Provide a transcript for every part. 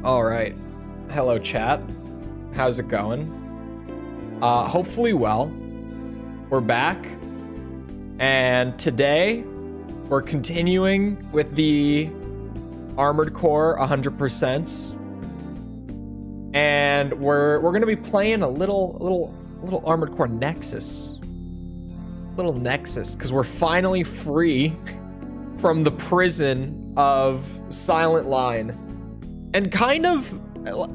All right. Hello, chat. How's it going? Hopefully well. We're back. And today, we're continuing with the Armored Core 100%. And we're gonna be playing a little Armored Core Nexus. Little Nexus, because we're finally free from the prison of Silent Line. And kind of,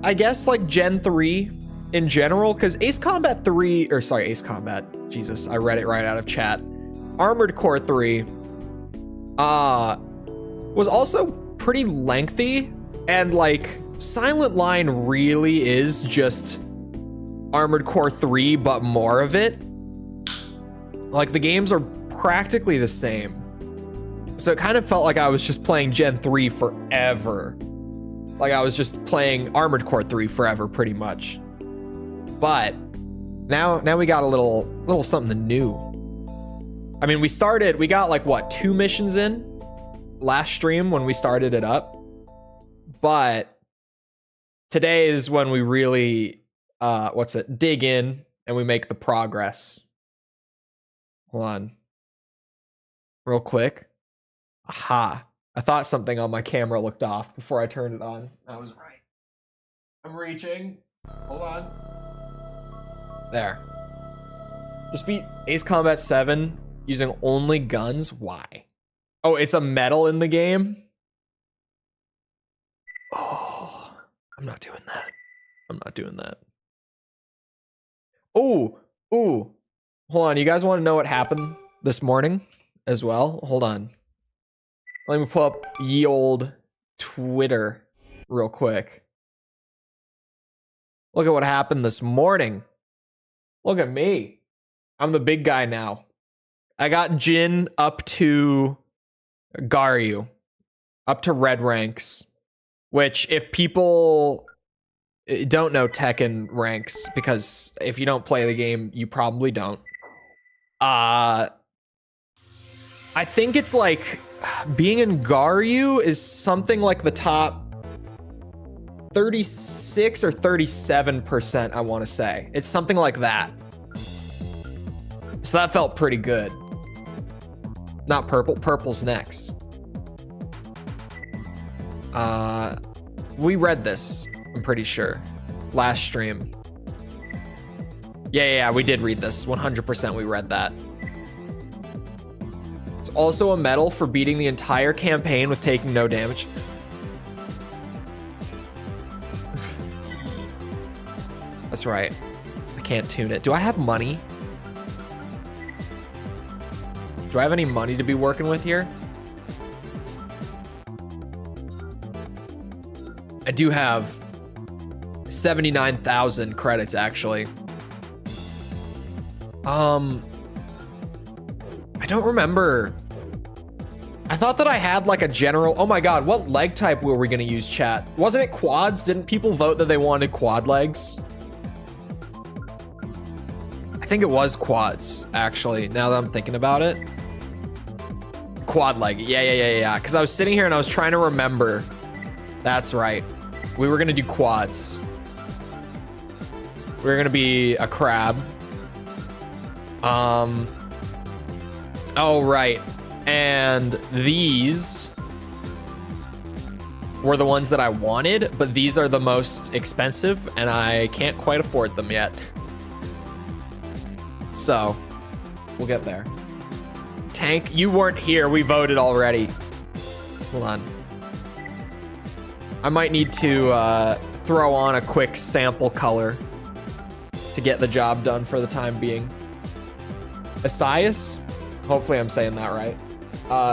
I guess, like Gen 3 in general, because Ace Combat 3, or sorry, Ace Combat, Jesus, I read it right out of chat. Armored Core 3 was also pretty lengthy, and like Silent Line really is just Armored Core 3, but more of it. Like the games are practically the same. So it kind of felt like I was just playing Gen 3 forever. Like I was just playing Armored Core 3 forever, pretty much. But now we got a little something new. I mean, we got like what, 2 missions in last stream when we started it up. But today is when we really, dig in and we make the progress. Hold on. Real quick. Aha. I thought something on my camera looked off before I turned it on. I was right. I'm reaching. Hold on. There. Just beat Ace Combat 7 using only guns. Why? Oh, it's a medal in the game? Oh, I'm not doing that. I'm not doing that. Ooh. Hold on, you guys want to know what happened this morning as well? Hold on. Let me pull up ye old Twitter real quick. Look at what happened this morning. Look at me. I'm the big guy now. I got Jin up to Garyu, up to red ranks, which if people don't know Tekken ranks, because if you don't play the game, you probably don't. I think it's like being in Garyu is something like the top 36 or 37%, I want to say. It's something like that. So that felt pretty good. Not purple. Purple's next. We read this, I'm pretty sure. Last stream. Yeah, we did read this. 100% we read that. It's also a medal for beating the entire campaign with taking no damage. That's right. I can't tune it. Do I have money? Do I have any money to be working with here? I do have 79,000 credits, actually. I don't remember. I thought that I had like a general... Oh my god, what leg type were we gonna use, chat? Wasn't it quads? Didn't people vote that they wanted quad legs? I think it was quads, actually, now that I'm thinking about it. Quad leg, yeah. Because I was sitting here and I was trying to remember. That's right. We were gonna do quads. We were gonna be a crab. Oh, right. And these were the ones that I wanted, but these are the most expensive and I can't quite afford them yet. So, we'll get there. Tank, you weren't here. We voted already. Hold on. I might need to throw on a quick sample color to get the job done for the time being. Asias? Hopefully I'm saying that right.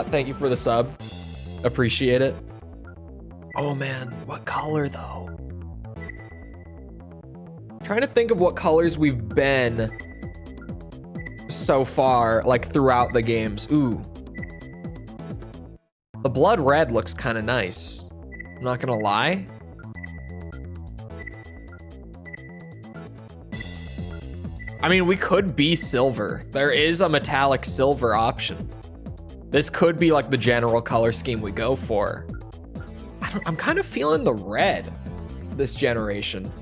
Thank you for the sub. Appreciate it. Oh man, what color though? Trying to think of what colors we've been so far, like throughout the games. Ooh. The blood red looks kind of nice. I'm not gonna lie. I mean, we could be silver. There is a metallic silver option. This could be like the general color scheme we go for. I'm kind of feeling the red. this generation.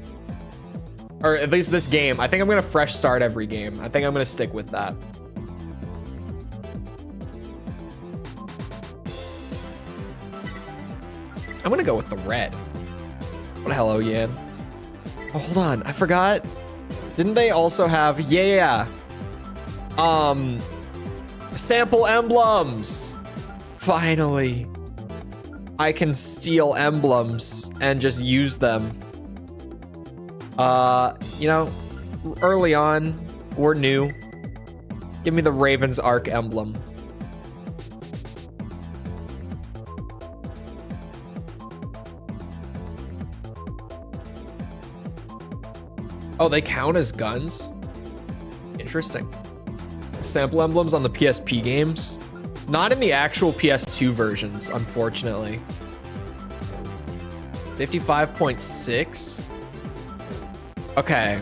Or at least this game. I think I'm gonna fresh start every game. I think I'm gonna stick with that. I'm gonna go with the red. What hello, Yan? Oh, hold on, I forgot. Didn't they also have, yeah. Sample emblems. Finally. I can steal emblems and just use them. You know, early on, we're new. Give me the Raven's Arc emblem. Oh, they count as guns? Interesting. Sample emblems on the PSP games? Not in the actual PS2 versions, unfortunately. 55.6? Okay.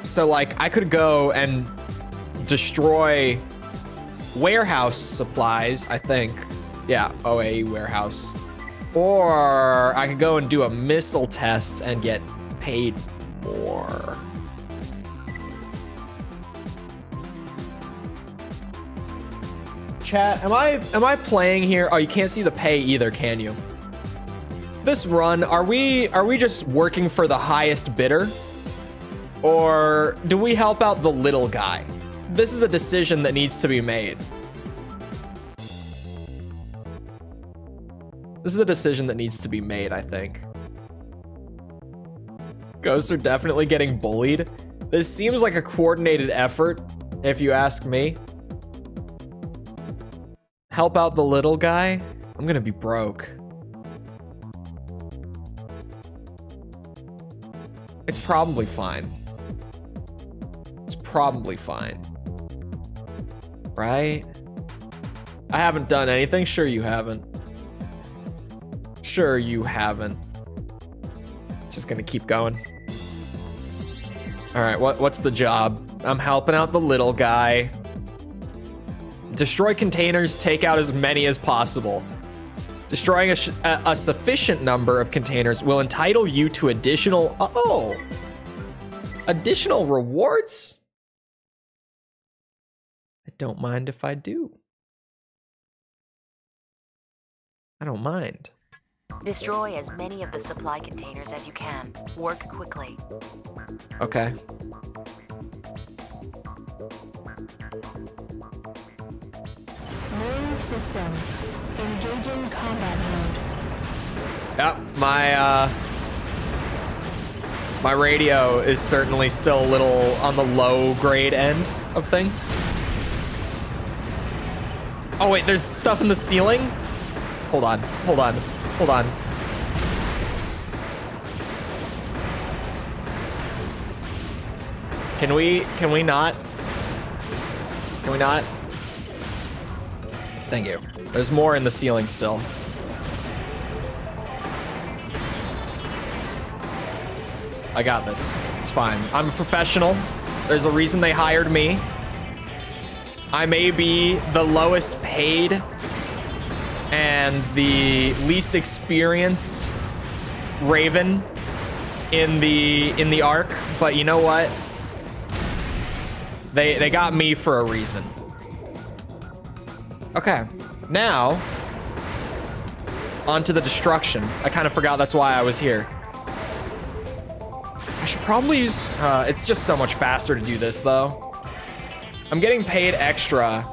So, like, I could go and destroy warehouse supplies, I think. Yeah, OAE warehouse. Or I could go and do a missile test and get paid more. Chat, am I playing here? Oh, you can't see the pay either, can you? This run, are we just working for the highest bidder? Or do we help out the little guy? This is a decision that needs to be made. This is a decision that needs to be made, I think. Ghosts are definitely getting bullied. This seems like a coordinated effort, if you ask me. Help out the little guy? I'm gonna be broke. It's probably fine. It's probably fine. Right? I haven't done anything. Sure you haven't. Sure you haven't. Just gonna keep going. All right, what's the job? I'm helping out the little guy. Destroy containers, take out as many as possible. Destroying a sufficient number of containers will entitle you to additional, additional rewards? I don't mind if I do. I don't mind. Destroy as many of the supply containers as you can. Work quickly. Okay. New system. Engaging combat mode. Yep, my radio is certainly still a little on the low grade end of things. Oh wait, there's stuff in the ceiling? Hold on. Can we not? Can we not? Thank you. There's more in the ceiling still. I got this. It's fine. I'm a professional. There's a reason they hired me. I may be the lowest paid and the least experienced Raven in the arc, but you know what? They got me for a reason. Okay, now onto the destruction. I kind of forgot that's why I was here. I should probably use, it's just so much faster to do this though. I'm getting paid extra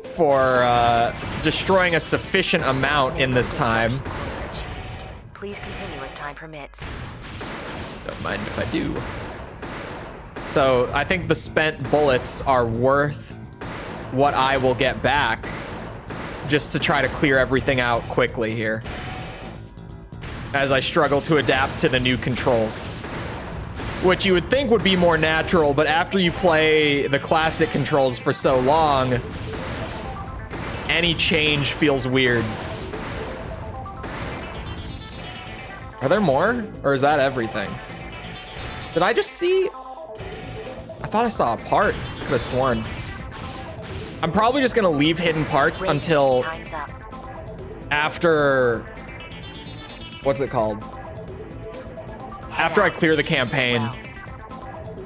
for destroying a sufficient amount in this time. Please continue as time permits. Don't mind if I do. So I think the spent bullets are worth what I will get back just to try to clear everything out quickly here as I struggle to adapt to the new controls, which you would think would be more natural, but after you play the classic controls for so long, any change feels weird. Are there more? Or is that everything? Did I just see? I thought I saw a part. Could have sworn. I'm probably just gonna leave hidden parts until after, what's it called? after I clear the campaign.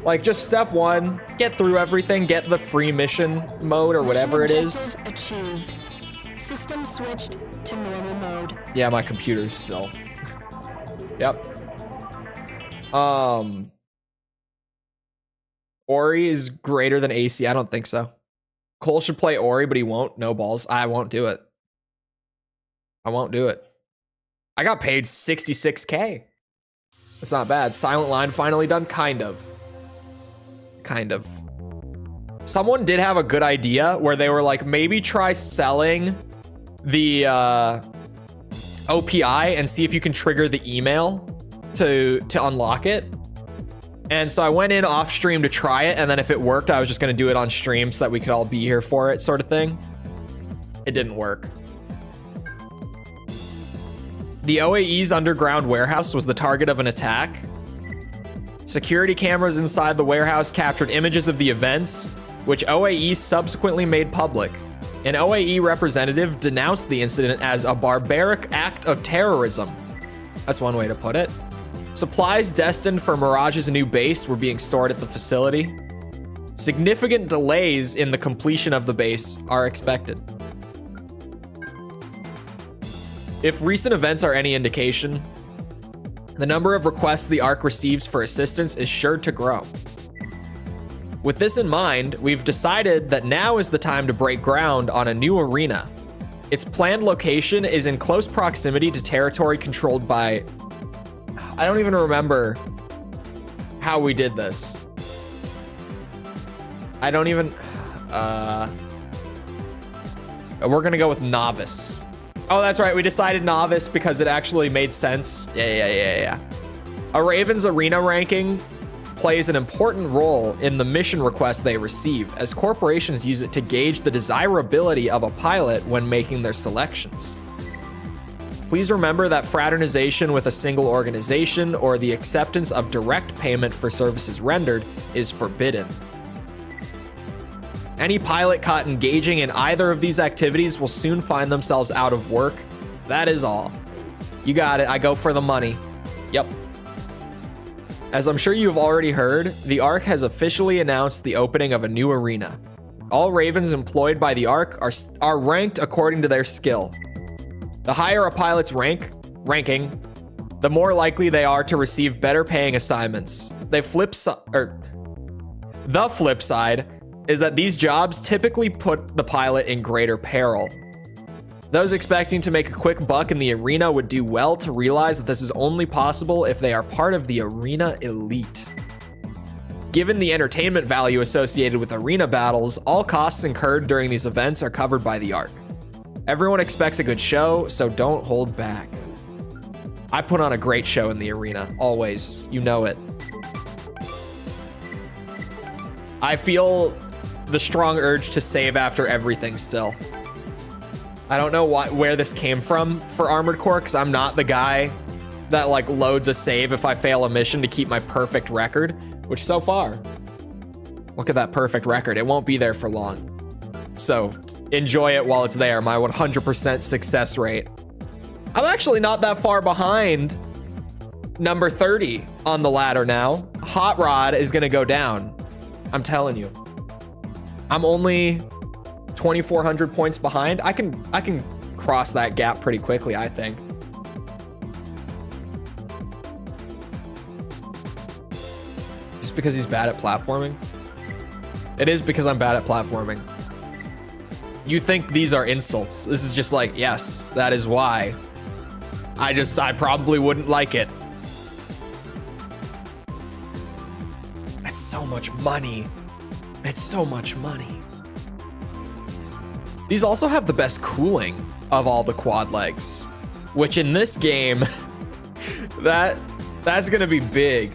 Like, just step 1, get through everything, get the free mission mode or whatever it is. Achieved. System switched to normal mode. Yeah, my computer's still. Yep. Ori is greater than AC. I don't think so. Cole should play Ori, but he won't. No balls. I won't do it. I won't do it. I got paid 66K. That's not bad. Silent Line finally done. Kind of. Kind of. Someone did have a good idea where they were like, maybe try selling the OPI and see if you can trigger the email to unlock it. And so I went in off stream to try it, and then if it worked, I was just going to do it on stream so that we could all be here for it, sort of thing. It didn't work. The OAE's underground warehouse was the target of an attack. Security cameras inside the warehouse captured images of the events, which OAE subsequently made public. An OAE representative denounced the incident as a barbaric act of terrorism. That's one way to put it. Supplies destined for Mirage's new base were being stored at the facility. Significant delays in the completion of the base are expected. If recent events are any indication, the number of requests the ARC receives for assistance is sure to grow. With this in mind, we've decided that now is the time to break ground on a new arena. Its planned location is in close proximity to territory controlled by... I don't even remember how we did this. I don't even... we're gonna go with Novice. Oh, that's right. We decided Novice because it actually made sense. Yeah. A Raven's arena ranking plays an important role in the mission requests they receive, as corporations use it to gauge the desirability of a pilot when making their selections. Please remember that fraternization with a single organization or the acceptance of direct payment for services rendered is forbidden. Any pilot caught engaging in either of these activities will soon find themselves out of work. That is all. You got it. I go for the money. Yep. As I'm sure you've already heard, the ARC has officially announced the opening of a new arena. All Ravens employed by the ARC are ranked according to their skill. The higher a pilot's ranking, the more likely they are to receive better paying assignments. The flip side is that these jobs typically put the pilot in greater peril. Those expecting to make a quick buck in the arena would do well to realize that this is only possible if they are part of the arena elite. Given the entertainment value associated with arena battles, all costs incurred during these events are covered by the ARC. Everyone expects a good show, so don't hold back. I put on a great show in the arena, always. You know it. I feel the strong urge to save after everything still. I don't know where this came from for Armored Core, because I'm not the guy that like loads a save if I fail a mission to keep my perfect record, which so far, look at that perfect record. It won't be there for long. So enjoy it while it's there, my 100% success rate. I'm actually not that far behind number 30 on the ladder now. Hot Rod is gonna go down. I'm telling you. I'm only 2,400 points behind. I can cross that gap pretty quickly, I think. Just because he's bad at platforming? It is because I'm bad at platforming. You think these are insults. This is just like, yes, that is why. I probably wouldn't like it. That's so much money. It's so much money. These also have the best cooling of all the quad legs, which in this game, that's gonna be big.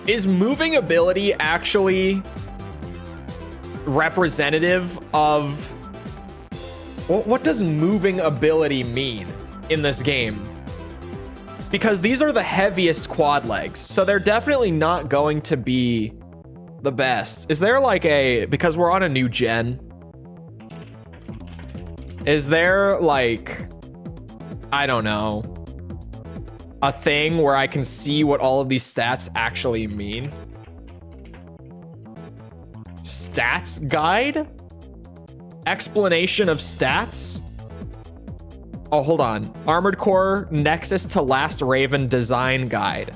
Is moving ability actually representative of what does moving ability mean in this game? Because these are the heaviest quad legs, so they're definitely not going to be the best. Is there like because we're on a new gen, is there like, I don't know, a thing where I can see what all of these stats actually mean. Stats guide? Explanation of stats? Oh, hold on. Armored Core Nexus to Last Raven design guide.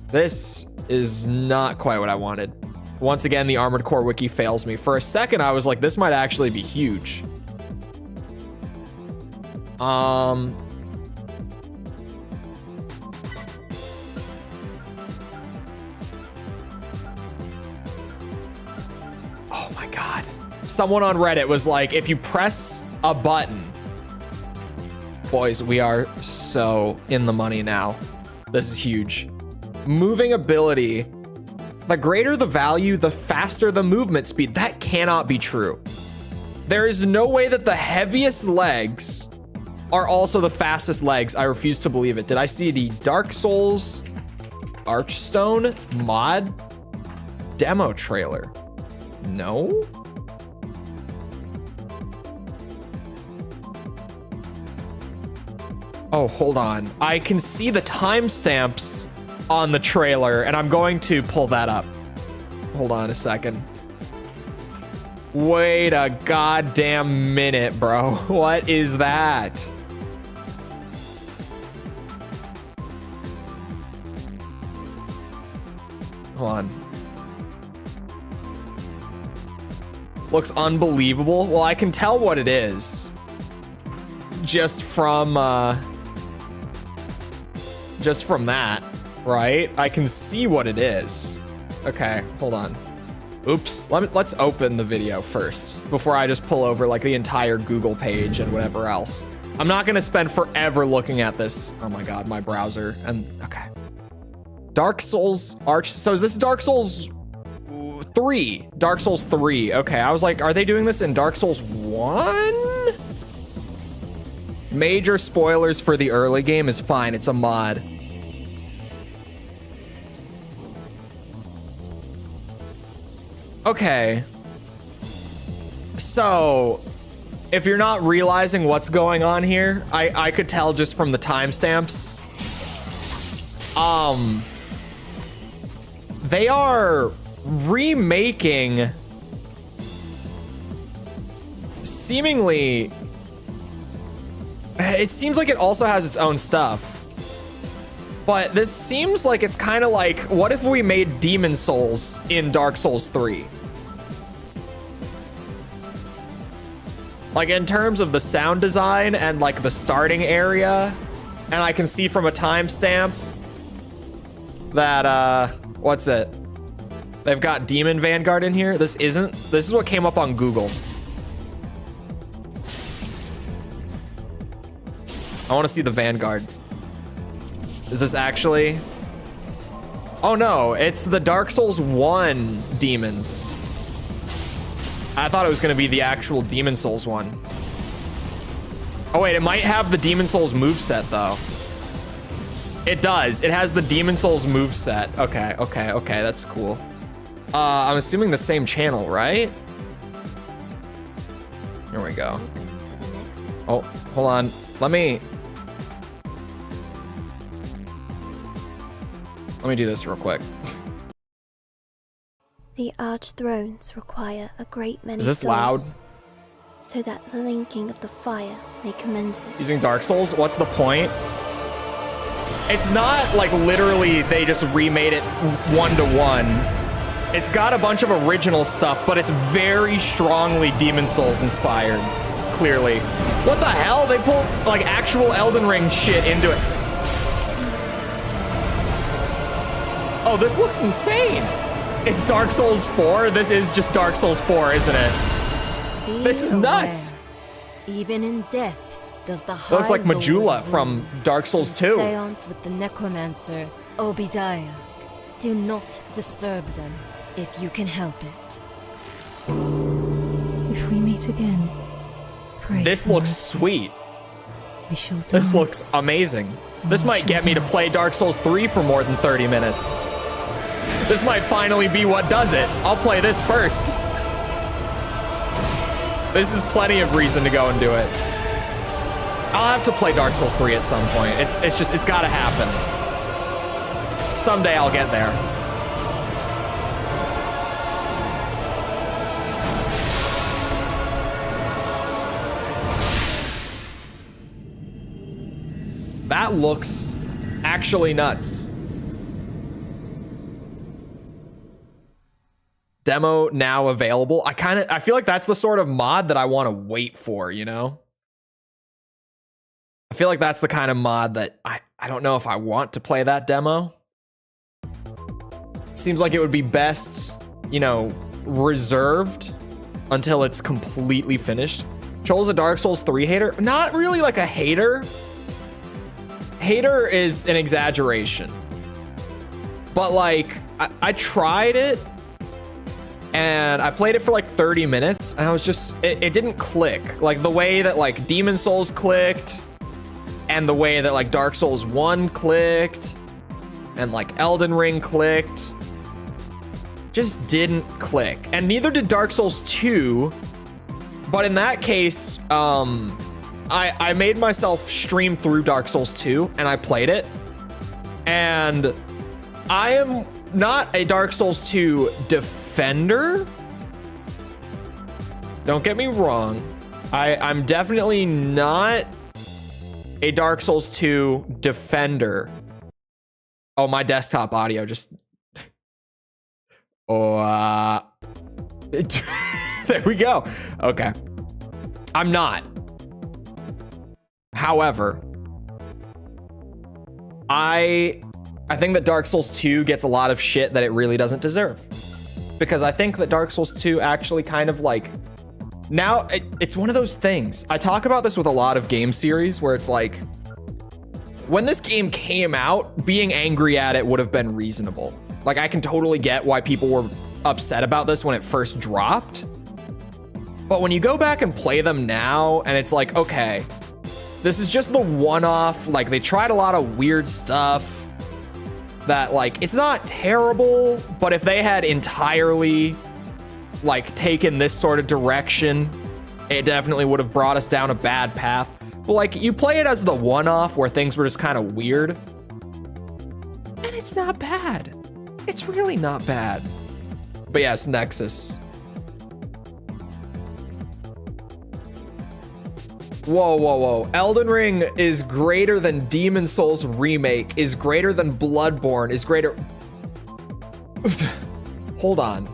This is not quite what I wanted. Once again, the Armored Core wiki fails me. For a second, I was like, this might actually be huge. Oh my God. Someone on Reddit was like, if you press a button, boys, we are so in the money now. This is huge. Moving ability. The greater the value, the faster the movement speed. That cannot be true. There is no way that the heaviest legs are also the fastest legs. I refuse to believe it. Did I see the Dark Souls Archstone mod demo trailer? No? Oh, hold on. I can see the timestamps on the trailer, and I'm going to pull that up. Hold on a second. Wait a goddamn minute, bro. What is that? Hold on. Looks unbelievable. Well, I can tell what it is. Just from that, right? I can see what it is. Okay, hold on. Oops. Let's open the video first before I just pull over like the entire Google page and whatever else. I'm not gonna spend forever looking at this. Oh my God, my browser. And okay. Dark Souls Arch. So is this Dark Souls 3? Dark Souls 3. Okay, I was like, are they doing this in Dark Souls 1? Major spoilers for the early game is fine. It's a mod. Okay. So, if you're not realizing what's going on here, I could tell just from the timestamps. They are remaking seemingly. It seems like it also has its own stuff. But this seems like it's kind of like, what if we made Demon Souls in Dark Souls 3? Like in terms of the sound design and like the starting area. And I can see from a timestamp that, what's it? They've got Demon Vanguard in here. This is what came up on Google. I want to see the Vanguard. Is this actually? Oh no, it's the Dark Souls 1 demons. I thought it was going to be the actual Demon Souls one. Oh wait, it might have the Demon Souls moveset though. It does. It has the Demon Souls moveset. Okay, that's cool. I'm assuming the same channel, right? Here we go. Oh, hold on. Let me do this real quick. The Archthrones require a great many Is this loud? souls, so that the linking of the fire may commence it. Using Dark Souls? What's the point? It's not like literally they just remade it 1-to-1. It's got a bunch of original stuff, but it's very strongly Demon Souls inspired, clearly. What the hell? They pulled like actual Elden Ring shit into it. Oh, this looks insane. It's Dark Souls 4. This is just Dark Souls 4, isn't it? This is nuts. Even in death, does the It looks like Majula from Dark Souls 2. Seance with the necromancer, Obadiah. Do not disturb them if you can help it. If we meet again, pray. This looks sweet. We shall dance. This looks amazing. This might get me to play Dark Souls 3 for more than 30 minutes. This might finally be what does it. I'll play this first. This is plenty of reason to go and do it. I'll have to play Dark Souls 3 at some point. It's gotta happen. Someday I'll get there. That looks actually nuts. Demo now available. I feel like that's the sort of mod that I want to wait for, you know? I feel like that's the kind of mod that I don't know if I want to play that demo. Seems like it would be best, you know, reserved until it's completely finished. Chole's a Dark Souls 3 hater. Not really like a hater. Hater is an exaggeration. But like, I tried it and I played it for like 30 minutes and I was just, it didn't click. Like the way that like Demon Souls clicked and the way that like Dark Souls 1 clicked and like Elden Ring clicked just didn't click. And neither did Dark Souls 2. But in that case, I made myself stream through Dark Souls 2 and I played it. And I am not a Dark Souls 2 defender. Don't get me wrong. I'm definitely not a Dark Souls 2 defender. Oh, my desktop audio just... Oh, there we go. Okay. I'm not. However, I think that Dark Souls 2 gets a lot of shit that it really doesn't deserve. Because I think that Dark Souls 2 actually kind of like... Now, it's one of those things. I talk about this with a lot of game series where it's like... When this game came out, being angry at it would have been reasonable. Like, I can totally get why people were upset about this when it first dropped. But when you go back and play them now, and it's like, okay, this is just the one-off. Like, they tried a lot of weird stuff that, like, it's not terrible, but if they had entirely, like, taken this sort of direction, it definitely would have brought us down a bad path. But, like, you play it as the one-off where things were just kind of weird, and it's not bad. It's really not bad. But yes, Nexus. Whoa, whoa, whoa. Elden Ring is greater than Demon Souls Remake, is greater than Bloodborne, is greater... Hold on.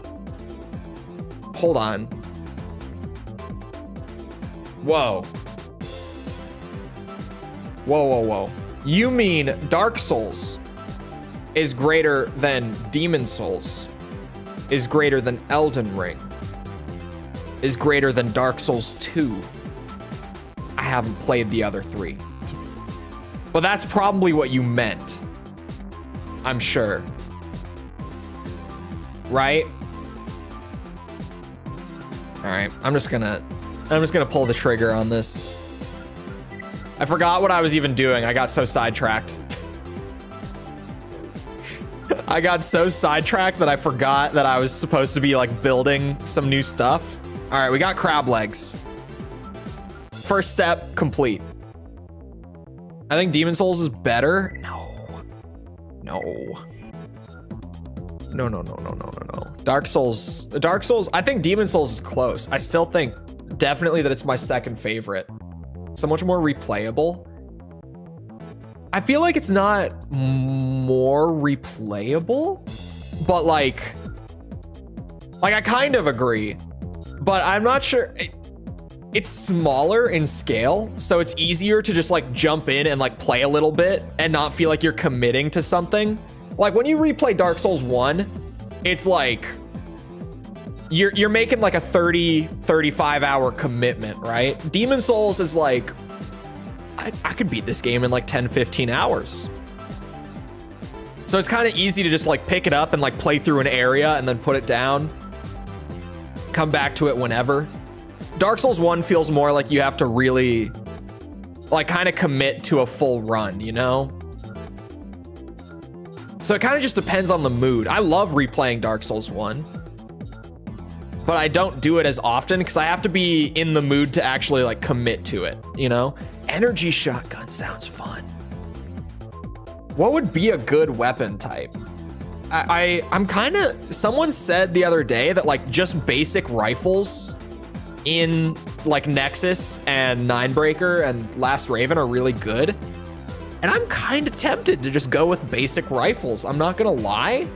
Hold on. Whoa. Whoa, whoa, whoa. You mean Dark Souls is greater than Demon Souls, is greater than Elden Ring, is greater than Dark Souls 2. I haven't played the other three. But that's probably what you meant. I'm sure. Right? All right, I'm just gonna pull the trigger on this. I forgot what I was even doing. I got so sidetracked. I got so sidetracked that I forgot that I was supposed to be like building some new stuff. All right, we got crab legs. First step complete. I think Demon Souls is better. No. No. No, no, no, no, no, no, no. Dark Souls, I think Demon Souls is close. I still think definitely that it's my second favorite. So much more replayable. I feel like it's not more replayable, but like I kind of agree, but I'm not sure. It's smaller in scale, so it's easier to just like jump in and like play a little bit and not feel like you're committing to something. Like when you replay Dark Souls 1, it's like you're making like a 35 hour commitment, right? Demon Souls is like, I could beat this game in like 10, 15 hours. So it's kind of easy to just like pick it up and like play through an area and then put it down. Come back to it whenever. Dark Souls 1 feels more like you have to really like kind of commit to a full run, you know? So it kind of just depends on the mood. I love replaying Dark Souls 1, but I don't do it as often because I have to be in the mood to actually like commit to it, you know? energy shotgun sounds fun. What would be a good weapon type? I'm kind of, someone said the other day that like just basic rifles in like Nexus and Ninebreaker and Last Raven are really good. And I'm kind of tempted to just go with basic rifles. I'm not gonna lie.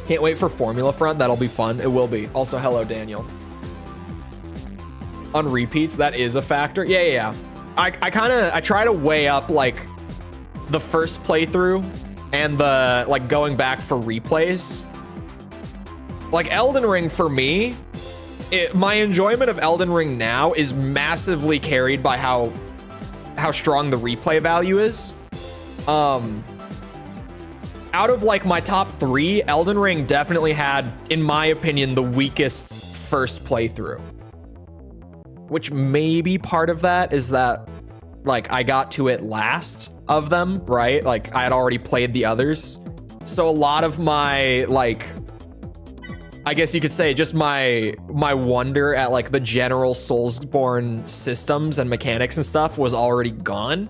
Can't wait for Formula Front. That'll be fun. It will be. Also, hello, Daniel. On repeats, that is a factor. Yeah. I try to weigh up like the first playthrough and the like going back for replays. Like Elden Ring for me, my enjoyment of Elden Ring now is massively carried by how strong the replay value is. Out of like my top 3, Elden Ring definitely had, in my opinion, the weakest first playthrough. Which maybe part of that is that like I got to it last of them, right? Like I had already played the others. So a lot of my like, I guess you could say just my wonder at like the general Soulsborne systems and mechanics and stuff was already gone.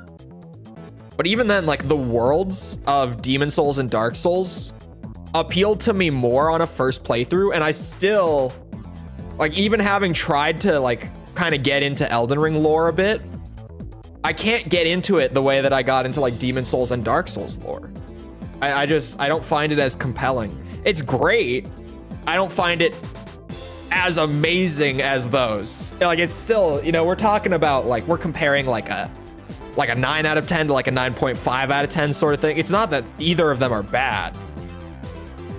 But even then, like the worlds of Demon Souls and Dark Souls appealed to me more on a first playthrough. And I still, like even having tried to like kind of get into Elden Ring lore a bit, I can't get into it the way that I got into like Demon Souls and Dark Souls lore. I don't find it as compelling. It's great. I don't find it as amazing as those. Like it's still, you know, we're talking about like, we're comparing like a 9 out of 10 to like a 9.5 out of 10 sort of thing. It's not that either of them are bad.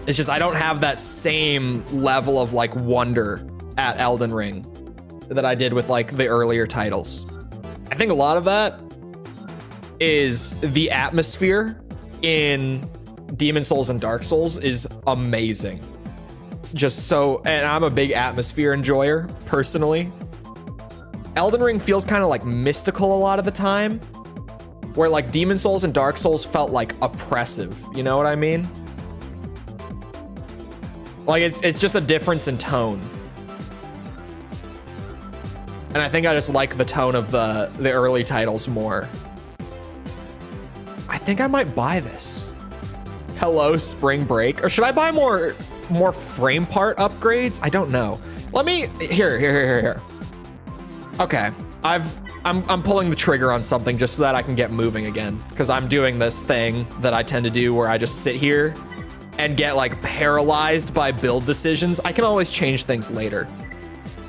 It's just, I don't have that same level of like wonder at Elden Ring that I did with like the earlier titles. I think a lot of that is the atmosphere in Demon Souls and Dark Souls is amazing. Just so, and I'm a big atmosphere enjoyer personally. Elden Ring feels kind of like mystical a lot of the time, where like Demon Souls and Dark Souls felt like oppressive. You know what I mean? Like it's just a difference in tone. And I think I just like the tone of the early titles more. I think I might buy this. Hello, Spring Break. Or should I buy more frame part upgrades? I don't know. Let me, here. Okay, I'm pulling the trigger on something just so that I can get moving again, because I'm doing this thing that I tend to do where I just sit here and get like paralyzed by build decisions. I can always change things later.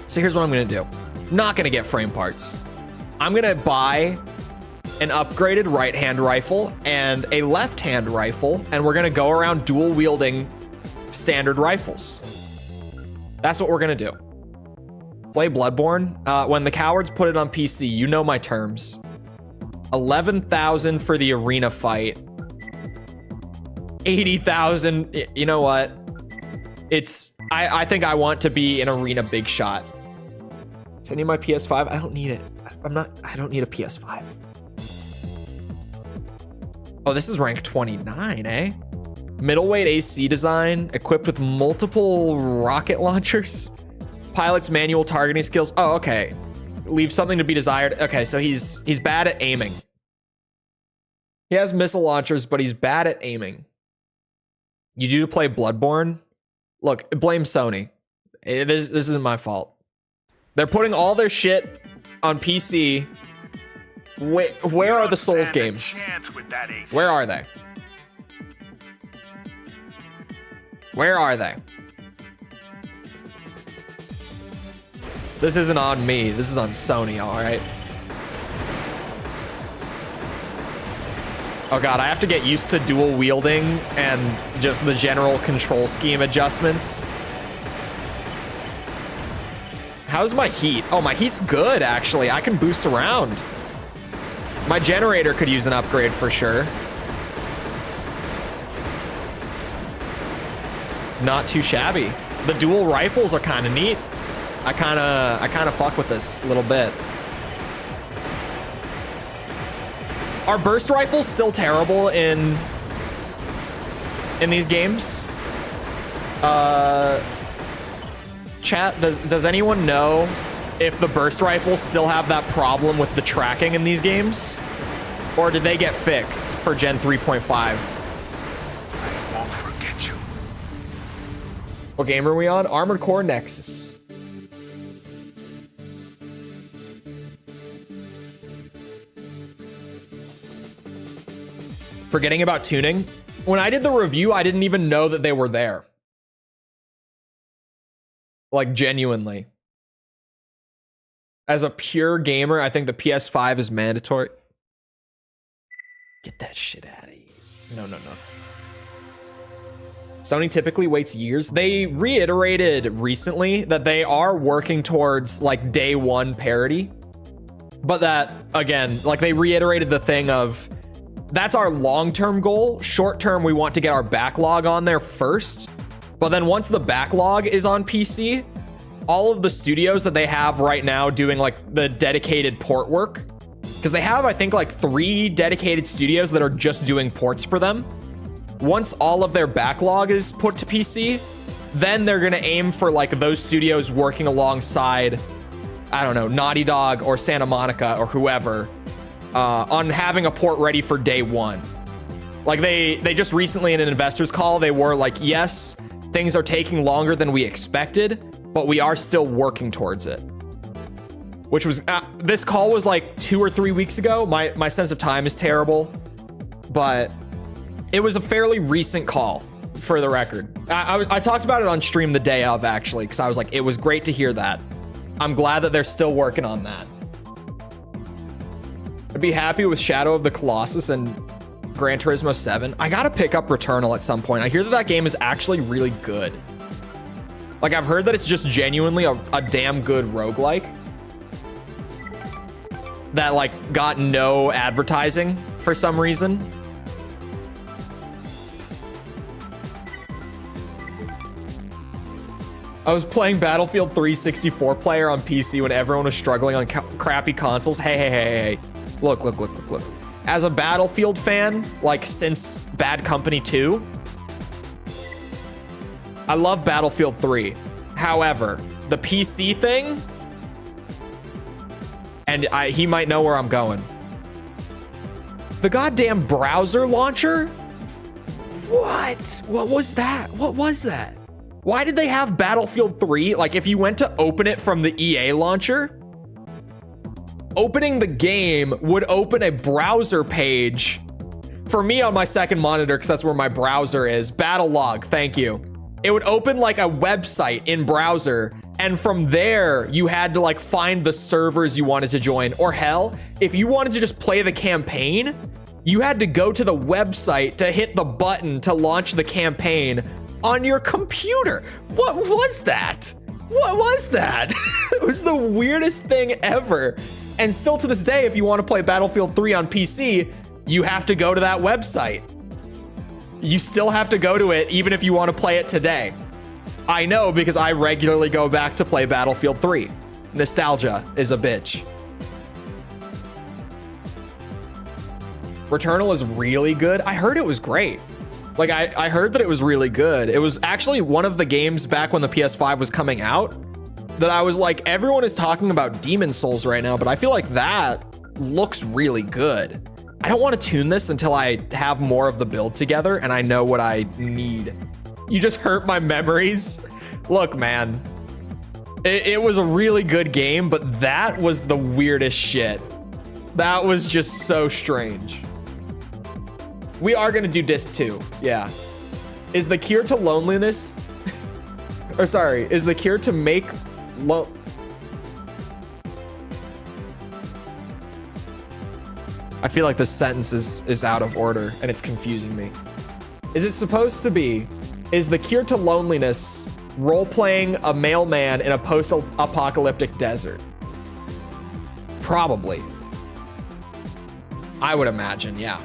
So here's what I'm gonna do. Not gonna get frame parts. I'm gonna buy an upgraded right-hand rifle and a left-hand rifle, and we're gonna go around dual wielding standard rifles. That's what we're gonna do. Play Bloodborne. When the cowards put it on PC, you know my terms. 11,000 for the arena fight. 80,000. You know what? It's. I think I want to be an arena big shot. Does I need my PS5? I don't need it. I don't need a PS5. Oh, this is rank 29, eh? Middleweight AC design, equipped with multiple rocket launchers. Pilot's manual targeting skills. Oh, okay. Leave something to be desired. Okay, so he's bad at aiming. He has missile launchers, but he's bad at aiming. You do play Bloodborne? Look, blame Sony. This isn't my fault. They're putting all their shit on PC. Where are the Souls games? Where are they? Where are they? This isn't on me. This is on Sony, all right? Oh God, I have to get used to dual wielding and just the general control scheme adjustments. How's my heat? Oh, my heat's good, actually. I can boost around. My generator could use an upgrade for sure. Not too shabby. The dual rifles are kind of neat. I kind of fuck with this a little bit. Are burst rifles still terrible in these games? Chat, does anyone know if the burst rifles still have that problem with the tracking in these games, or did they get fixed for Gen 3.5? I won't forget you. What game are we on? Armored Core Nexus. Forgetting about tuning. When I did the review, I didn't even know that they were there. Like, genuinely. As a pure gamer, I think the PS5 is mandatory. Get that shit out of here. No. Sony typically waits years. They reiterated recently that they are working towards like day one parity. But that, again, like they reiterated the thing of, that's our long-term goal. Short-term, we want to get our backlog on there first. But then once the backlog is on PC, all of the studios that they have right now doing like the dedicated port work, because they have, I think, like 3 dedicated studios that are just doing ports for them. Once all of their backlog is put to PC, then they're going to aim for like those studios working alongside, I don't know, Naughty Dog or Santa Monica or whoever, on having a port ready for day one. Like they just recently in an investors call, they were like, yes, things are taking longer than we expected, but we are still working towards it. Which was, this call was like 2 or 3 weeks ago. My sense of time is terrible, but it was a fairly recent call, for the record. I talked about it on stream the day of, actually, because I was like, it was great to hear that. I'm glad that they're still working on that. I'd be happy with Shadow of the Colossus and Gran Turismo 7. I gotta pick up Returnal at some point. I hear that that game is actually really good. Like, I've heard that it's just genuinely a damn good roguelike that, like, got no advertising for some reason. I was playing Battlefield 3 64 player on PC when everyone was struggling on crappy consoles. Hey. Look. As a Battlefield fan, like, since Bad Company 2, I love Battlefield 3. However, the PC thing, and he might know where I'm going. The goddamn browser launcher? What? What was that? Why did they have Battlefield 3? Like, if you went to open it from the EA launcher, opening the game would open a browser page for me on my second monitor, because that's where my browser is. Battle log, thank you. It would open like a website in browser, and from there you had to like find the servers you wanted to join. Or hell, if you wanted to just play the campaign, you had to go to the website to hit the button to launch the campaign on your computer. What was that? It was the weirdest thing ever. And still to this day, if you want to play Battlefield 3 on PC, you have to go to that website. You still have to go to it, even if you want to play it today. I know, because I regularly go back to play Battlefield 3. Nostalgia is a bitch. Returnal is really good. I heard it was great. Like, I heard that it was really good. It was actually one of the games back when the PS5 was coming out that I was like, everyone is talking about Demon Souls right now, but I feel like that looks really good. I don't want to tune this until I have more of the build together and I know what I need. You just hurt my memories. Look, man, it was a really good game, but that was the weirdest shit. That was just so strange. We are going to do disc 2. Yeah. Is the cure to loneliness or sorry, is the cure to make I feel like this sentence is out of order and it's confusing me. Is it supposed to be, is the cure to loneliness role-playing a mailman in a post-apocalyptic desert? Probably. I would imagine, yeah.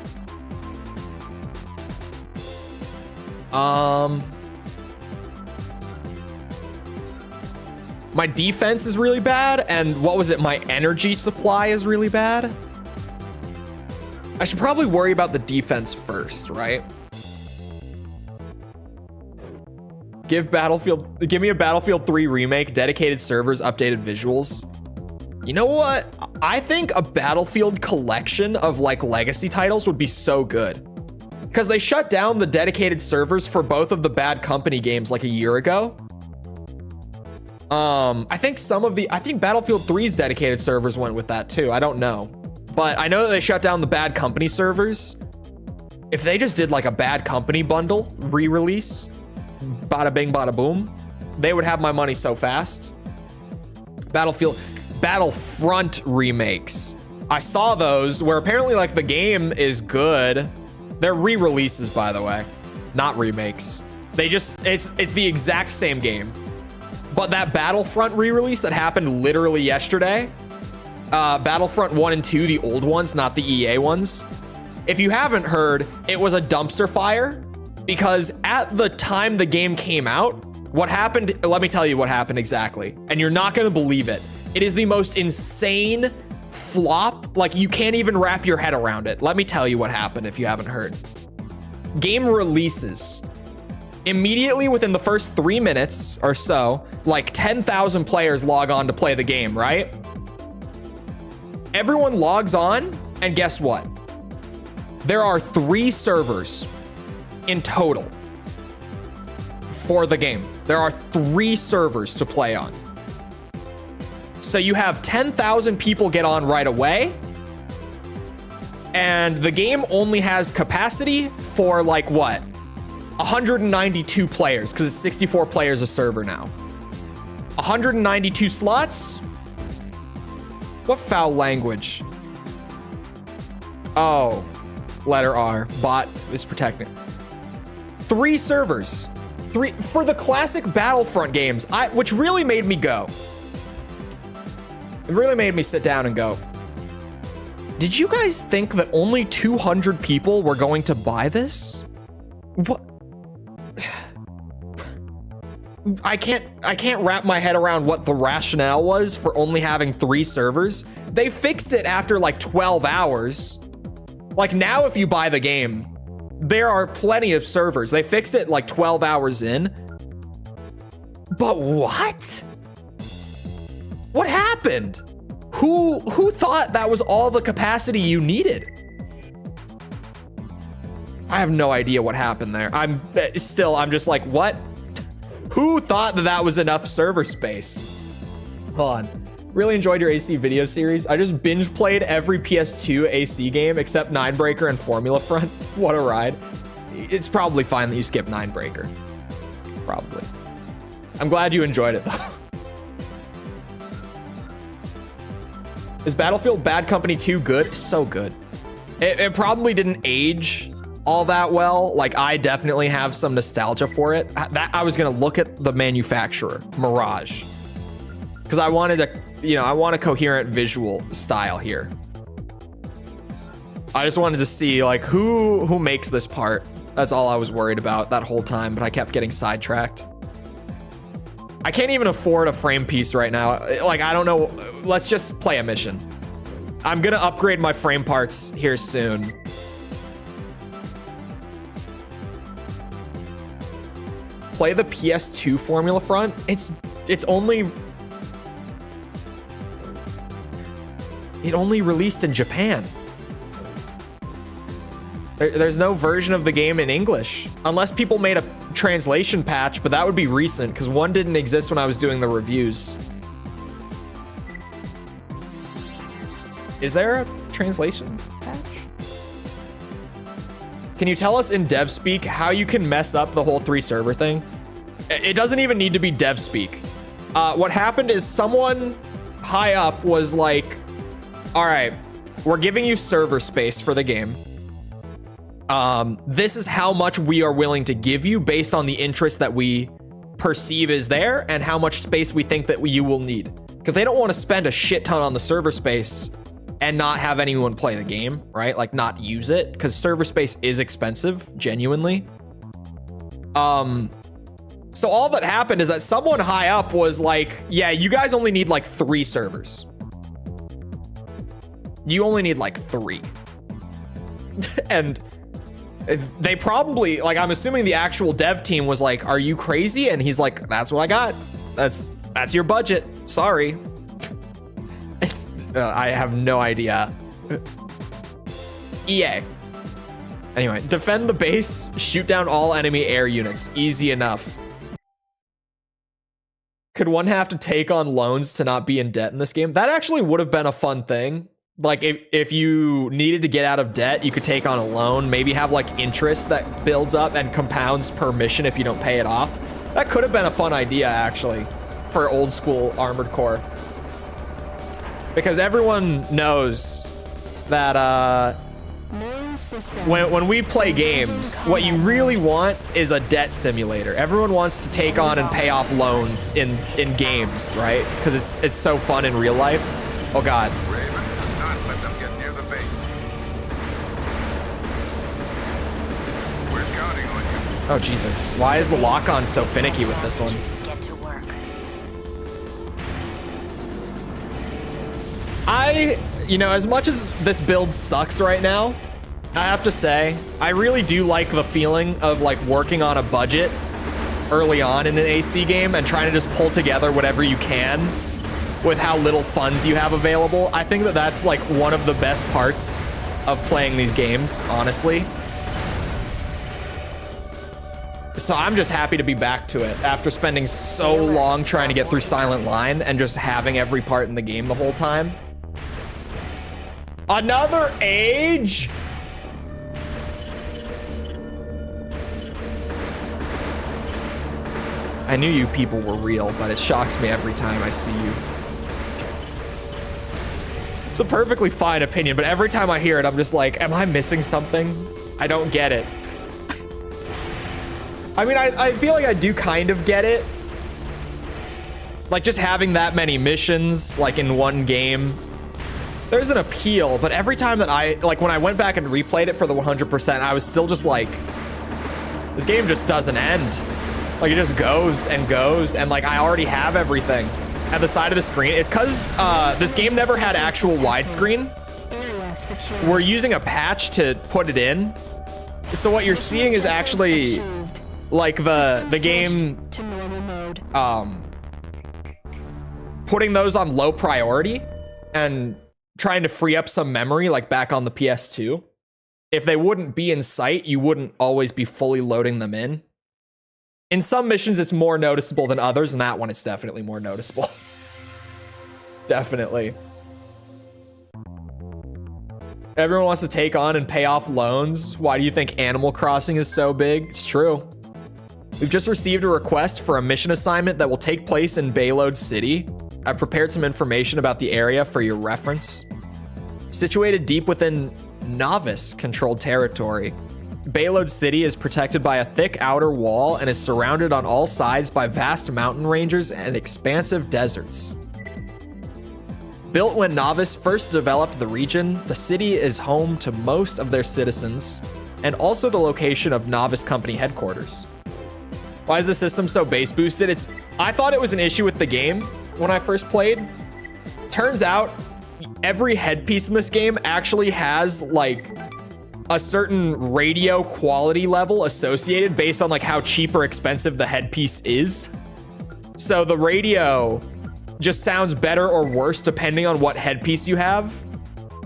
My defense is really bad, and what was it? My energy supply is really bad. I should probably worry about the defense first, right? Give me a Battlefield 3 remake, dedicated servers, updated visuals. You know what? I think a Battlefield collection of like legacy titles would be so good. Because they shut down the dedicated servers for both of the Bad Company games like a year ago. I think Battlefield 3's dedicated servers went with that too. I don't know. But I know that they shut down the Bad Company servers. If they just did like a Bad Company bundle re-release, bada bing, bada boom, they would have my money so fast. Battlefront remakes. I saw those where apparently like the game is good. They're re-releases, by the way, not remakes. It's the exact same game. But that Battlefront re-release that happened literally yesterday, Battlefront 1 and 2, the old ones, not the EA ones. If you haven't heard, it was a dumpster fire because at the time the game came out, what happened, let me tell you what happened exactly. And you're not going to believe it. It is the most insane flop. Like you can't even wrap your head around it. Let me tell you what happened if you haven't heard. Game releases. Immediately within the first 3 minutes or so, like 10,000 players log on to play the game, right? Everyone logs on, and guess what? There are 3 servers in total for the game. There are 3 servers to play on. So you have 10,000 people get on right away, and the game only has capacity for like what? 192 players, because it's 64 players a server now. 192 slots? What foul language? Oh, letter R. Bot is protecting. 3 servers. 3 for the classic Battlefront games, which really made me go. It really made me sit down and go, did you guys think that only 200 people were going to buy this? What? I can't wrap my head around what the rationale was for only having 3 servers. They fixed it after like 12 hours. Like now, if you buy the game, there are plenty of servers. They fixed it like 12 hours in. But what? What happened? Who thought that was all the capacity you needed? I have no idea what happened there. I'm just like, what? Who thought that was enough server space? Hold on. Really enjoyed your AC video series. I just binge played every PS2 AC game except Ninebreaker and Formula Front. What a ride. It's probably fine that you skip Ninebreaker. Probably. I'm glad you enjoyed it though. Is Battlefield Bad Company 2 good? So good. It probably didn't age all that well. Like I definitely have some nostalgia for it. I was gonna look at the manufacturer, Mirage, because I wanted to, I want a coherent visual style here. I just wanted to see like who makes this part. That's all I was worried about that whole time, but I kept getting sidetracked. I can't even afford a frame piece right now. Like, I don't know. Let's just play a mission. I'm gonna upgrade my frame parts here soon. Play the PS2 Formula Front. It only released in Japan. There's no version of the game in English, unless people made a translation patch, but that would be recent because one didn't exist when I was doing the reviews. Is there a translation patch? Can you tell us in dev speak how you can mess up the whole 3 server thing? It doesn't even need to be dev speak. What happened is someone high up was like, all right, we're giving you server space for the game. This is how much we are willing to give you based on the interest that we perceive is there and how much space we think that you will need. Because they don't want to spend a shit ton on the server space and not have anyone play the game, right? Like not use it, because server space is expensive, genuinely. So all that happened is that someone high up was like, yeah, you guys only need like 3 servers. You only need like 3. And they probably, like, I'm assuming the actual dev team was like, are you crazy? And he's like, that's what I got. That's your budget. Sorry. I have no idea. EA. Anyway, defend the base, shoot down all enemy air units. Easy enough. Could one have to take on loans to not be in debt in this game? That actually would have been a fun thing. Like, if you needed to get out of debt, you could take on a loan, maybe have like interest that builds up and compounds per mission if you don't pay it off. That could have been a fun idea, actually, for old school Armored Core. Because everyone knows that when we play games, what you really want is a debt simulator. Everyone wants to take on and pay off loans in games, right? Because it's so fun in real life. Oh God. Raven, do not let them get near the base. We're counting on you. Oh Jesus. Why is the lock-on so finicky with this one? Get to work. You know, as much as this build sucks right now, I have to say, I really do like the feeling of like working on a budget early on in an AC game and trying to just pull together whatever you can with how little funds you have available. I think that that's like one of the best parts of playing these games, honestly. So I'm just happy to be back to it after spending so long trying to get through Silent Line and just having every part in the game the whole time. Another age? I knew you people were real, but it shocks me every time I see you. It's a perfectly fine opinion, but every time I hear it, I'm just like, am I missing something? I don't get it. I mean, I feel like I do kind of get it. Like, just having that many missions, like, in one game, there's an appeal, but every time that when I went back and replayed it for the 100%, I was still just like, this game just doesn't end. Like, it just goes, and like, I already have everything at the side of the screen. It's because this game never had actual widescreen. We're using a patch to put it in. So what you're seeing is actually like the game putting those on low priority and trying to free up some memory, like back on the PS2. If they wouldn't be in sight, you wouldn't always be fully loading them in. In some missions, it's more noticeable than others, and that one it's definitely more noticeable. Definitely. Everyone wants to take on and pay off loans. Why do you think Animal Crossing is so big? It's true. We've just received a request for a mission assignment that will take place in Bayload City. I've prepared some information about the area for your reference. Situated deep within Novice-controlled territory, Bayload City is protected by a thick outer wall and is surrounded on all sides by vast mountain ranges and expansive deserts. Built when Novice first developed the region, the city is home to most of their citizens and also the location of Novice Company headquarters. Why is the system so base boosted? I thought it was an issue with the game when I first played. Turns out every headpiece in this game actually has like a certain radio quality level associated based on like how cheap or expensive the headpiece is. So the radio just sounds better or worse depending on what headpiece you have.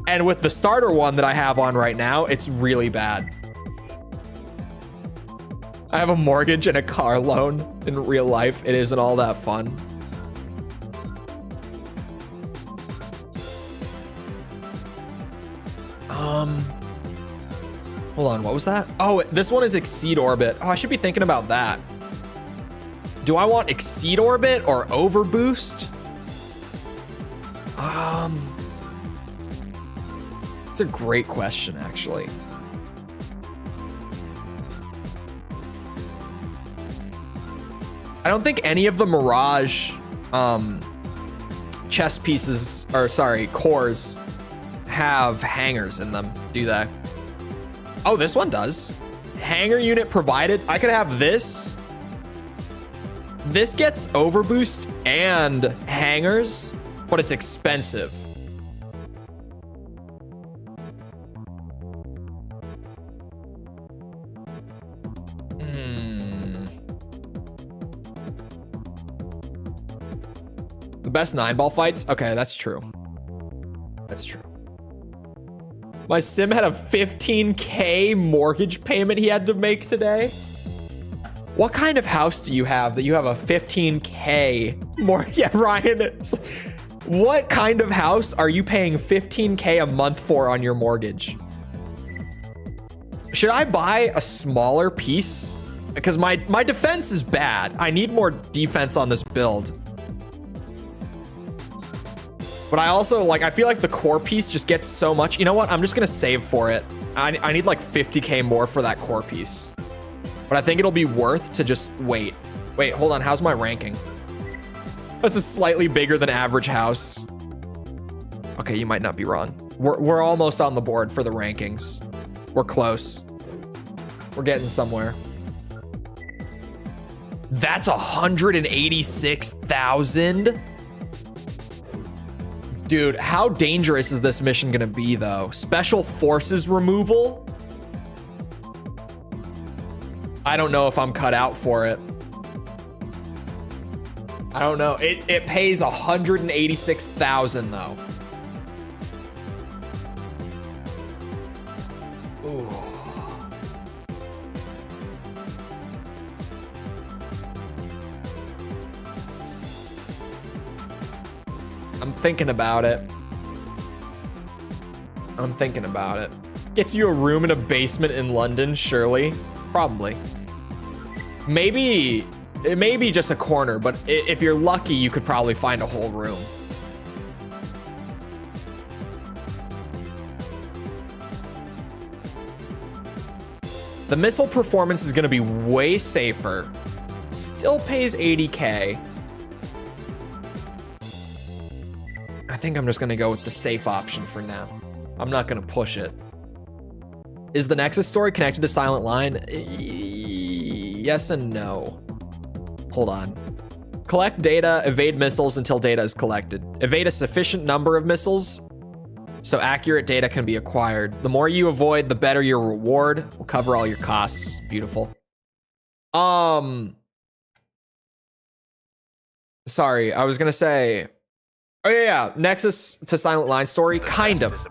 And with the starter one that I have on right now, it's really bad. I have a mortgage and a car loan in real life. It isn't all that fun. Hold on, what was that? Oh, this one is Exceed Orbit. Oh, I should be thinking about that. Do I want Exceed Orbit or Overboost? It's a great question, actually. I don't think any of the Mirage chess pieces, or sorry, cores have hangers in them, do they? Oh, this one does. Hanger unit provided. I could have this. This gets overboost and hangers, but it's expensive. The best 9-ball fights? Okay, that's true. That's true. My sim had a 15K mortgage payment he had to make today. What kind of house do you have that you have a 15K more? Yeah, Ryan. What kind of house are you paying 15K a month for on your mortgage? Should I buy a smaller piece? Because my defense is bad. I need more defense on this build. But I also, like, I feel like the core piece just gets so much. You know what? I'm just going to save for it. I need like 50K more for that core piece. But I think it'll be worth to just wait. Wait, hold on. How's my ranking? That's a slightly bigger than average house. Okay, you might not be wrong. We're almost on the board for the rankings. We're close. We're getting somewhere. That's 186,000. Dude, how dangerous is this mission gonna be though? Special forces removal? I don't know if I'm cut out for it. I don't know. It pays 186,000 though. Ooh. I'm thinking about it. I'm thinking about it. Gets you a room in a basement in London, surely. Probably. Maybe, it may be just a corner, but if you're lucky, you could probably find a whole room. The missile performance is going to be way safer. Still pays 80K. I think I'm just going to go with the safe option for now. I'm not going to push it. Is the Nexus story connected to Silent Line? Yes and no. Hold on. Collect data, evade missiles until data is collected. Evade a sufficient number of missiles so accurate data can be acquired. The more you avoid, the better your reward. Will cover all your costs. Beautiful. Sorry, I was gonna say. Oh yeah, Nexus to Silent Line story, kind of.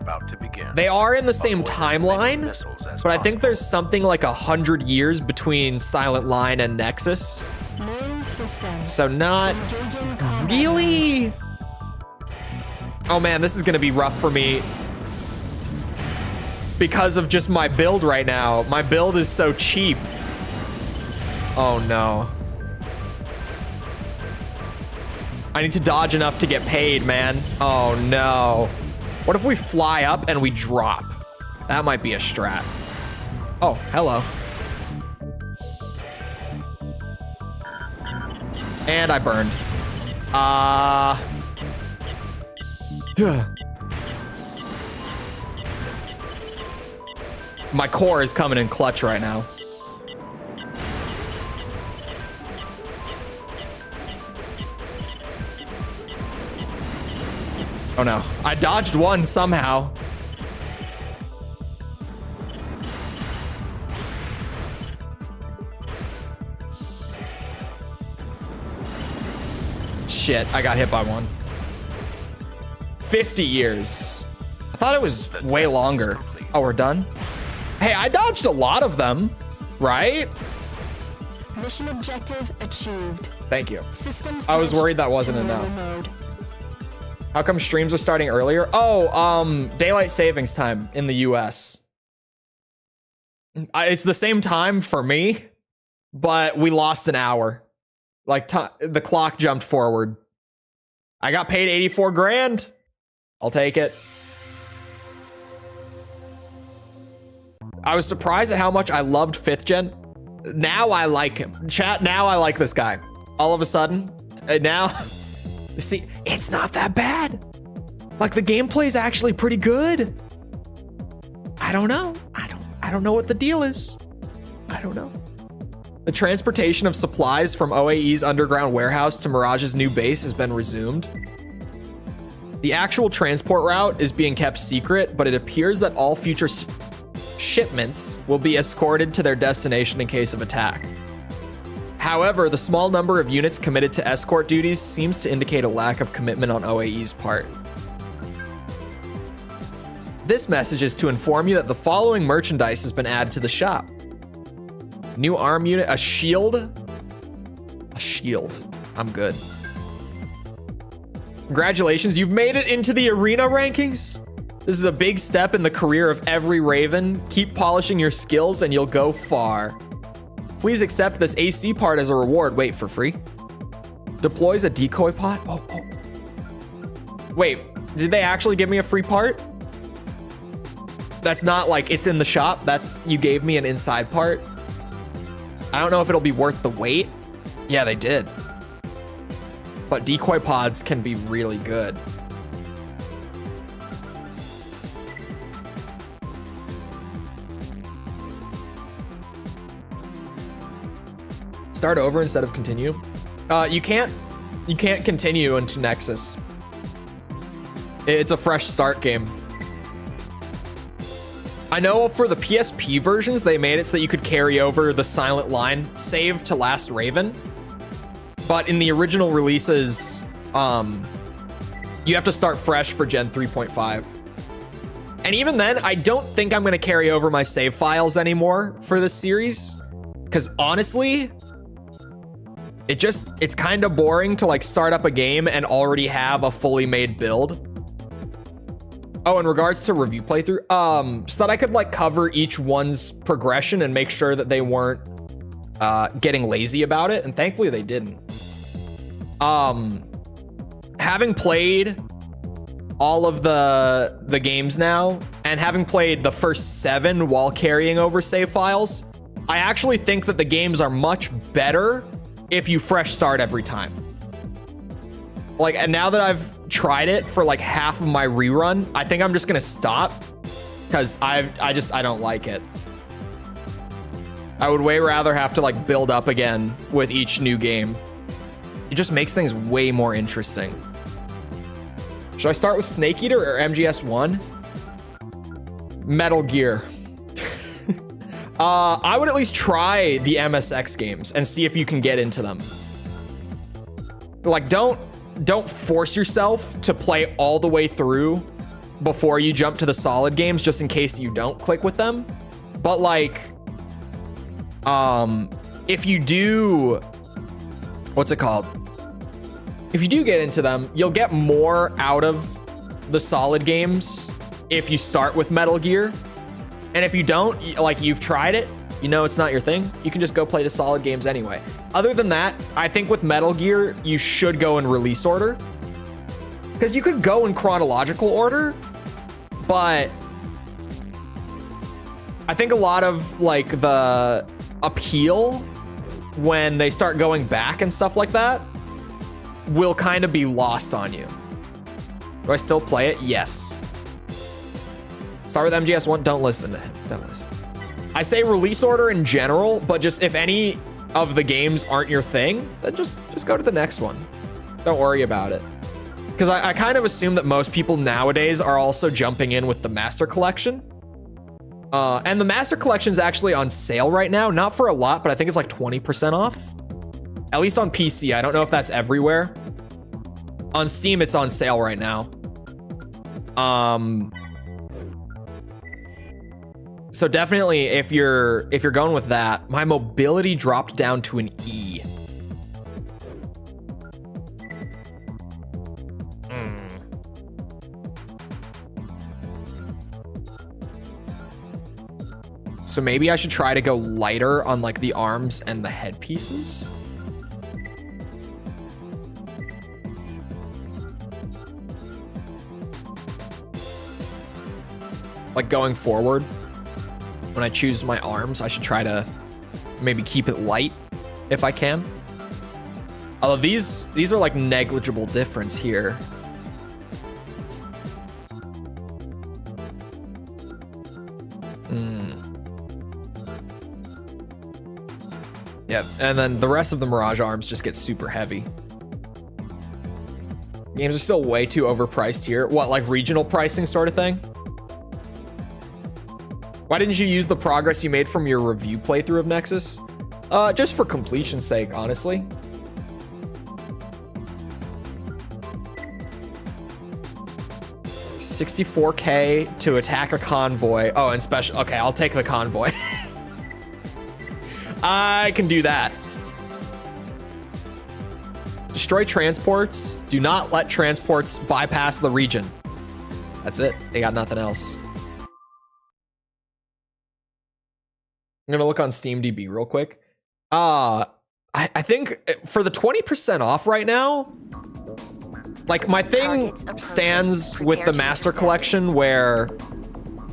They are in the same timeline, but I think there's something like 100 years between Silent Line and Nexus. So not really. Oh man, this is gonna be rough for me because of just my build right now. My build is so cheap. Oh no. I need to dodge enough to get paid, man. Oh no. What if we fly up and we drop? That might be a strat. Oh, hello. And I burned. My core is coming in clutch right now. Oh no, I dodged one somehow. Shit, I got hit by one. 50 years. I thought it was way longer. Oh, we're done? Hey, I dodged a lot of them, right? Mission objective achieved. Thank you. System I was worried that wasn't switched to enough. normal mode. How come streams are starting earlier? Oh, daylight savings time in the US. It's the same time for me, but we lost an hour. Like the clock jumped forward. I got paid 84 grand. I'll take it. I was surprised at how much I loved 5th gen. Now I like him. Chat, now I like this guy. All of a sudden, now, see, it's not that bad. Like the gameplay is actually pretty good. I don't know. I don't know what the deal is. I don't know. The transportation of supplies from OAE's underground warehouse to Mirage's new base has been resumed. The actual transport route is being kept secret, but it appears that all future shipments will be escorted to their destination in case of attack. However, the small number of units committed to escort duties seems to indicate a lack of commitment on OAE's part. This message is to inform you that the following merchandise has been added to the shop. New arm unit, a shield. A shield. I'm good. Congratulations, you've made it into the arena rankings. This is a big step in the career of every Raven. Keep polishing your skills and you'll go far. Please accept this AC part as a reward. Wait, for free? Deploys a decoy pod? Oh. Wait, did they actually give me a free part? That's not like it's in the shop. That's, you gave me an inside part. I don't know if it'll be worth the wait. Yeah, they did. But decoy pods can be really good. Start over instead of continue. You can't continue into Nexus. It's a fresh start game. I know for the PSP versions, they made it so you could carry over the silent line save to Last Raven. But in the original releases, you have to start fresh for Gen 3.5. And even then, I don't think I'm gonna carry over my save files anymore for this series. Because honestly, it's kind of boring to like start up a game and already have a fully made build. Oh, in regards to review playthrough, so that I could like cover each one's progression and make sure that they weren't getting lazy about it, and thankfully they didn't. Having played all of the games now, and having played the first 7 while carrying over save files, I actually think that the games are much better if you fresh start every time. Like, and now that I've tried it for like half of my rerun, I think I'm just gonna stop because I don't like it. I would way rather have to like build up again with each new game. It just makes things way more interesting. Should I start with Snake Eater or MGS1? Metal Gear. I would at least try the MSX games and see if you can get into them. Like, don't force yourself to play all the way through before you jump to the solid games, just in case you don't click with them. But like, if you do, what's it called? If you do get into them, you'll get more out of the solid games if you start with Metal Gear. And if you don't, like, you've tried it, you know it's not your thing, you can just go play the solid games anyway. Other than that, I think with Metal Gear, you should go in release order. Because you could go in chronological order, but I think a lot of, like, the appeal when they start going back and stuff like that will kind of be lost on you. Do I still play it? Yes. Start with MGS1. Don't listen to him. Don't listen. I say release order in general, but just if any of the games aren't your thing, then just go to the next one. Don't worry about it. Because I kind of assume that most people nowadays are also jumping in with the Master Collection. And the Master Collection is actually on sale right now. Not for a lot, but I think it's like 20% off. At least on PC. I don't know if that's everywhere. On Steam, it's on sale right now. So definitely, if you're going with that, my mobility dropped down to an E. So maybe I should try to go lighter on like the arms and the headpieces. Like going forward, when I choose my arms, I should try to maybe keep it light if I can. Although these are like negligible difference here. Yep, and then the rest of the Mirage arms just get super heavy. Games are still way too overpriced here. What, like regional pricing sort of thing? Why didn't you use the progress you made from your review playthrough of Nexus? Just for completion's sake, honestly. 64K to attack a convoy. Oh, and special. Okay, I'll take the convoy. I can do that. Destroy transports. Do not let transports bypass the region. That's it. They got nothing else. I'm gonna look on SteamDB real quick. I think for the 20% off right now, like my thing stands with the Master Collection where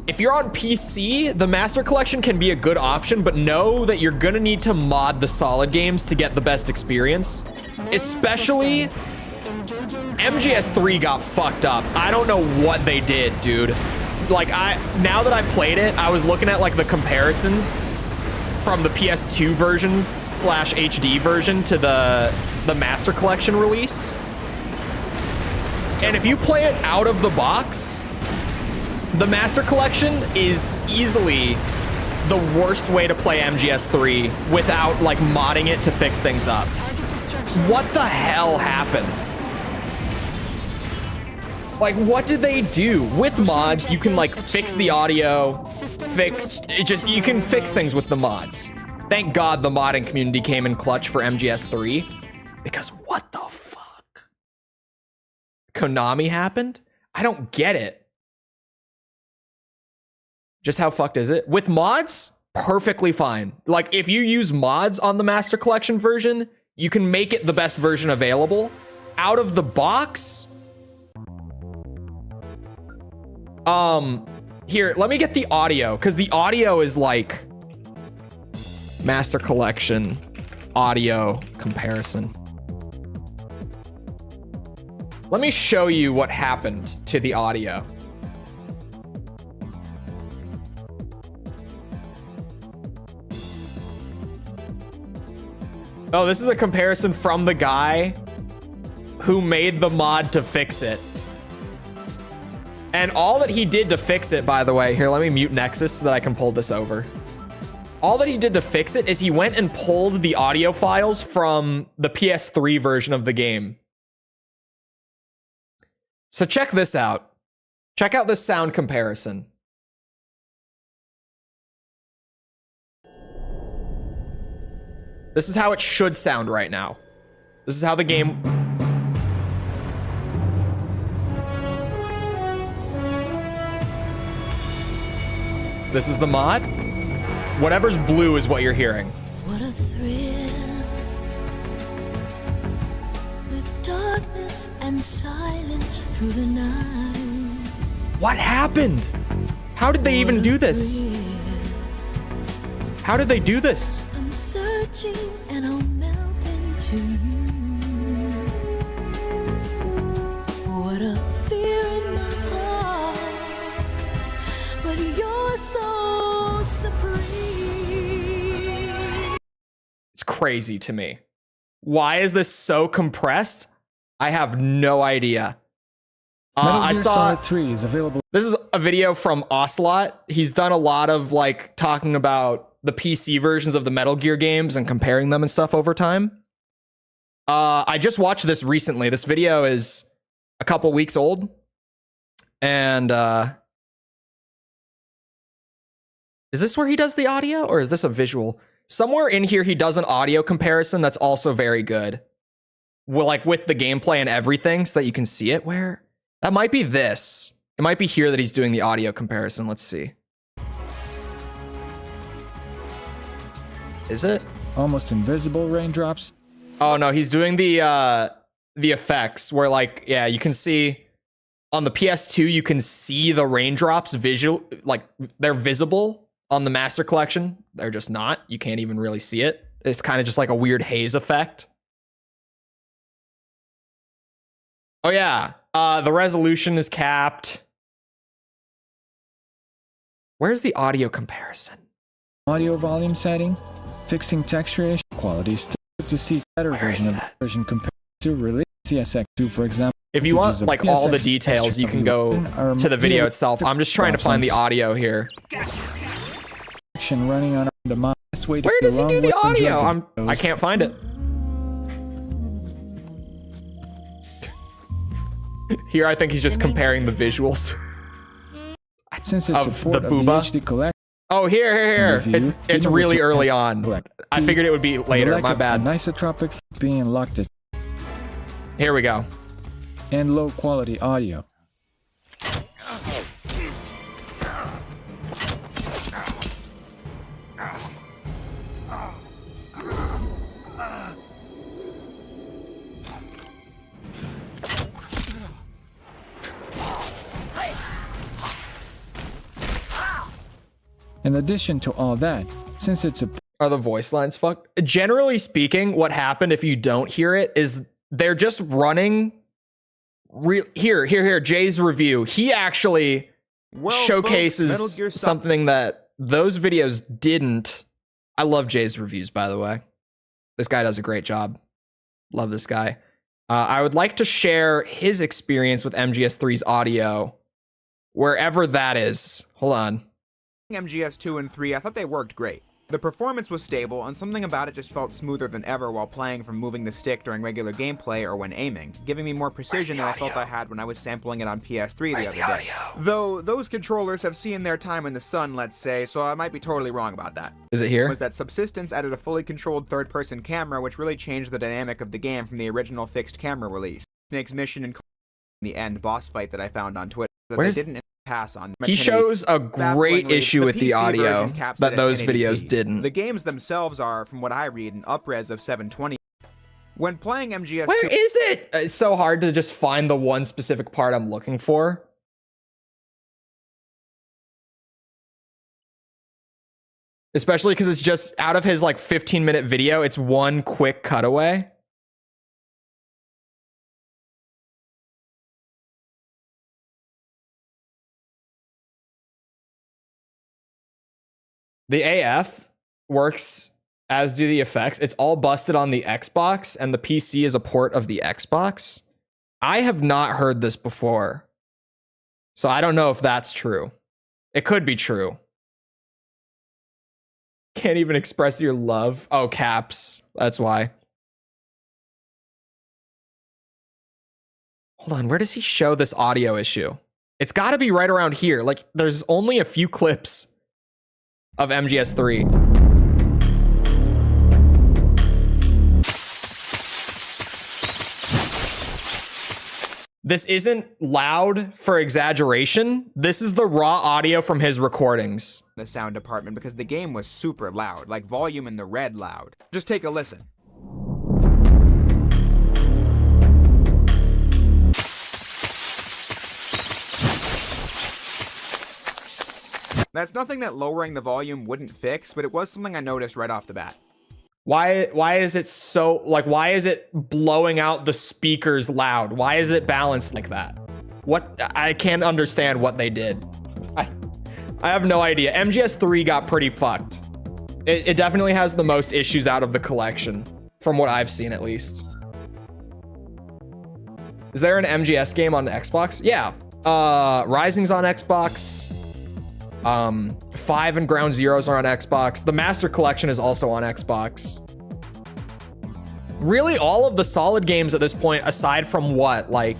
if you're on PC, the Master Collection can be a good option, but know that you're gonna need to mod the solid games to get the best experience. Especially MGS3 got fucked up. I don't know what they did, dude. Like now that I played it, I was looking at like the comparisons from the PS2 versions / HD version to the Master Collection release. And if you play it out of the box, the Master Collection is easily the worst way to play MGS3 without like modding it to fix things up. What the hell happened? Like, what did they do? With mods, you can like fix the audio, you can fix things with the mods. Thank God the modding community came in clutch for MGS3, because what the fuck? Konami happened? I don't get it. Just how fucked is it? With mods, perfectly fine. Like, if you use mods on the Master Collection version, you can make it the best version available. Out of the box, here, let me get the audio, because the audio is like Master Collection audio comparison. Let me show you what happened to the audio. Oh, this is a comparison from the guy who made the mod to fix it. And all that he did to fix it, by the way, here, let me mute Nexus so that I can pull this over. All that he did to fix it is he went and pulled the audio files from the PS3 version of the game. So check this out. Check out this sound comparison. This is how it should sound right now. This is how the game... This is the mod. Whatever's blue is what you're hearing. What a thrill, with darkness and silence through the night. What happened? How did they even do this? How did they do this? I'm searching and I'll melt into you. What a fear in my heart, but you're so supreme. It's crazy to me. Why is this so compressed? I have no idea. I saw 3 is available. This is a video from Ocelot. He's done a lot of like talking about the PC versions of the Metal Gear games and comparing them and stuff over time. I just watched this recently. This video is a couple weeks old. And is this where he does the audio, or is this a visual? Somewhere in here he does an audio comparison that's also very good. Well, like with the gameplay and everything so that you can see it. Where? That might be this. It might be here that he's doing the audio comparison. Let's see. Is it? Almost invisible raindrops. Oh no, he's doing the effects where like, yeah, you can see on the PS2, you can see the raindrops visual, like they're visible. On the Master Collection, they're just not. You can't even really see it. It's kind of just like a weird haze effect. Oh yeah, the resolution is capped. Where's the audio comparison? Audio volume setting, fixing texture issue, quality to see better version of the version compared to release CSX2, for example. If you want like all the details, you can go to the video itself. I'm just trying to find the audio here. Running on the Where does he do the audio? I can't find it. Here, I think he's just comparing the visuals Since it's of support the of the booba. HD collection, Oh, here. Review. It's You know really what you- early on. Collect. I figured it would be later. the lack My of bad. Anisotropic being locked at Here we go. and low quality audio. In addition to all that, since it's a Are the voice lines fucked? Generally speaking, what happened if you don't hear it is they're just running. Here. Jay's review. He actually showcases something that those videos didn't. I love Jay's reviews, by the way. This guy does a great job. Love this guy. I would like to share his experience with MGS3's audio, wherever that is. Hold on. MGS 2 and 3, I thought they worked great. The performance was stable, and something about it just felt smoother than ever while playing from moving the stick during regular gameplay or when aiming, giving me more precision than I felt I had when I was sampling it on PS3 the other day. Though those controllers have seen their time in the sun, let's say, so I might be totally wrong about that. Is it here? Was that Subsistence added a fully controlled third-person camera, which really changed the dynamic of the game from the original fixed camera release. Snake's mission and the end boss fight that I found on Twitter that they didn't pass on. He shows a great issue with the PC audio version caps that it at those 1080p. videos didn't. The games themselves are, from what I read, an upres of 720. When playing MGS2, Where is it? It's so hard to just find the one specific part I'm looking for. Especially because it's just out of his like 15-minute video, it's one quick cutaway. The AF works, as do the effects. It's all busted on the Xbox, and the PC is a port of the Xbox. I have not heard this before, so I don't know if that's true. It could be true. Can't even express your love. Oh, caps. That's why. Hold on, where does he show this audio issue? It's got to be right around here. Like, there's only a few clips of MGS3. This isn't loud for exaggeration. This is the raw audio from his recordings. the sound department because the game was super loud, like volume in the red loud. Just take a listen. That's nothing that lowering the volume wouldn't fix, but it was something I noticed right off the bat. Why is it so, like, why is it blowing out the speakers loud? Why is it balanced like that? What, I can't understand what they did. I have no idea. MGS3 got pretty fucked. It definitely has the most issues out of the collection, from what I've seen at least. Is there an MGS game on Xbox? Yeah. Rising's on Xbox. 5 and Ground Zeroes are on Xbox. The Master Collection is also on Xbox. Really, all of the solid games at this point, aside from what, like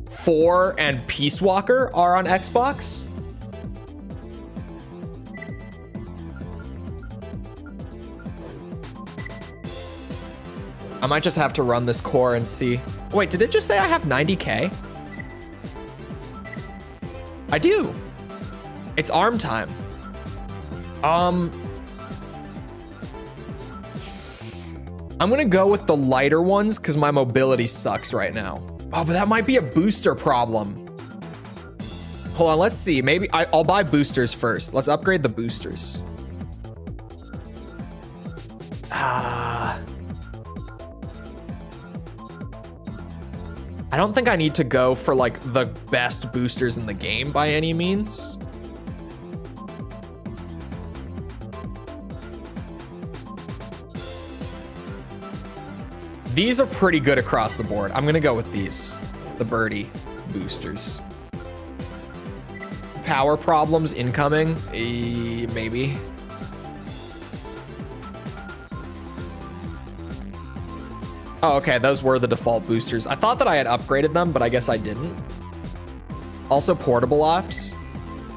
4 and Peace Walker, are on Xbox. I might just have to run this core and see. Wait, did it just say I have 90K? I do. It's ARM time. I'm gonna go with the lighter ones because my mobility sucks right now. Oh, but that might be a booster problem. Hold on, let's see. Maybe I'll buy boosters first. Let's upgrade the boosters. I don't think I need to go for like the best boosters in the game by any means. These are pretty good across the board. I'm gonna go with these, the birdie boosters. Power problems incoming, maybe. Oh, okay, those were the default boosters. I thought that I had upgraded them, but I guess I didn't. Also, Portable Ops.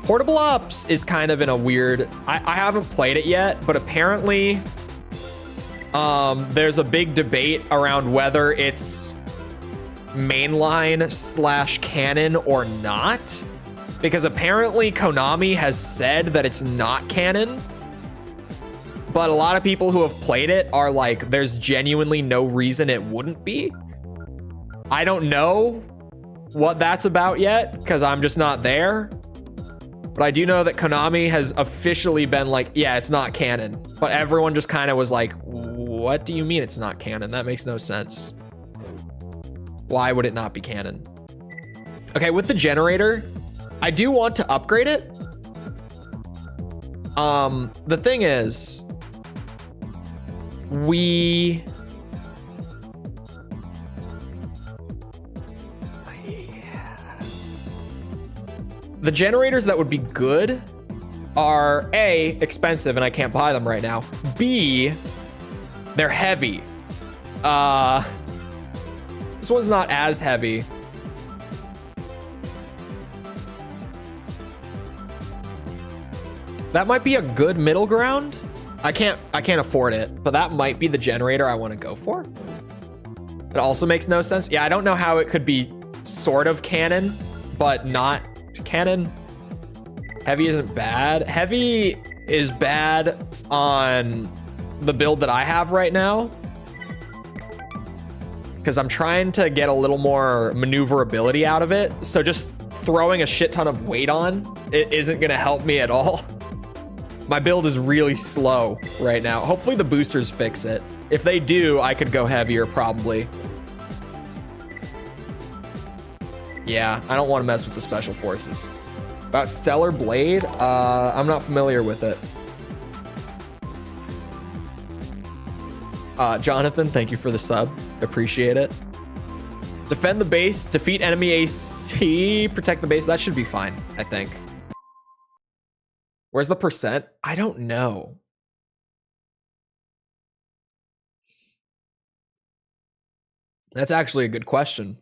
Portable Ops is kind of in a weird... I haven't played it yet, but apparently there's a big debate around whether it's mainline / canon or not. Because apparently Konami has said that it's not canon. But a lot of people who have played it are like, there's genuinely no reason it wouldn't be. I don't know what that's about yet, because I'm just not there. But I do know that Konami has officially been like, yeah, it's not canon. But everyone just kind of was like, what do you mean it's not canon? That makes no sense. Why would it not be canon? Okay, with the generator, I do want to upgrade it. The thing is, the generators that would be good are A, expensive and I can't buy them right now. B, they're heavy. This one's not as heavy. That might be a good middle ground. I can't afford it, but that might be the generator I want to go for. It also makes no sense. Yeah, I don't know how it could be sort of canon, but not canon. Heavy isn't bad. Heavy is bad on the build that I have right now, because I'm trying to get a little more maneuverability out of it. So just throwing a shit ton of weight on it isn't going to help me at all. My build is really slow right now. Hopefully the boosters fix it. If they do, I could go heavier probably. Yeah, I don't want to mess with the special forces. About Stellar Blade, I'm not familiar with it. Jonathan, thank you for the sub. Appreciate it. Defend the base, defeat enemy AC, protect the base. That should be fine, I think. Where's the percent? I don't know. That's actually a good question.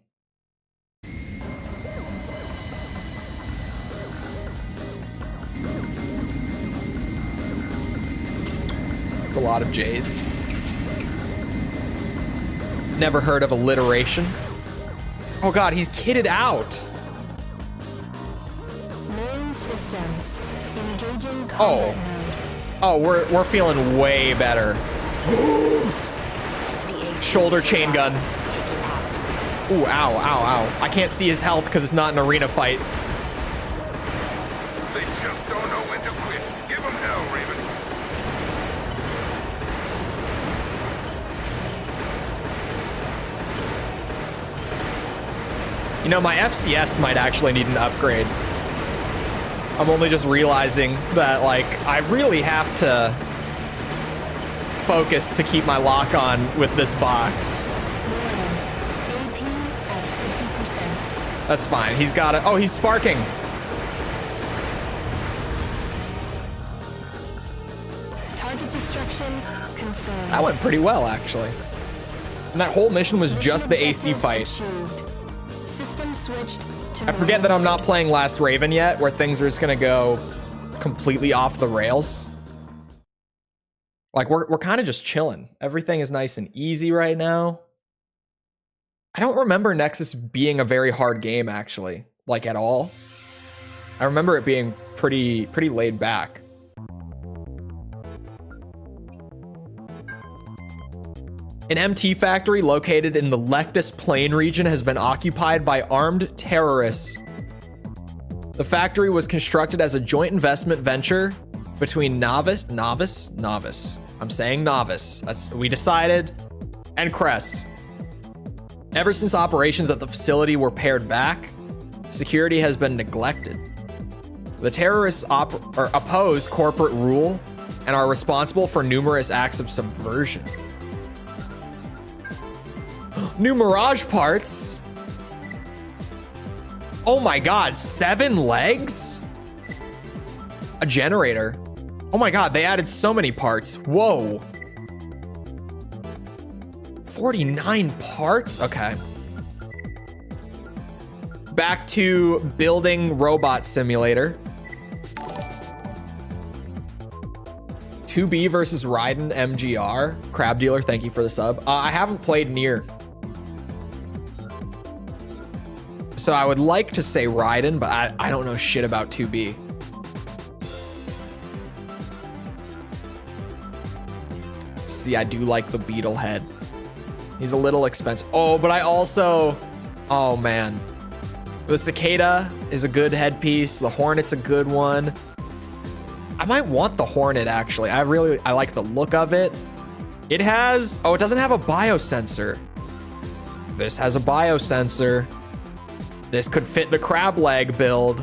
It's a lot of J's. Never heard of alliteration. Oh god, he's kitted out. Main system. Engaging combat Oh. mode. Oh, we're feeling way better. Shoulder chain gun. Ooh, ow, ow, ow. I can't see his health because it's not an arena fight. They just don't know when to quit. Give them hell, Raven. You know, my FCS might actually need an upgrade. I'm only just realizing that, like, I really have to focus to keep my lock on with this box. AP at 50%. That's fine. He's got it. Oh, he's sparking. Target destruction confirmed. That went pretty well, actually. And that whole mission was Mission just the AC objective fight. achieved. System switched to I forget that I'm not playing Last Raven yet, where things are just gonna go completely off the rails. Like, we're kind of just chilling. Everything is nice and easy right now. I don't remember Nexus being a very hard game, actually, like at all. I remember it being pretty laid back. An MT factory located in the Lectus Plain region has been occupied by armed terrorists. The factory was constructed as a joint investment venture between Novice. I'm saying Novice. We decided, and Crest. Ever since operations at the facility were pared back, security has been neglected. The terrorists oppose corporate rule and are responsible for numerous acts of subversion. New Mirage parts. Oh my god, 7 legs? A generator. Oh my god, they added so many parts. Whoa. 49 parts? Okay. Back to building robot simulator. 2B versus Raiden MGR. Crab Dealer, thank you for the sub. I haven't played Nier. So I would like to say Raiden, but I don't know shit about 2B. See, I do like the beetle head. He's a little expensive. Oh, but I also... Oh, man. The cicada is a good headpiece. The hornet's a good one. I might want the hornet, actually. I like the look of it. It has... Oh, it doesn't have a biosensor. This has a biosensor. This could fit the crab leg build.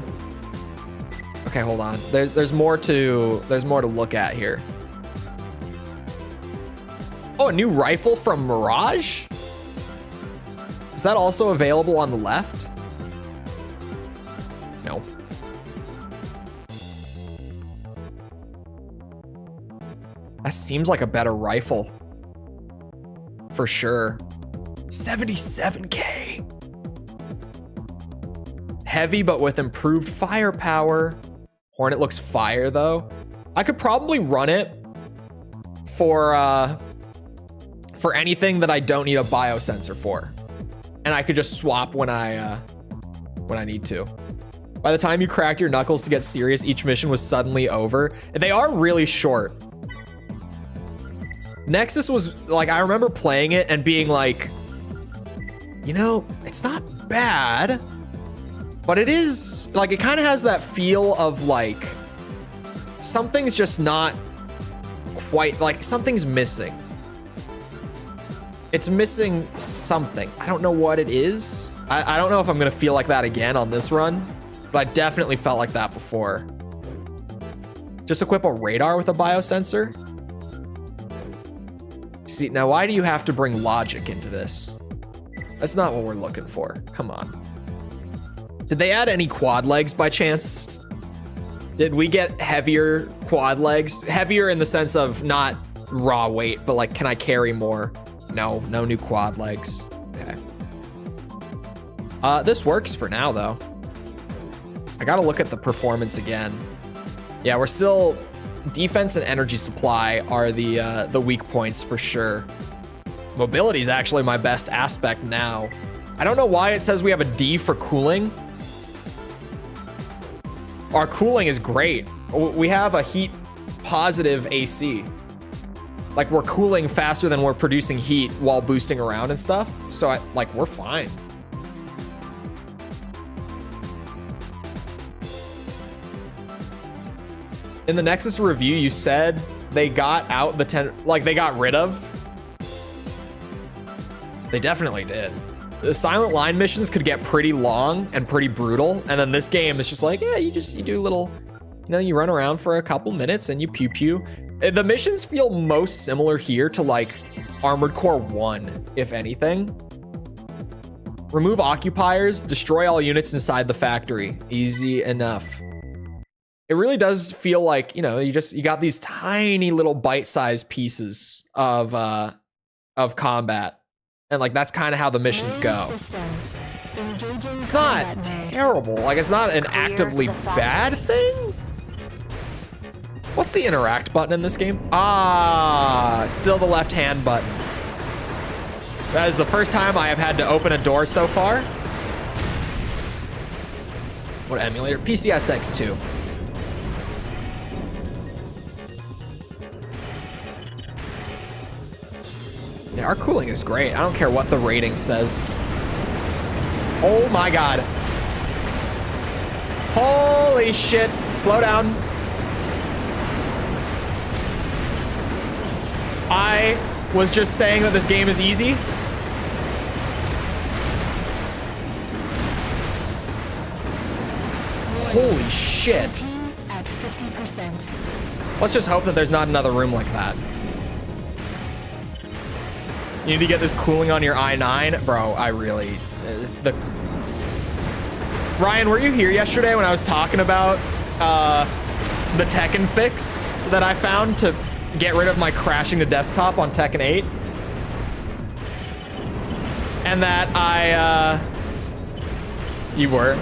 Okay, hold on. There's more to look at here. Oh, a new rifle from Mirage? Is that also available on the left? No. That seems like a better rifle. For sure. 77K. Heavy, but with improved firepower. Hornet looks fire, though. I could probably run it for anything that I don't need a biosensor for. And I could just swap when I need to. By the time you cracked your knuckles to get serious, each mission was suddenly over. They are really short. Nexus was like, I remember playing it and being like, you know, it's not bad, but it is like, it kind of has that feel of like, something's just not quite, like something's missing. It's missing something. I don't know what it is. I don't know if I'm gonna feel like that again on this run, but I definitely felt like that before. Just equip a radar with a biosensor. See, now why do you have to bring logic into this? That's not what we're looking for. Come on. Did they add any quad legs by chance? Did we get heavier quad legs? Heavier in the sense of not raw weight, but like, can I carry more? No new quad legs. Okay. This works for now, though. I gotta look at the performance again. Yeah, we're still... Defense and energy supply are the weak points for sure. Mobility is actually my best aspect now. I don't know why it says we have a D for cooling. Our cooling is great. We have a heat positive AC. Like, we're cooling faster than we're producing heat while boosting around and stuff. So we're fine. In the Nexus review, you said they got out the 10, like they got rid of. They definitely did. The silent line missions could get pretty long and pretty brutal. And then this game is just like, yeah, you do little, you know, you run around for a couple minutes and you pew pew. The missions feel most similar here to like Armored Core 1, if anything. Remove occupiers, destroy all units inside the factory. Easy enough. It really does feel like, you know, you got these tiny little bite-sized pieces of combat. And like, that's kind of how the missions go. It's not terrible. Like, it's not an actively bad thing. What's the interact button in this game? Ah, still the left-hand button. That is the first time I have had to open a door so far. What emulator? PCSX 2. Yeah, our cooling is great. I don't care what the rating says. Oh my god. Holy shit. Slow down. I was just saying that this game is easy. Holy shit. At 50%. Let's just hope that there's not another room like that. You need to get this cooling on your i9. Bro, I really... Ryan, were you here yesterday when I was talking about the Tekken fix that I found to get rid of my crashing to desktop on Tekken 8? and that you were.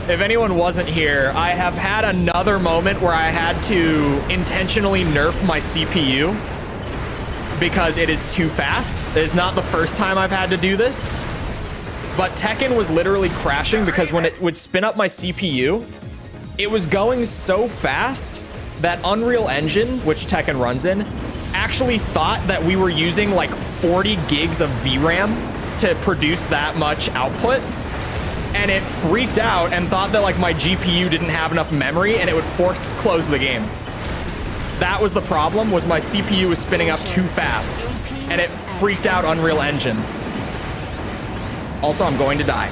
If anyone wasn't here, I have had another moment where I had to intentionally nerf my CPU because it is too fast. It is not the first time I've had to do this, but Tekken was literally crashing because when it would spin up my CPU, it was going so fast that Unreal Engine, which Tekken runs in, actually thought that we were using like 40 gigs of VRAM to produce that much output. And it freaked out and thought that like my GPU didn't have enough memory and it would force close the game. That was the problem, was my CPU was spinning up too fast and it freaked out Unreal Engine. Also, I'm going to die.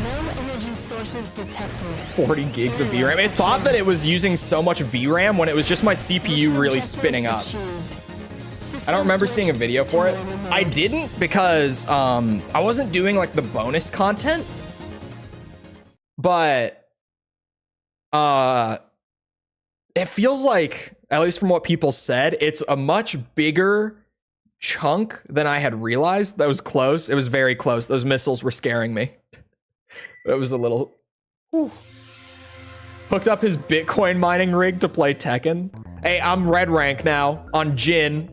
No energy sources detected. 40 gigs of VRAM. It thought that it was using so much VRAM when it was just my CPU really spinning up. I don't remember seeing a video for it. I didn't because I wasn't doing like the bonus content, but it feels like, at least from what people said, it's a much bigger chunk than I had realized. That was close. It was very close. Those missiles were scaring me. That was a little... Whew. Hooked up his Bitcoin mining rig to play Tekken. Hey, I'm red rank now on Jin.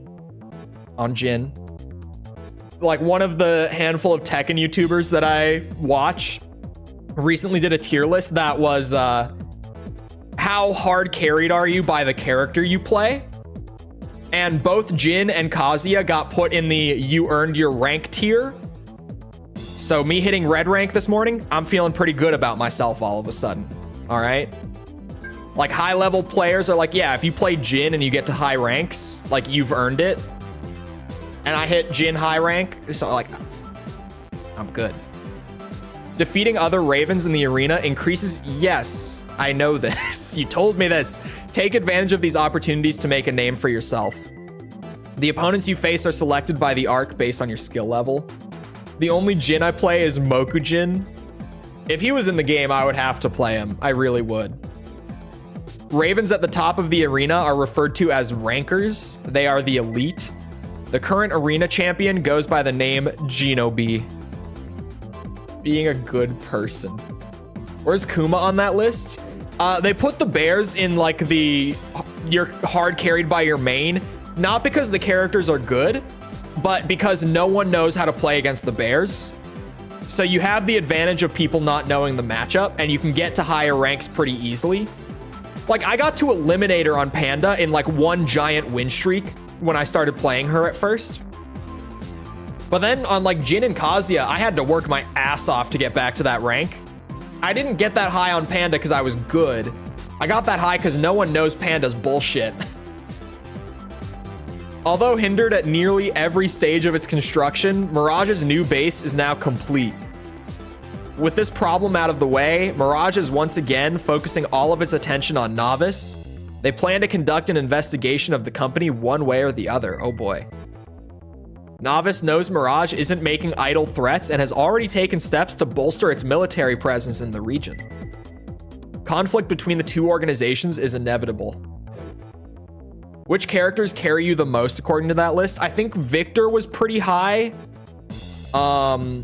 Like one of the handful of Tekken YouTubers that I watch recently did a tier list that was how hard carried are you by the character you play? And both Jin and Kazuya got put in the you earned your rank tier. So me hitting red rank this morning, I'm feeling pretty good about myself all of a sudden. All right. Like high level players are like, yeah, if you play Jin and you get to high ranks, like you've earned it. And I hit Jin high rank, so like, I'm good. Defeating other Ravens in the arena increases, yes, I know this. You told me this. Take advantage of these opportunities to make a name for yourself. The opponents you face are selected by the arc based on your skill level. The only Jin I play is Mokujin. If he was in the game, I would have to play him. I really would. Ravens at the top of the arena are referred to as rankers. They are the elite. The current arena champion goes by the name Genobi. Being a good person. Where's Kuma on that list? They put the bears in like you're hard carried by your main, not because the characters are good, but because no one knows how to play against the bears. So you have the advantage of people not knowing the matchup and you can get to higher ranks pretty easily. Like I got to Eliminator on Panda in like one giant win streak when I started playing her at first. But then on like Jin and Kazuya, I had to work my ass off to get back to that rank. I didn't get that high on Panda because I was good. I got that high because no one knows Panda's bullshit. Although hindered at nearly every stage of its construction, Mirage's new base is now complete. With this problem out of the way, Mirage is once again focusing all of its attention on Novice. They plan to conduct an investigation of the company one way or the other. Oh boy. Novice knows Mirage isn't making idle threats and has already taken steps to bolster its military presence in the region. Conflict between the two organizations is inevitable. Which characters carry you the most according to that list? I think Victor was pretty high. I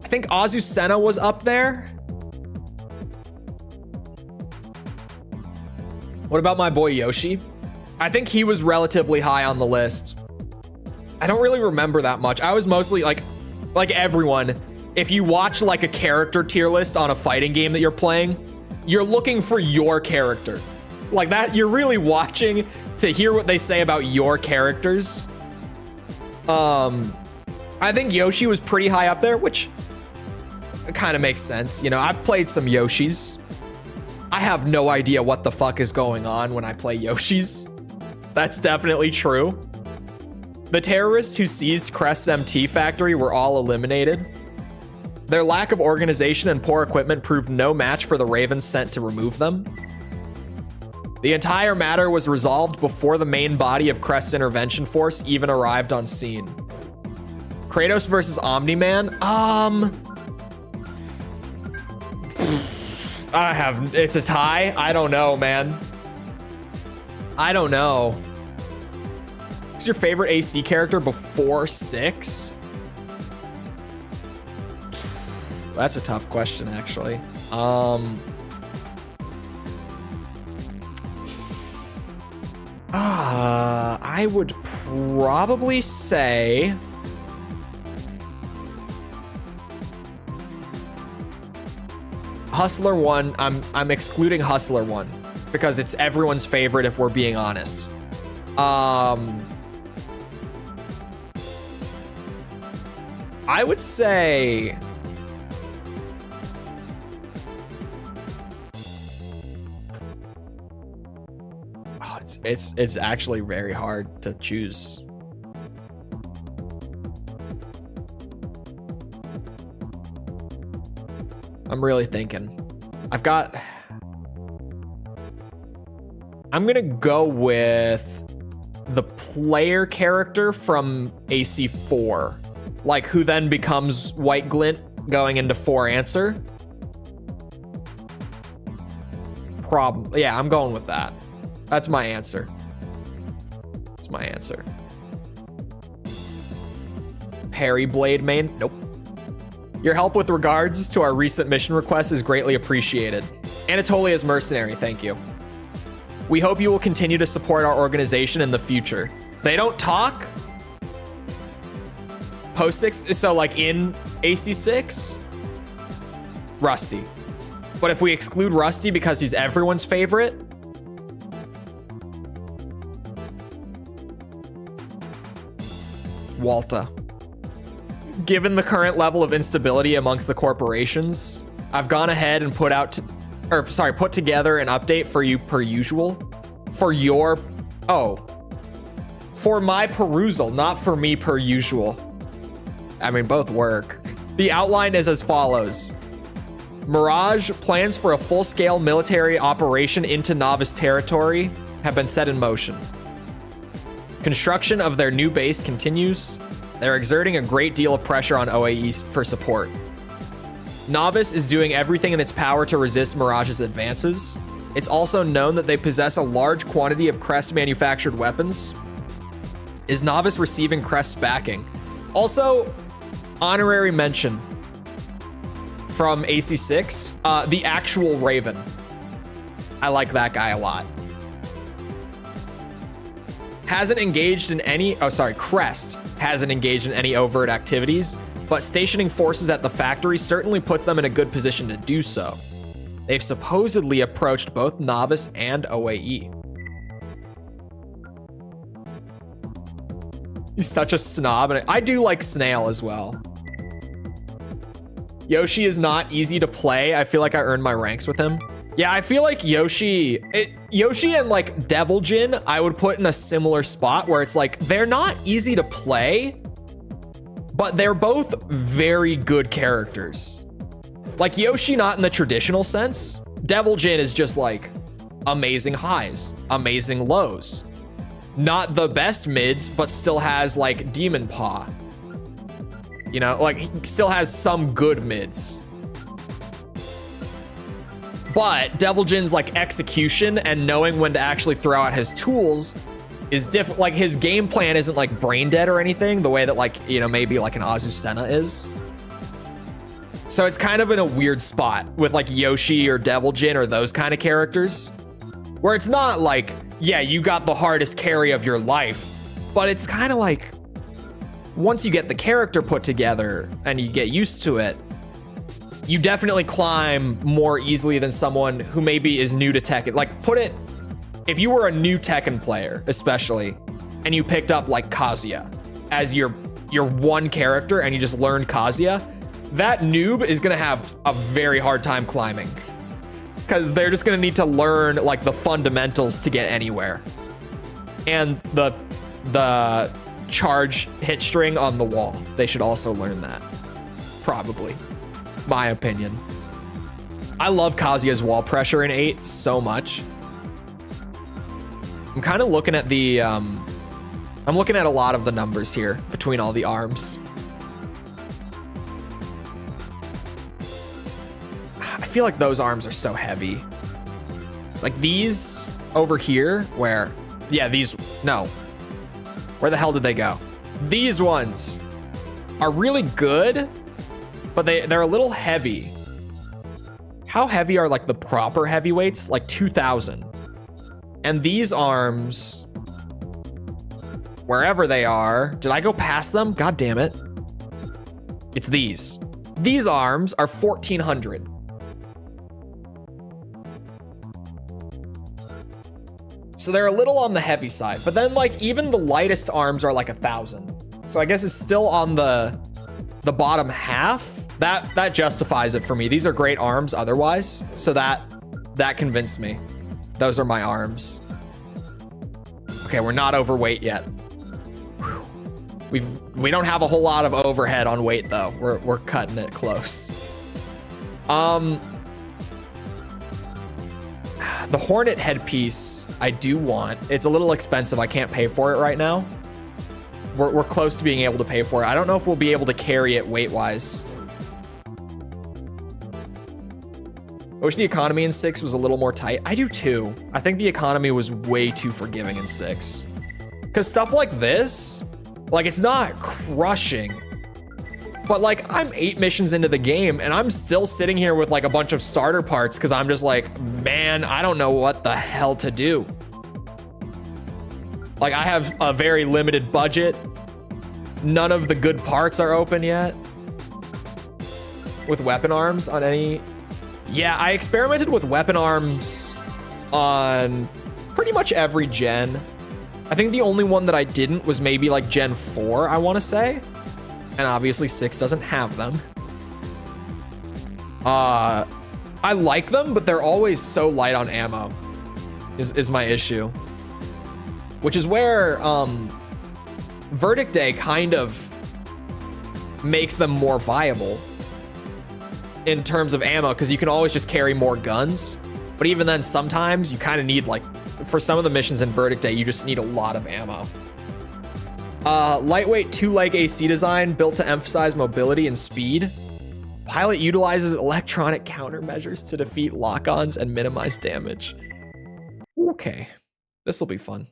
think Azucena was up there. What about my boy Yoshi? I think he was relatively high on the list. I don't really remember that much. I was mostly like everyone, if you watch like a character tier list on a fighting game that you're playing, you're looking for your character. Like that, you're really watching to hear what they say about your characters. I think Yoshi was pretty high up there, which kind of makes sense. You know, I've played some Yoshis. I have no idea what the fuck is going on when I play Yoshis. That's definitely true. The terrorists who seized Crest's MT factory were all eliminated. Their lack of organization and poor equipment proved no match for the Ravens sent to remove them. The entire matter was resolved before the main body of Crest's intervention force even arrived on scene. Kratos versus Omni-Man? It's a tie? I don't know, man. I don't know. Who's your favorite AC character before 6? That's a tough question, actually. I would probably say Hustler 1. I'm excluding Hustler 1 because it's everyone's favorite if we're being honest. I would say it's actually very hard to choose. I'm really thinking. I'm gonna go with the player character from AC4, like who then becomes White Glint going into 4 answer. Yeah, I'm going with that. That's my answer. That's my answer. Parry Blade main? Nope. Your help with regards to our recent mission request is greatly appreciated. Anatolia's Mercenary, thank you. We hope you will continue to support our organization in the future. They don't talk? Post 6, so like in AC6? Rusty. But if we exclude Rusty because he's everyone's favorite, Walta. Given the current level of instability amongst the corporations, I've gone ahead and put together an update for you per usual. For my perusal, not for me per usual. I mean, both work. The outline is as follows. Mirage plans for a full-scale military operation into novice territory have been set in motion. Construction of their new base continues. They're exerting a great deal of pressure on OAE for support. Novice is doing everything in its power to resist Mirage's advances. It's also known that they possess a large quantity of Crest manufactured weapons. Is Novice receiving Crest's backing? Also, honorary mention from AC6, the actual Raven. I like that guy a lot. Crest hasn't engaged in any overt activities, but stationing forces at the factory certainly puts them in a good position to do so. They've supposedly approached both Novice and OAE. He's such a snob, and I do like Snail as well. Yoshi is not easy to play. I feel like I earned my ranks with him. Yeah, I feel like Yoshi and like Devil Jin, I would put in a similar spot where it's like, they're not easy to play, but they're both very good characters. Like Yoshi, not in the traditional sense. Devil Jin is just like amazing highs, amazing lows. Not the best mids, but still has like Demon Paw. You know, like he still has some good mids. But Devil Jin's like execution and knowing when to actually throw out his tools is different. Like his game plan isn't like brain dead or anything, the way that like, you know, maybe like an Azucena is. So it's kind of in a weird spot with like Yoshi or Devil Jin or those kind of characters, where it's not like, yeah, you got the hardest carry of your life, but it's kind of like once you get the character put together and you get used to it, you definitely climb more easily than someone who maybe is new to Tekken. Like if you were a new Tekken player, especially, and you picked up like Kazuya as your one character and you just learned Kazuya, that noob is gonna have a very hard time climbing because they're just gonna need to learn like the fundamentals to get anywhere. And the charge hit string on the wall, they should also learn that. Probably. My opinion. I love Kazuya's wall pressure in 8 so much. I'm kind of looking at the I'm looking at a lot of the numbers here between all the arms. I feel like those arms are so heavy. Like these over here, where Yeah, these, no. Where the hell did they go? These ones are really good, but they're a little heavy. How heavy are like the proper heavyweights? Like 2,000. And these arms, wherever they are, did I go past them? God damn it. It's these. These arms are 1,400. So they're a little on the heavy side, but then like even the lightest arms are like 1,000. So I guess it's still on the bottom half. That justifies it for me. These are great arms otherwise. So that convinced me. Those are my arms. Okay, we're not overweight yet. We don't have a whole lot of overhead on weight though. We're cutting it close. The Hornet headpiece I do want. It's a little expensive. I can't pay for it right now. We're close to being able to pay for it. I don't know if we'll be able to carry it weight-wise. I wish the economy in 6 was a little more tight. I do too. I think the economy was way too forgiving in 6. Because stuff like this, like it's not crushing. But like I'm 8 missions into the game and I'm still sitting here with like a bunch of starter parts because I'm just like, man, I don't know what the hell to do. Like I have a very limited budget. None of the good parts are open yet. With weapon arms on any... Yeah, I experimented with weapon arms on pretty much every gen. I think the only one that I didn't was maybe like Gen 4, I want to say. And obviously 6 doesn't have them. I like them, but they're always so light on ammo is my issue. Which is where Verdict Day kind of makes them more viable in terms of ammo, because you can always just carry more guns. But even then, sometimes you kind of need, like, for some of the missions in Verdict Day, you just need a lot of ammo. Lightweight 2-leg AC design built to emphasize mobility and speed. Pilot utilizes electronic countermeasures to defeat lock-ons and minimize damage. Okay, this will be fun.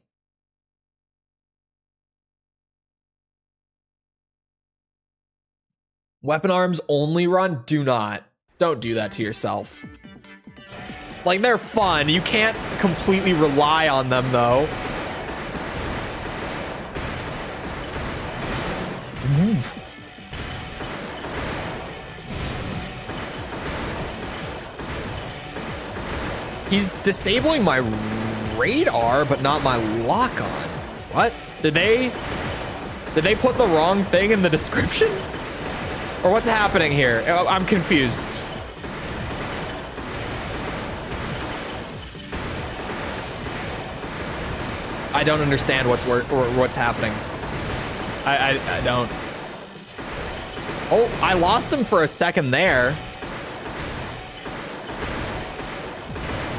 Weapon arms only run? Do not. Don't do that to yourself. Like, they're fun. You can't completely rely on them, though. He's disabling my radar, but not my lock-on. What? Did they put the wrong thing in the description? Or what's happening here? I'm confused. I don't understand what's happening. I don't. Oh, I lost him for a second there.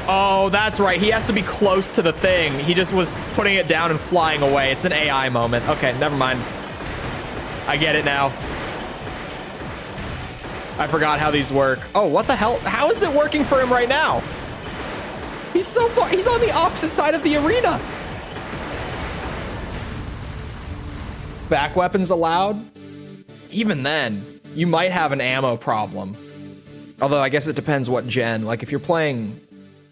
Oh, that's right. He has to be close to the thing. He just was putting it down and flying away. It's an AI moment. Okay, never mind. I get it now. I forgot how these work. Oh, what the hell? How is it working for him right now? He's so far. He's on the opposite side of the arena. Back weapons allowed? Even then, you might have an ammo problem. Although I guess it depends what gen. Like if you're playing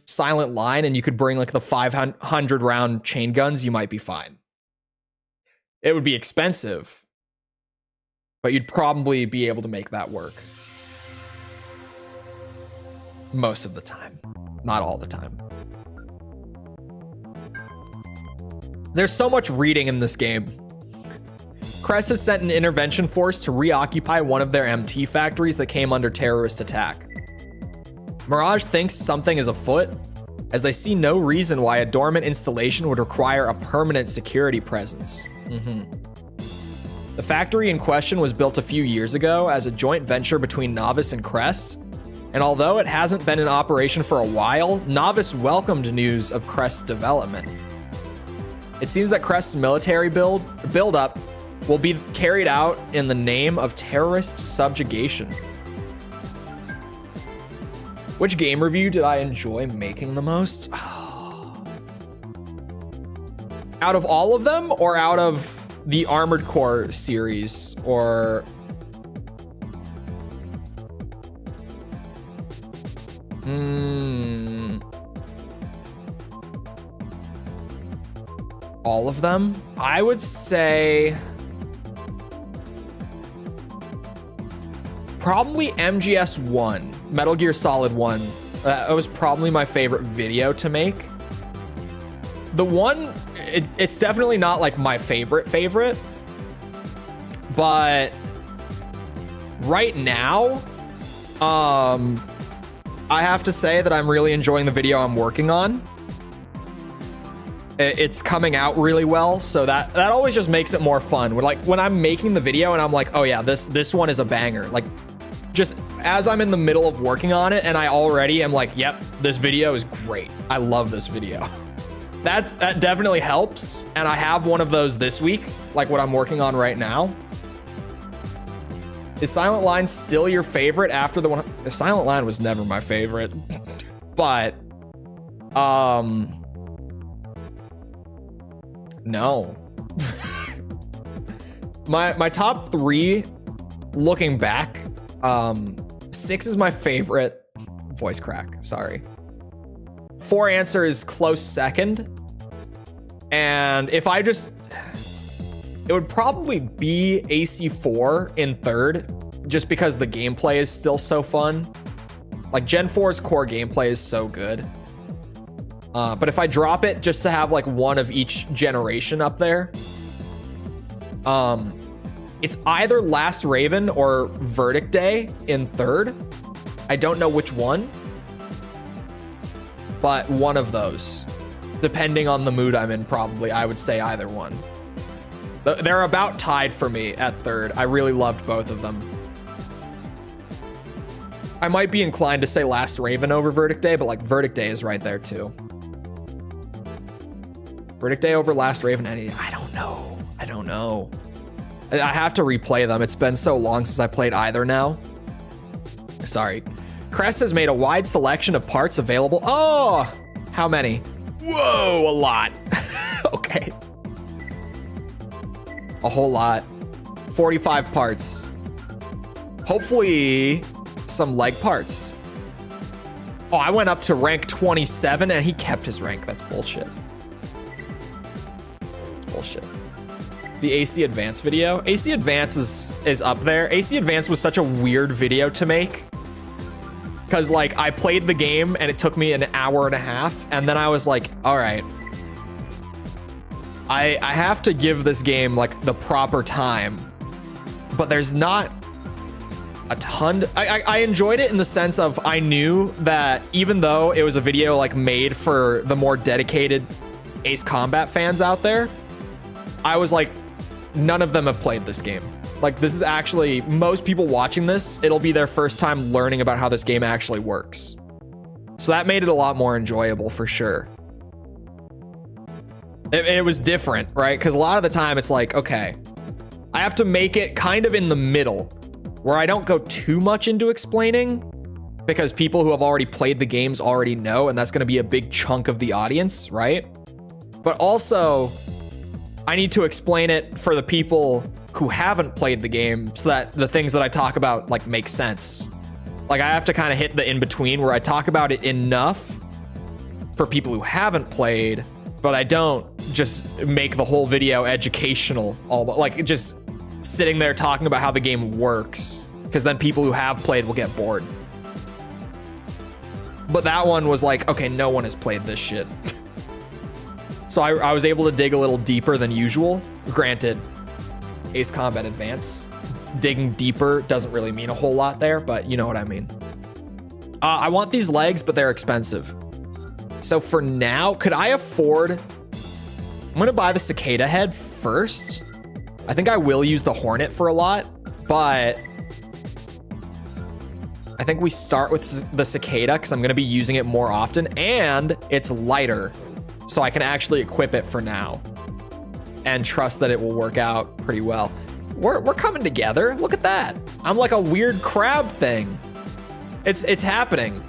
Silent Line and you could bring like the 500 round chain guns, you might be fine. It would be expensive, but you'd probably be able to make that work. Most of the time, not all the time. There's so much reading in this game. Crest has sent an intervention force to reoccupy one of their MT factories that came under terrorist attack. Mirage thinks something is afoot, as they see no reason why a dormant installation would require a permanent security presence. The factory in question was built a few years ago as a joint venture between Novice and Crest, and although it hasn't been in operation for a while, Novice welcomed news of Crest's development. It seems that Crest's military build-up will be carried out in the name of terrorist subjugation. Which game review did I enjoy making the most? Out of all of them, or out of the Armored Core series, or... All of them? I would say... probably MGS 1, Metal Gear Solid 1. That was probably my favorite video to make. The one, it's definitely not like my favorite, but right now, I have to say that I'm really enjoying the video I'm working on. It's coming out really well, so that always just makes it more fun. When I'm making the video and I'm like, oh yeah, this one is a banger. Like, just as I'm in the middle of working on it and I already am like, yep, this video is great. I love this video. That definitely helps. And I have one of those this week, like what I'm working on right now. Is Silent Line still your favorite after the one? Silent Line was never my favorite, but no. my top 3 looking back, 6 is my favorite. Voice crack, sorry. 4 Answer is close second. And if I just, it would probably be AC4 in third, just because the gameplay is still so fun. Like Gen 4's core gameplay is so good. But if I drop it just to have like one of each generation up there, it's either Last Raven or Verdict Day in third. I don't know which one, but one of those, depending on the mood I'm in, probably I would say either one. They're about tied for me at third. I really loved both of them. I might be inclined to say Last Raven over Verdict Day, but like Verdict Day is right there too. Verdict Day over Last Raven, I don't know. I have to replay them. It's been so long since I played either now. Sorry. Crest has made a wide selection of parts available. Oh, how many? Whoa, a lot. Okay. A whole lot. 45 parts. Hopefully some leg parts. Oh, I went up to rank 27 and he kept his rank. That's bullshit. Bullshit. The AC Advance video. AC Advance is up there. AC Advance was such a weird video to make. Because like I played the game and it took me an hour and a half. And then I was like, all right. I have to give this game like the proper time. But there's not a ton. I enjoyed it in the sense of I knew that even though it was a video like made for the more dedicated Ace Combat fans out there, I was like, none of them have played this game. Like, this is actually, most people watching this, it'll be their first time learning about how this game actually works. So that made it a lot more enjoyable for sure. It was different, right? Because a lot of the time it's like, okay, I have to make it kind of in the middle where I don't go too much into explaining because people who have already played the games already know, and that's going to be a big chunk of the audience, right? But also, I need to explain it for the people who haven't played the game so that the things that I talk about like make sense. Like I have to kind of hit the in-between where I talk about it enough for people who haven't played, but I don't just make the whole video educational, like just sitting there talking about how the game works, because then people who have played will get bored. But that one was like, okay, no one has played this shit. So I was able to dig a little deeper than usual. Granted, Ace Combat Advance, digging deeper doesn't really mean a whole lot there, but you know what I mean. I want these legs, but they're expensive. So for now, could I afford... I'm going to buy the cicada head first. I think I will use the hornet for a lot, but I think we start with the cicada because I'm going to be using it more often, and it's lighter. So I can actually equip it for now and trust that it will work out pretty well. We're coming together. Look at that. I'm like a weird crab thing. It's happening.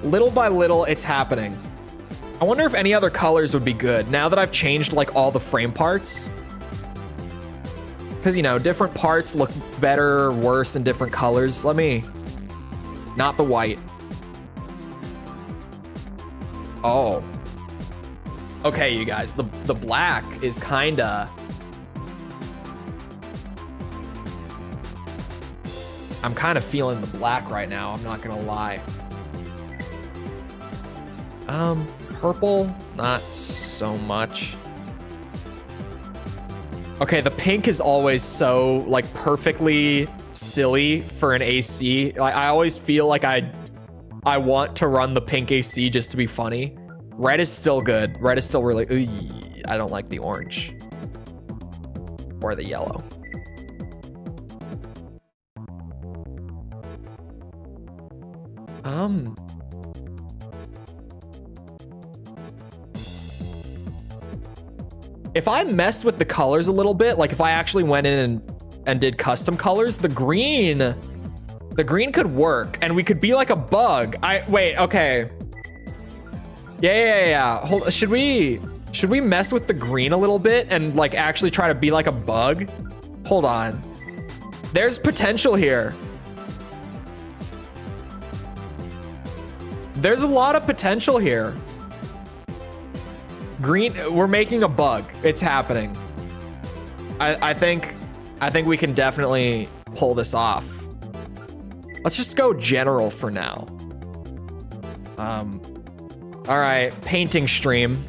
Little by little, it's happening. I wonder if any other colors would be good now that I've changed like all the frame parts. Because, you know, different parts look better or worse in different colors. Let me... Not the white. Oh. Okay, you guys. The black is kinda... I'm kind of feeling the black right now. I'm not gonna lie. Purple, not so much. Okay, the pink is always so like perfectly silly for an AC. Like, I always feel like I want to run the pink AC just to be funny. Red is still good. Red is still really. I don't like the orange or the yellow. If I messed with the colors a little bit, like if I actually went in and did custom colors, the green could work and we could be like a bug. Wait, okay. Yeah. Hold, should we mess with the green a little bit and like actually try to be like a bug? Hold on. There's potential here. There's a lot of potential here. Green, we're making a bug. It's happening. I think we can definitely pull this off. Let's just go general for now. All right, painting stream.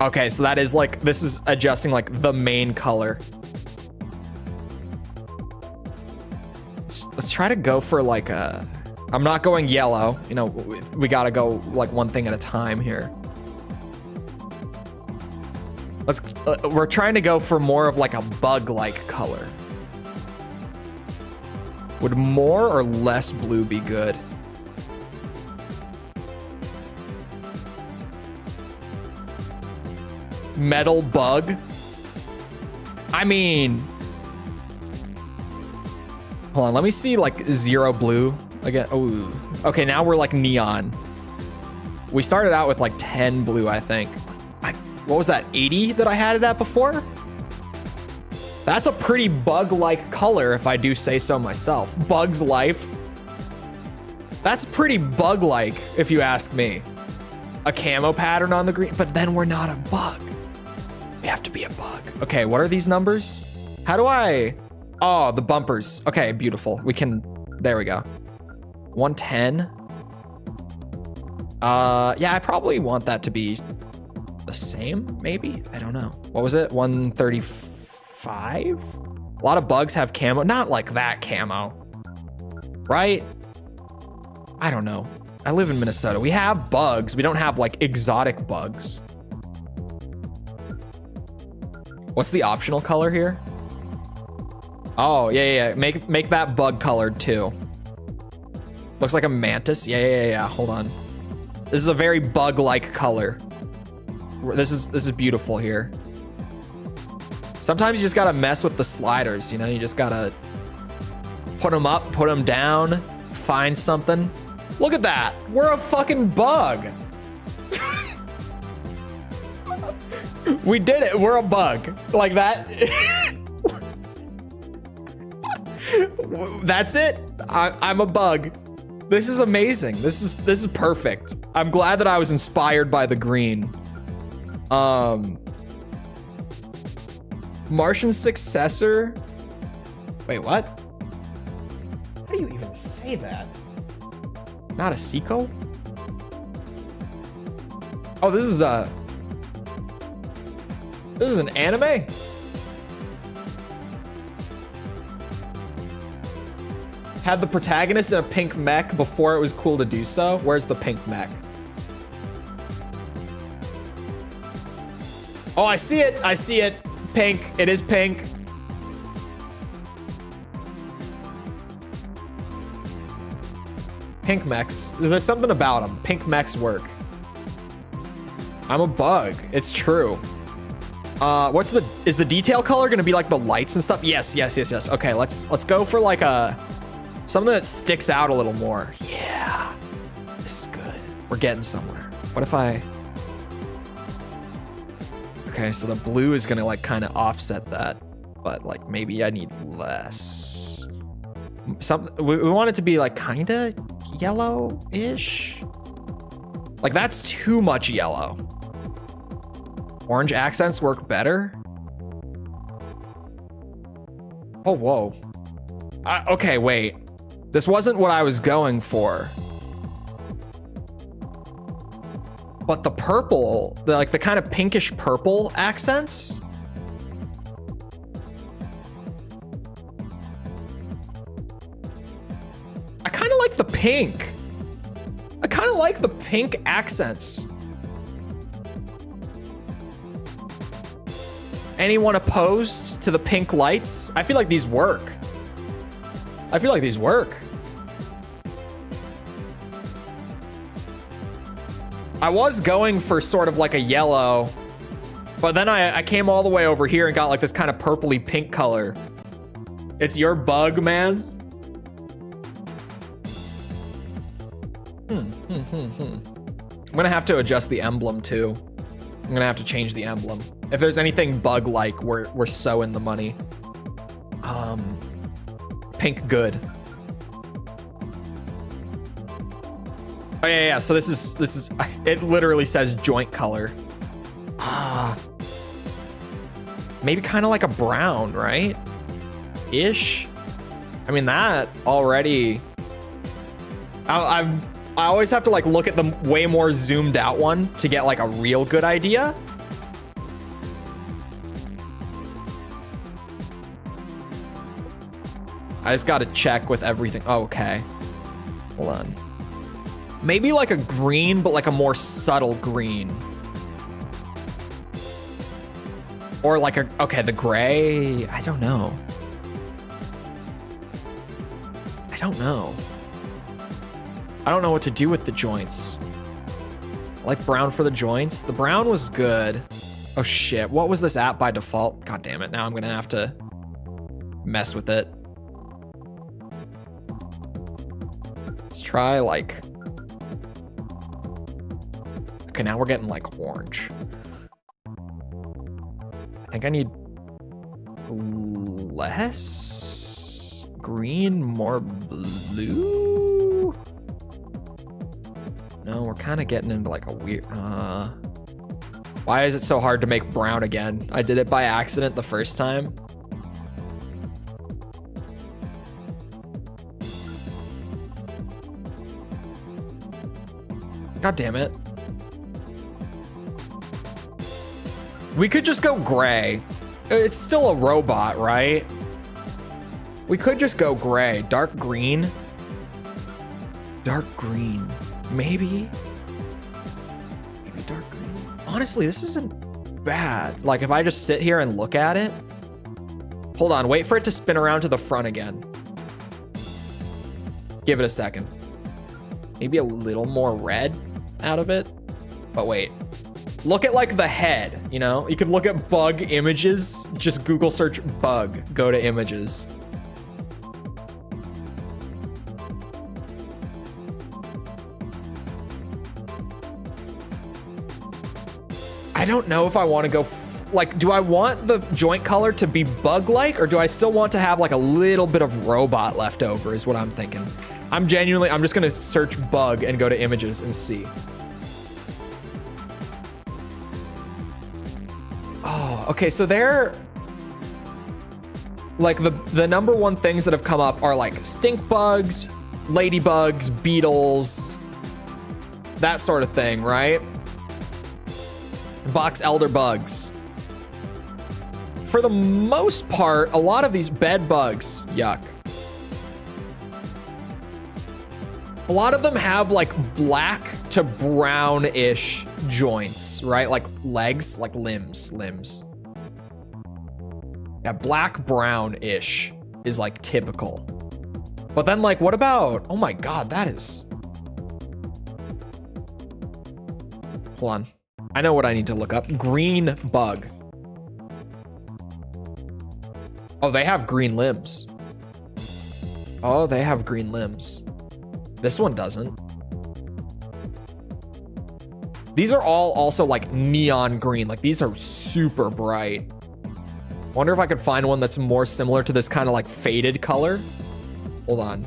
Okay, so that is like, this is adjusting like the main color. Let's try to go for like a, I'm not going yellow. You know, we gotta go like one thing at a time here. We're trying to go for more of like a bug-like color. Would more or less blue be good? Metal bug? I mean... Hold on, let me see like 0 blue again. Oh, okay, now we're like neon. We started out with like 10 blue, I think. What was that, 80 that I had it at before? That's a pretty bug-like color, if I do say so myself. Bug's life. That's pretty bug-like, if you ask me. A camo pattern on the green, but then we're not a bug. We have to be a bug. Okay, what are these numbers? How do I... Oh, the bumpers. Okay, beautiful. We can... There we go. 110. Yeah, I probably want that to be the same, maybe? I don't know. What was it? 135? A lot of bugs have camo. Not like that camo. Right? I don't know. I live in Minnesota. We have bugs. We don't have like exotic bugs. What's the optional color here? Oh, yeah. Make that bug colored too. Looks like a mantis. Yeah. Hold on. This is a very bug-like color. This is beautiful here. Sometimes you just gotta mess with the sliders, you know? You just gotta put them up, put them down, find something. Look at that. We're a fucking bug. We did it. We're a bug. Like that. That's it. I'm a bug. This is amazing. This is perfect. I'm glad that I was inspired by the green. Martian successor. Wait, what? How do you even say that? Not a Seiko? Oh, this is an anime? Had the protagonist in a pink mech before it was cool to do so. Where's the pink mech? Oh, I see it. I see it. Pink. It is pink. Pink mechs. There's something about them. Pink mechs work. I'm a bug. It's true. Is the detail color gonna be like the lights and stuff? Yes. Okay, let's go for like something that sticks out a little more. Yeah. This is good. We're getting somewhere. What if I... Okay, so the blue is gonna like kind of offset that, but like maybe I need less. We want it to be like kind of yellow-ish. Like that's too much yellow. Orange accents work better. Oh, whoa. Okay, wait. This wasn't what I was going for. But the purple, the kind of pinkish purple accents. I kind of like the pink. I kind of like the pink accents. Anyone opposed to the pink lights? I feel like these work. I feel like these work. I was going for sort of like a yellow, but then I came all the way over here and got like this kind of purpley pink color. It's your bug, man. I'm gonna have to adjust the emblem too. I'm gonna have to change the emblem. If there's anything bug-like, we're so in the money. Pink good. Oh yeah. So this is. It literally says joint color. Maybe kind of like a brown, right? Ish. I mean that already. I always have to like look at the way more zoomed out one to get like a real good idea. I just gotta check with everything. Oh, okay. Hold on. Maybe like a green, but like a more subtle green. Or like okay, the gray. I don't know. I don't know what to do with the joints. I like brown for the joints. The brown was good. Oh shit, what was this app by default? God damn it, now I'm gonna have to mess with it. Let's try like... Okay, now we're getting like orange. I think I need less green, more blue. No, we're kind of getting into like a weird, why is it so hard to make brown again? I did it by accident the first time. God damn it. We could just go gray. It's still a robot, right? We could just go gray. Dark green. Dark green. Maybe. Maybe dark green. Honestly, this isn't bad. Like if I just sit here and look at it. Hold on, wait for it to spin around to the front again. Give it a second. Maybe a little more red out of it. But wait. Look at like the head, you know? You could look at bug images. Just Google search bug. Go to images. I don't know if I want to go, like, do I want the joint color to be bug-like, or do I still want to have like a little bit of robot left over is what I'm thinking. I'm just gonna search bug and go to images and see. Oh, okay, so they're, like the number one things that have come up are like stink bugs, ladybugs, beetles, that sort of thing, right? Box elder bugs. For the most part, a lot of these bed bugs, yuck. A lot of them have like black to brown-ish joints, right? Like legs, like limbs. Yeah, black brown-ish is like typical. But then like, what about, oh my God, that is. Hold on. I know what I need to look up. Green bug. Oh, they have green limbs. Oh, they have green limbs. This one doesn't. These are all also like neon green. Like these are super bright. Wonder if I could find one that's more similar to this kind of like faded color. Hold on.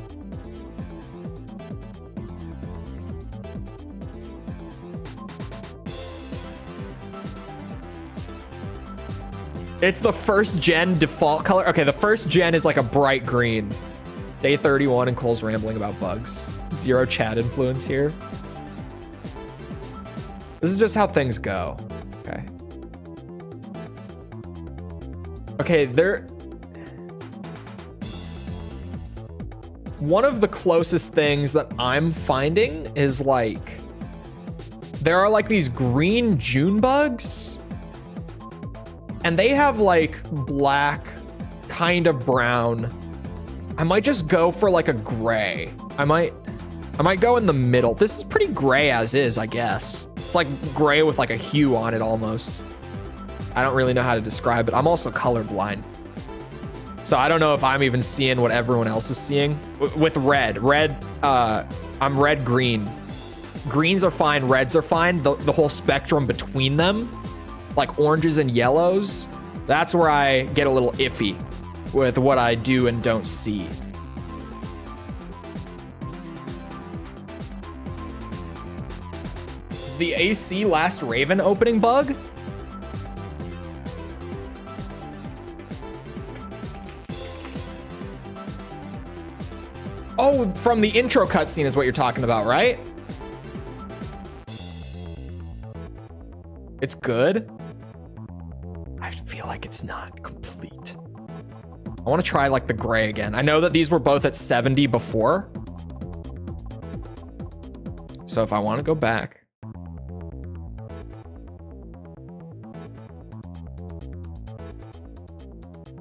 It's the first gen default color. Okay, the first gen is like a bright green. Day 31 and Cole's rambling about bugs. Zero chat influence here. This is just how things go. Okay. Okay, one of the closest things that I'm finding is like, there are like these green June bugs. And they have like black, kind of brown. I might just go for like a gray. I might go in the middle. This is pretty gray as is, I guess. It's like gray with like a hue on it almost. I don't really know how to describe it. I'm also colorblind. So I don't know if I'm even seeing what everyone else is seeing. With red, I'm red, green. Greens are fine, reds are fine. The whole spectrum between them, like oranges and yellows, that's where I get a little iffy with what I do and don't see. The AC Last Raven opening bug? Oh, from the intro cutscene is what you're talking about, right? It's good. I feel like it's not complete. I want to try like the gray again. I know that these were both at 70 before. So if I want to go back.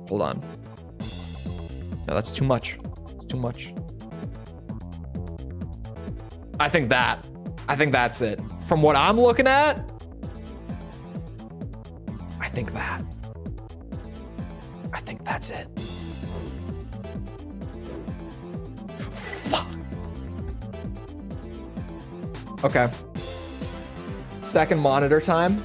Hold on. No, that's too much. It's too much. I think that's it. From what I'm looking at, I think that's it. Fuck. Okay. Second monitor time.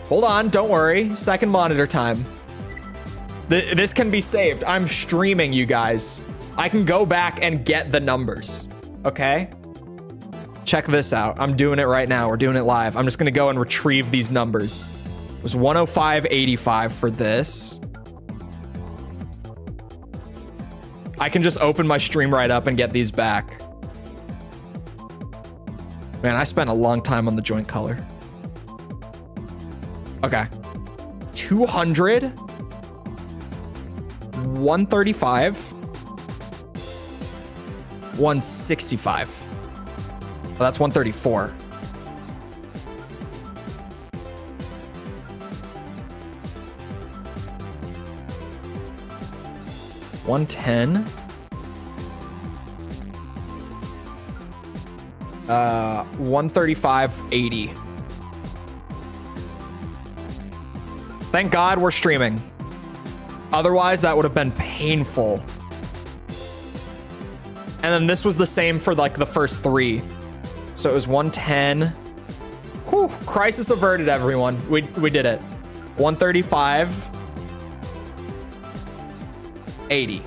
Hold on, don't worry. Second monitor time. This can be saved. I'm streaming, you guys. I can go back and get the numbers. Okay? Check this out. I'm doing it right now. We're doing it live. I'm just gonna go and retrieve these numbers. It was 105.85 for this. I can just open my stream right up and get these back. Man, I spent a long time on the joint color. Okay. 200. 135. 165. Oh, that's 134. $110. 135.80. Thank God we're streaming. Otherwise, that would have been painful. And then this was the same for like the first three. So it was 110. Whew, crisis averted, everyone. We did it. 135. 80.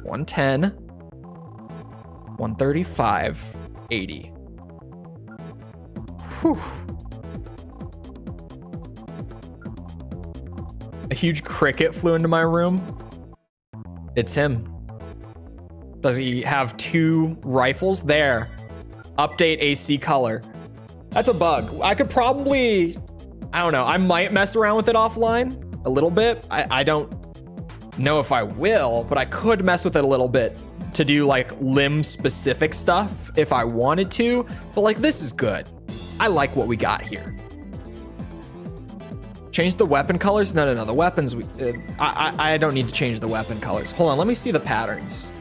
110. 135. 80. Whew. A huge cricket flew into my room. It's him. Does he have two rifles? There. Update AC color. That's a bug. I could probably, I don't know. I might mess around with it offline a little bit. I don't know if I will, but I could mess with it a little bit to do like limb specific stuff if I wanted to. But like, this is good. I like what we got here. Change the weapon colors? No. The weapons, I don't need to change the weapon colors. Hold on, let me see the patterns.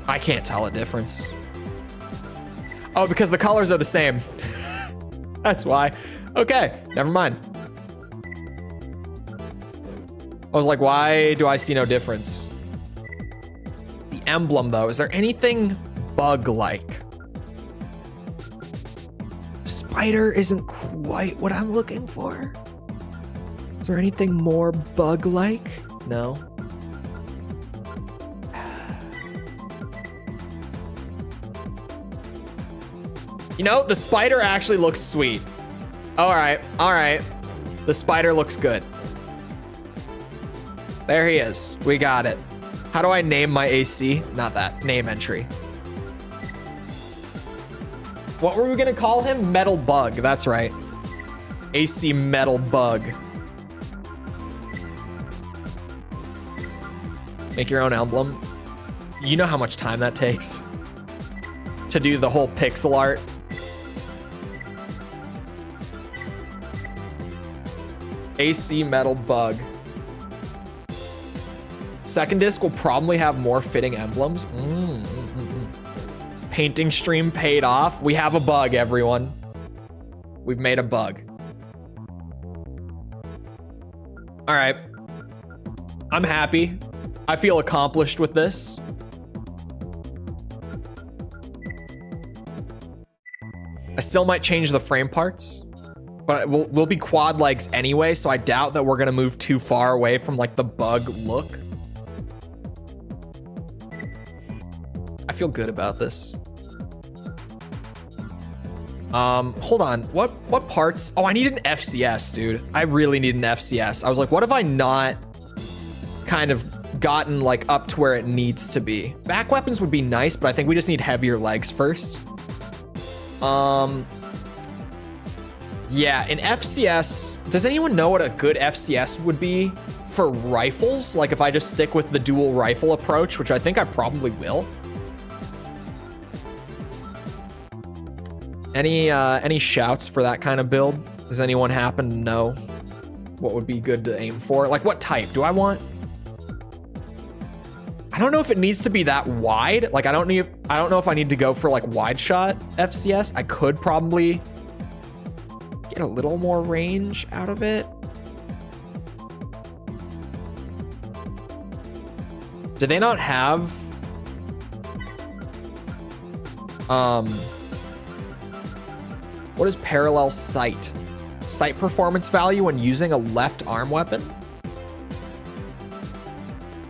I can't tell a difference. Oh, because the colors are the same. That's why. Okay, never mind. I was like, why do I see no difference? The emblem, though, is there anything bug-like? Spider isn't quite what I'm looking for. Is there anything more bug-like? No. You know, the spider actually looks sweet. All right. The spider looks good. There he is. We got it. How do I name my AC? Not that. Name entry. What were we gonna call him? Metal Bug. That's right. AC Metal Bug. Make your own emblem. You know how much time that takes to do the whole pixel art. AC Metal Bug. Second disc will probably have more fitting emblems. Painting stream paid off. We have a bug, everyone. We've made a bug. All right. I'm happy. I feel accomplished with this. I still might change the frame parts, but we'll be quad legs anyway, so I doubt that we're gonna move too far away from like the bug look. I feel good about this. Hold on. What parts? Oh, I need an FCS, dude. I really need an FCS. I was like, what have I not kind of gotten like up to where it needs to be? Back weapons would be nice, but I think we just need heavier legs first. Yeah, an FCS. Does anyone know what a good FCS would be for rifles? Like if I just stick with the dual rifle approach, which I think I probably will. Any shouts for that kind of build? Does anyone happen to know what would be good to aim for? Like what type do I want? I don't know if it needs to be that wide. Like I don't know if I need to go for like wide shot FCS. I could probably get a little more range out of it. Do they not have what is parallel sight? Sight performance value when using a left arm weapon?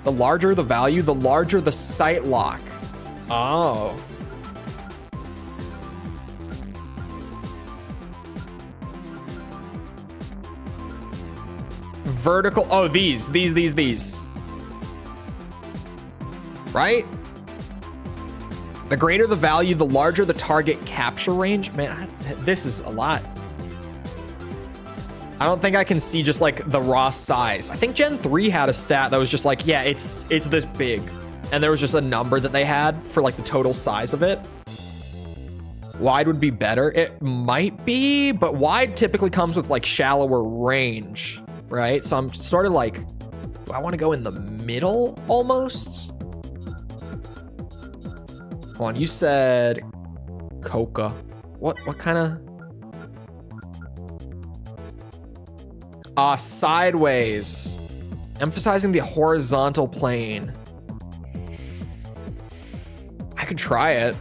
The larger the value, the larger the sight lock. Oh. Vertical. Oh, these. Right? The greater the value, the larger the target capture range. Man, this is a lot. I don't think I can see just like the raw size. I think Gen 3 had a stat that was just like, yeah, it's this big. And there was just a number that they had for like the total size of it. Wide would be better. It might be, but wide typically comes with like shallower range, right? So I'm sort of like, do I want to go in the middle almost? Hold on, you said Coca. What kind of? Sideways. Emphasizing the horizontal plane. I could try it.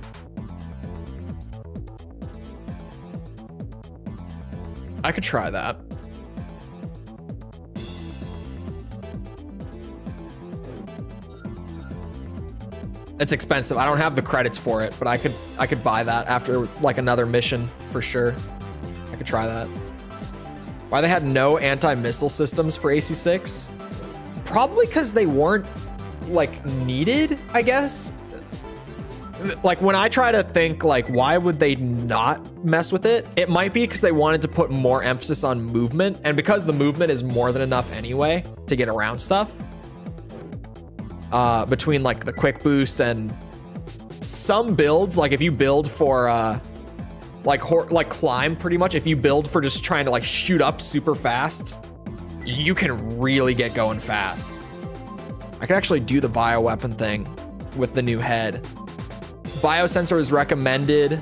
I could try that. It's expensive. I don't have the credits for it, but I could buy that after like another mission for sure. I could try that. Why they had no anti-missile systems for AC6? Probably because they weren't like needed, I guess. Like when I try to think like why would they not mess with it? It might be because they wanted to put more emphasis on movement, and because the movement is more than enough anyway to get around stuff. Between like the quick boost and some builds, like if you build for like climb pretty much, if you build for just trying to like shoot up super fast, you can really get going fast. I could actually do the bioweapon thing with the new head. Biosensor is recommended.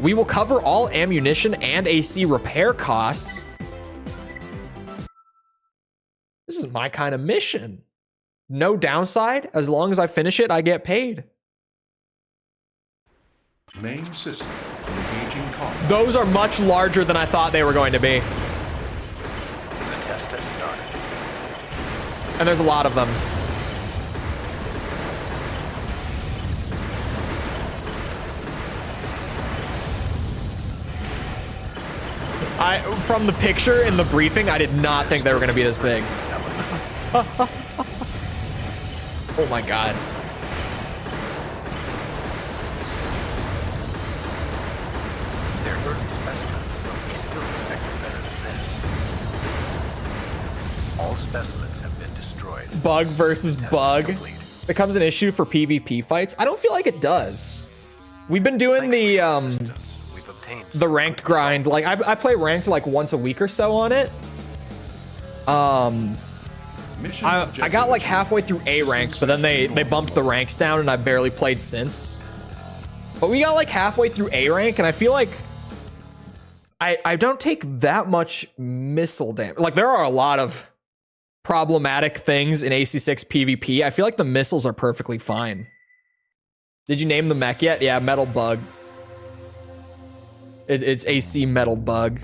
We will cover all ammunition and AC repair costs. This is my kind of mission. No downside. As long as I finish it, I get paid. Main system engaging combat. Those are much larger than I thought they were going to be. The test has started. And there's a lot of them. From the picture in the briefing, I did not think they were going to be this big. Oh my god. They're early specimens, but we still expected better than this. All specimens have been destroyed. Bug versus Test is bug complete. becomes an issue for PvP fights. I don't feel like it does. We've been doing Thanks for your the assistance. We've obtained the some ranked good grind. Like I play ranked like once a week or so on it. Mission I objective got like achieved. halfway through A rank, but then they bumped the ranks down and I barely played since. But we got like halfway through A rank and I feel like I don't take that much missile damage. Like there are a lot of problematic things in AC6 PvP. I feel like the missiles are perfectly fine. Did you name the mech yet? Yeah, Metal Bug. It's AC Metal Bug.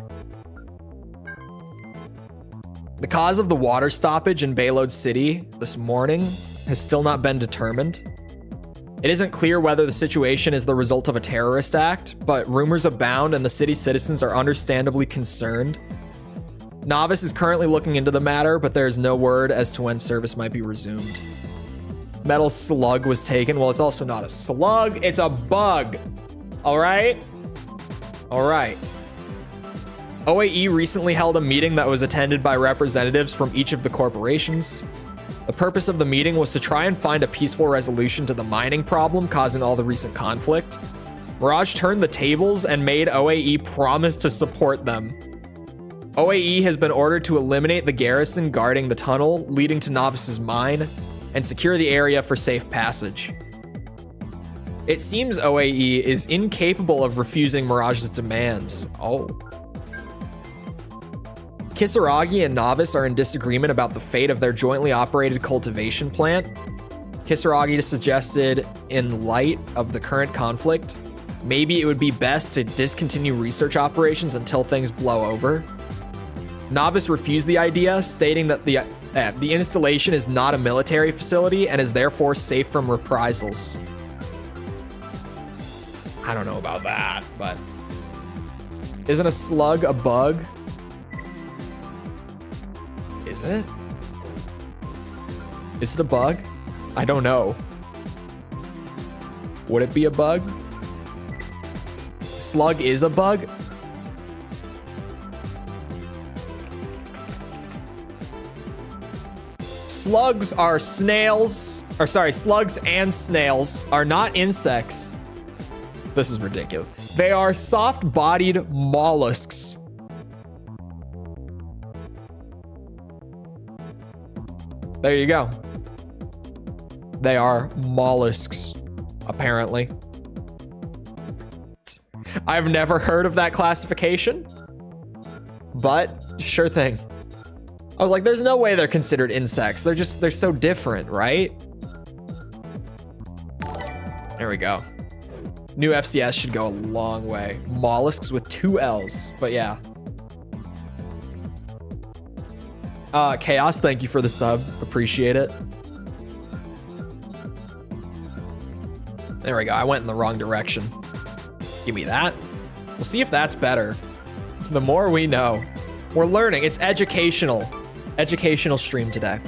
The cause of the water stoppage in Bayload City this morning has still not been determined. It isn't clear whether the situation is the result of a terrorist act, but rumors abound and the city's citizens are understandably concerned. Novice is currently looking into the matter, but there is no word as to when service might be resumed. Metal Slug was taken. Well, it's also not a slug, it's a bug. All right? All right. OAE recently held a meeting that was attended by representatives from each of the corporations. The purpose of the meeting was to try and find a peaceful resolution to the mining problem causing all the recent conflict. Mirage turned the tables and made OAE promise to support them. OAE has been ordered to eliminate the garrison guarding the tunnel leading to Novice's mine and secure the area for safe passage. It seems OAE is incapable of refusing Mirage's demands. Oh. Kisaragi and Novice are in disagreement about the fate of their jointly operated cultivation plant. Kisaragi suggested, in light of the current conflict, maybe it would be best to discontinue research operations until things blow over. Novice refused the idea, stating that the installation is not a military facility and is therefore safe from reprisals. I don't know about that, but isn't a slug a bug? Is it? Is it a bug? I don't know. Would it be a bug? Slug is a bug? Slugs are snails, or sorry, slugs and snails are not insects. This is ridiculous. They are soft-bodied mollusks. There you go. They are mollusks, apparently. I've never heard of that classification, but sure thing. I was like, there's no way they're considered insects. They're so different, right? There we go. New FCS should go a long way. Mollusks with 2 L's, but yeah. Chaos, thank you for the sub. Appreciate it. There we go. I went in the wrong direction. Give me that. We'll see if that's better. The more we know. We're learning. It's educational. Educational stream today.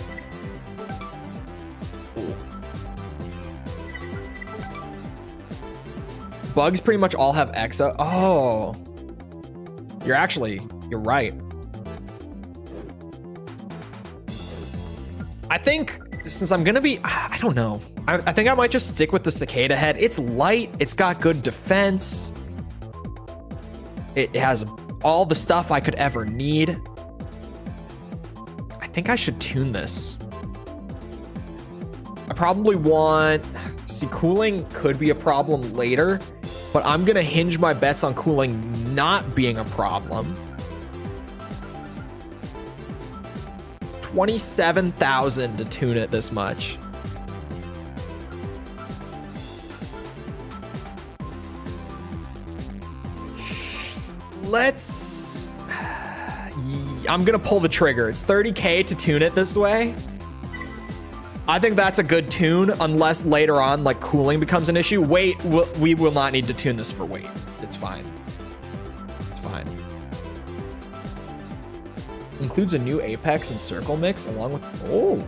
Ooh. Bugs pretty much all have exo. Oh. You're right. I think since I'm gonna be, I don't know. I think I might just stick with the cicada head. It's light, it's got good defense. It has all the stuff I could ever need. I think I should tune this. I probably want, see, cooling could be a problem later, but I'm gonna hinge my bets on cooling not being a problem. 27,000 to tune it this much. Let's... I'm gonna pull the trigger. It's 30K to tune it this way. I think that's a good tune, unless later on, like, cooling becomes an issue. Weight, we will not need to tune this for weight. It's fine. It's fine. Includes a new Apex and Circle mix along with... Oh.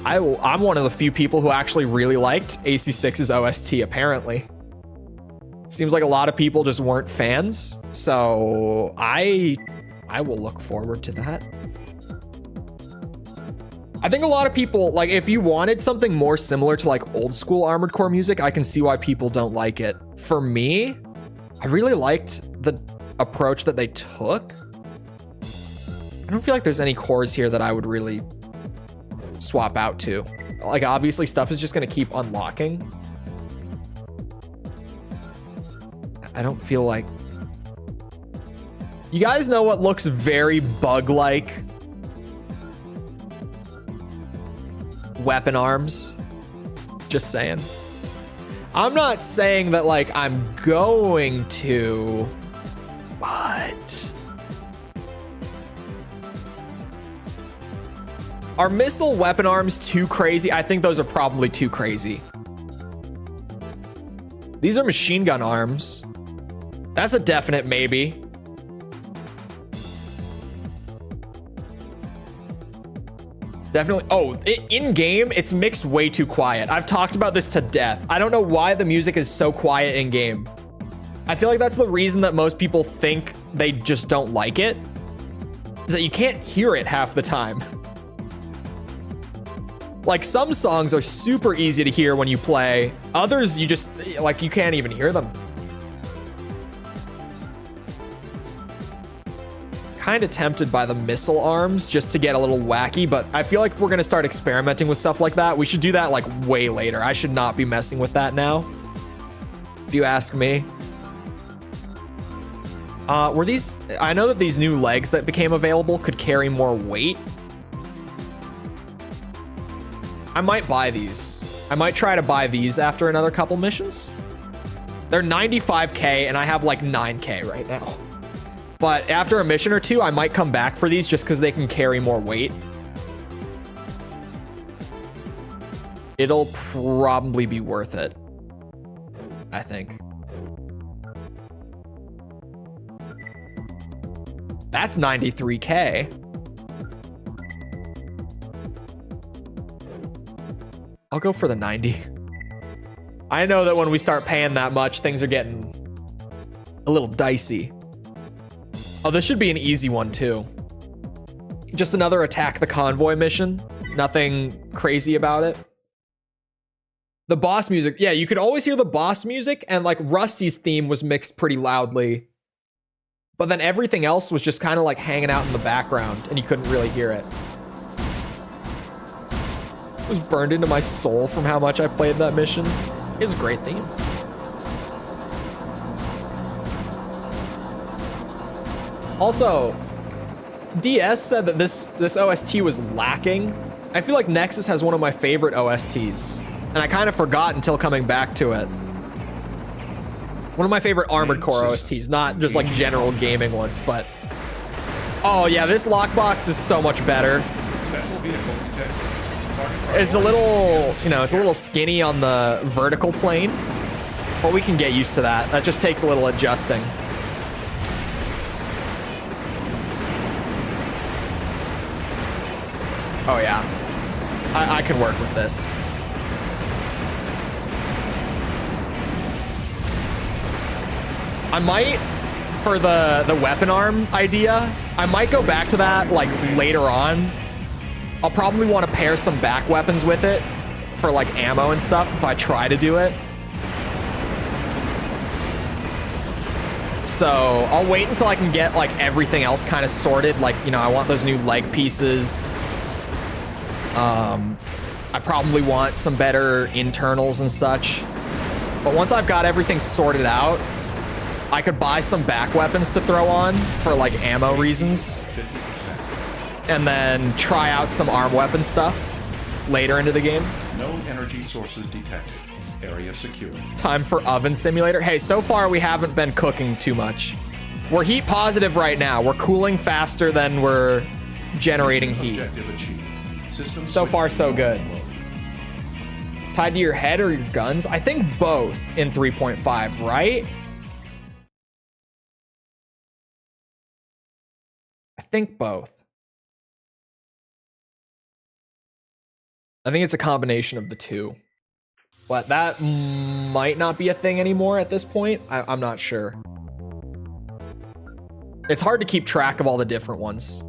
I'm one of the few people who actually really liked AC6's OST, apparently. Seems like a lot of people just weren't fans, so I will look forward to that. I think a lot of people, like, if you wanted something more similar to like old school Armored Core music, I can see why people don't like it. For me, I really liked the approach that they took. I don't feel like there's any cores here that I would really swap out to. Like, obviously stuff is just gonna keep unlocking. I don't feel like... You guys know what looks very bug-like? Weapon arms. Just saying. I'm not saying that, like, I'm going to, but... Are missile weapon arms too crazy? I think those are probably too crazy. These are machine gun arms. That's a definite maybe. Definitely. Oh, in game, it's mixed way too quiet. I've talked about this to death. I don't know why the music is so quiet in game. I feel like that's the reason that most people think they just don't like it, is that you can't hear it half the time. Like, some songs are super easy to hear when you play. Others, you just, like, you can't even hear them. Kind of tempted by the missile arms just to get a little wacky, but I feel like if we're gonna start experimenting with stuff like that, we should do that like way later. I should not be messing with that now, if you ask me. Were these... I know that these new legs that became available could carry more weight. I might buy these. I might try to buy these after another couple missions. They're 95K and I have like 9K right now. But after a mission or two, I might come back for these just because they can carry more weight. It'll probably be worth it, I think. That's 93K. I'll go for the 90. I know that when we start paying that much, things are getting a little dicey. Oh, this should be an easy one too. Just another attack the convoy mission. Nothing crazy about it. The boss music. Yeah, you could always hear the boss music, and like Rusty's theme was mixed pretty loudly. But then everything else was just kind of like hanging out in the background and you couldn't really hear it. It was burned into my soul from how much I played that mission. It's a great theme. Also, DS said that this OST was lacking. I feel like Nexus has one of my favorite OSTs, and I kind of forgot until coming back to it. One of my favorite Armored Core OSTs, not just like general gaming ones, but... Oh yeah, this lockbox is so much better. It's a little, you know, it's a little skinny on the vertical plane, but we can get used to that. That just takes a little adjusting. Oh yeah, I can work with this. I might, for the weapon arm idea, I might go back to that like later on. I'll probably want to pair some back weapons with it for like ammo and stuff if I try to do it. So I'll wait until I can get like everything else kind of sorted. Like, you know, I want those new leg pieces. I probably want some better internals and such. But once I've got everything sorted out, I could buy some back weapons to throw on for like ammo reasons. 50%. And then try out some arm weapon stuff later into the game. No energy sources detected. Area secure. Time for oven simulator. Hey, so far we haven't been cooking too much. We're heat positive right now. We're cooling faster than we're generating heat. Objective achieved. System So far, switch so to good. normal mode. Tied to your head or your guns? I think both in 3.5, right? I think both. I think it's a combination of the two. But that might not be a thing anymore at this point. I'm not sure. It's hard to keep track of all the different ones.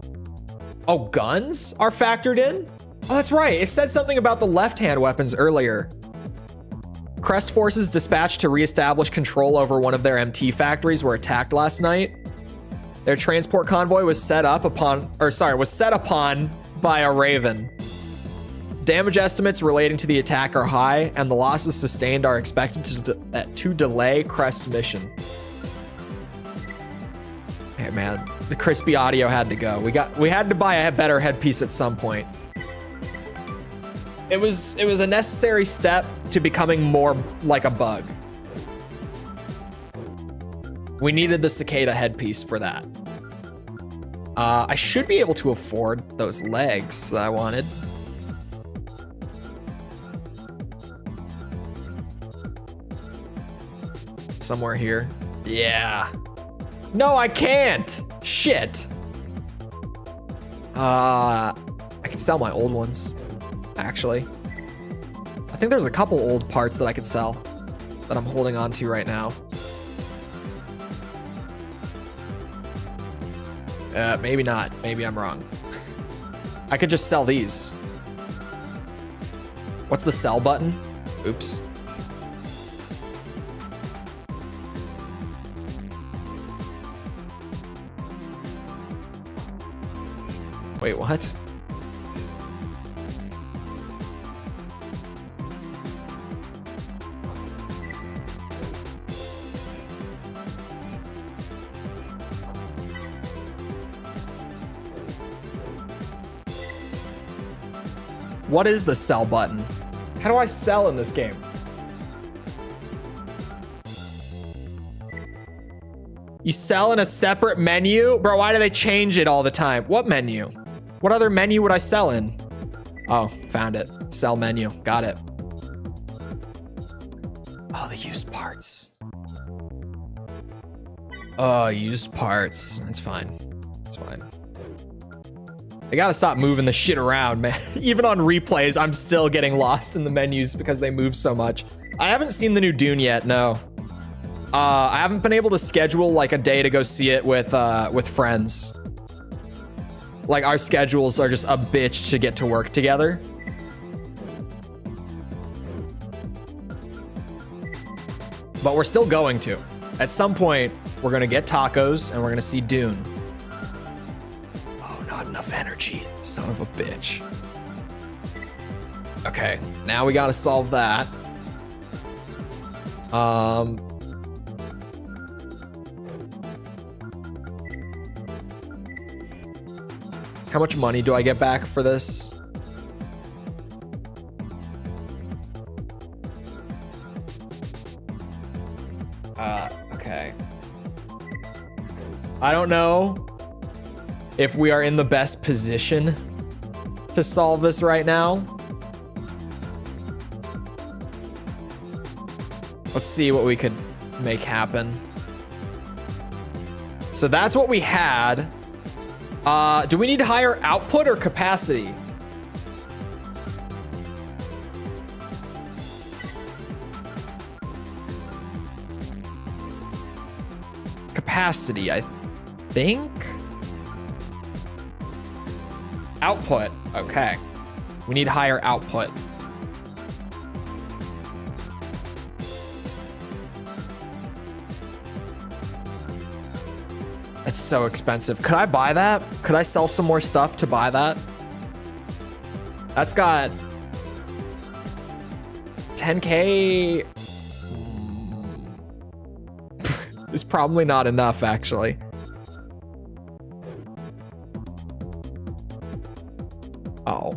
Oh, guns are factored in? Oh, that's right. It said something about the left-hand weapons earlier. Crest forces dispatched to reestablish control over one of their MT factories were attacked last night. Their transport convoy was set upon by a Raven. Damage estimates relating to the attack are high, and the losses sustained are expected to delay Crest's mission. Hey man, the crispy audio had to go. We had to buy a better headpiece at some point. It was a necessary step to becoming more like a bug. We needed the cicada headpiece for that. I should be able to afford those legs that I wanted. Somewhere here. Yeah. No, I can't. Shit. I can sell my old ones, actually. I think there's a couple old parts that I could sell that I'm holding on to right now. Maybe not. Maybe I'm wrong. I could just sell these. What's the sell button? Oops. Wait, what? What is the sell button? How do I sell in this game? You sell in a separate menu? Bro, why do they change it all the time? What menu? What other menu would I sell in? Oh, found it. Sell menu. Got it. Oh, the used parts. Oh, used parts. That's fine. It's fine. I gotta stop moving the shit around, man. Even on replays, I'm still getting lost in the menus because they move so much. I haven't seen the new Dune yet, no. I haven't been able to schedule like a day to go see it with friends. Like our schedules are just a bitch to get to work together. But we're still going to. At some point, we're gonna get tacos and we're gonna see Dune. Oh, not enough energy, son of a bitch. Okay, now we gotta solve that. How much money do I get back for this? Okay. I don't know if we are in the best position to solve this right now. Let's see what we could make happen. So that's what we had. Do we need higher output or capacity? Capacity, I think. Output, okay. We need higher output. It's so expensive. Could I buy that? Could I sell some more stuff to buy that? That's got 10K. is probably not enough, actually. Oh.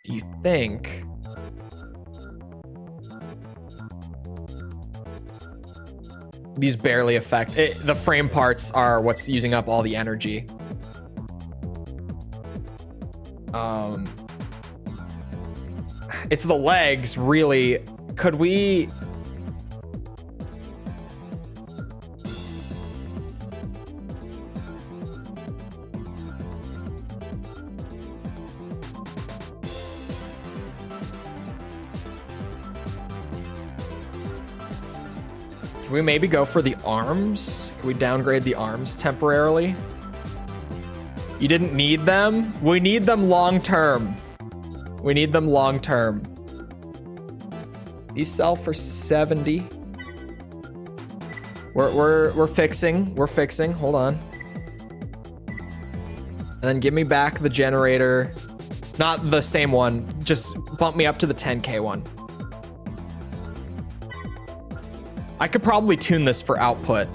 Do you think... These barely affect it. The frame parts are what's using up all the energy. It's the legs, really. Could we... Can we maybe go for the arms? Can we downgrade the arms temporarily? You didn't need them? We need them long term. We need them long term. These sell for 70. We're fixing. We're fixing. Hold on. And then give me back the generator. Not the same one. Just bump me up to the 10K one. I could probably tune this for output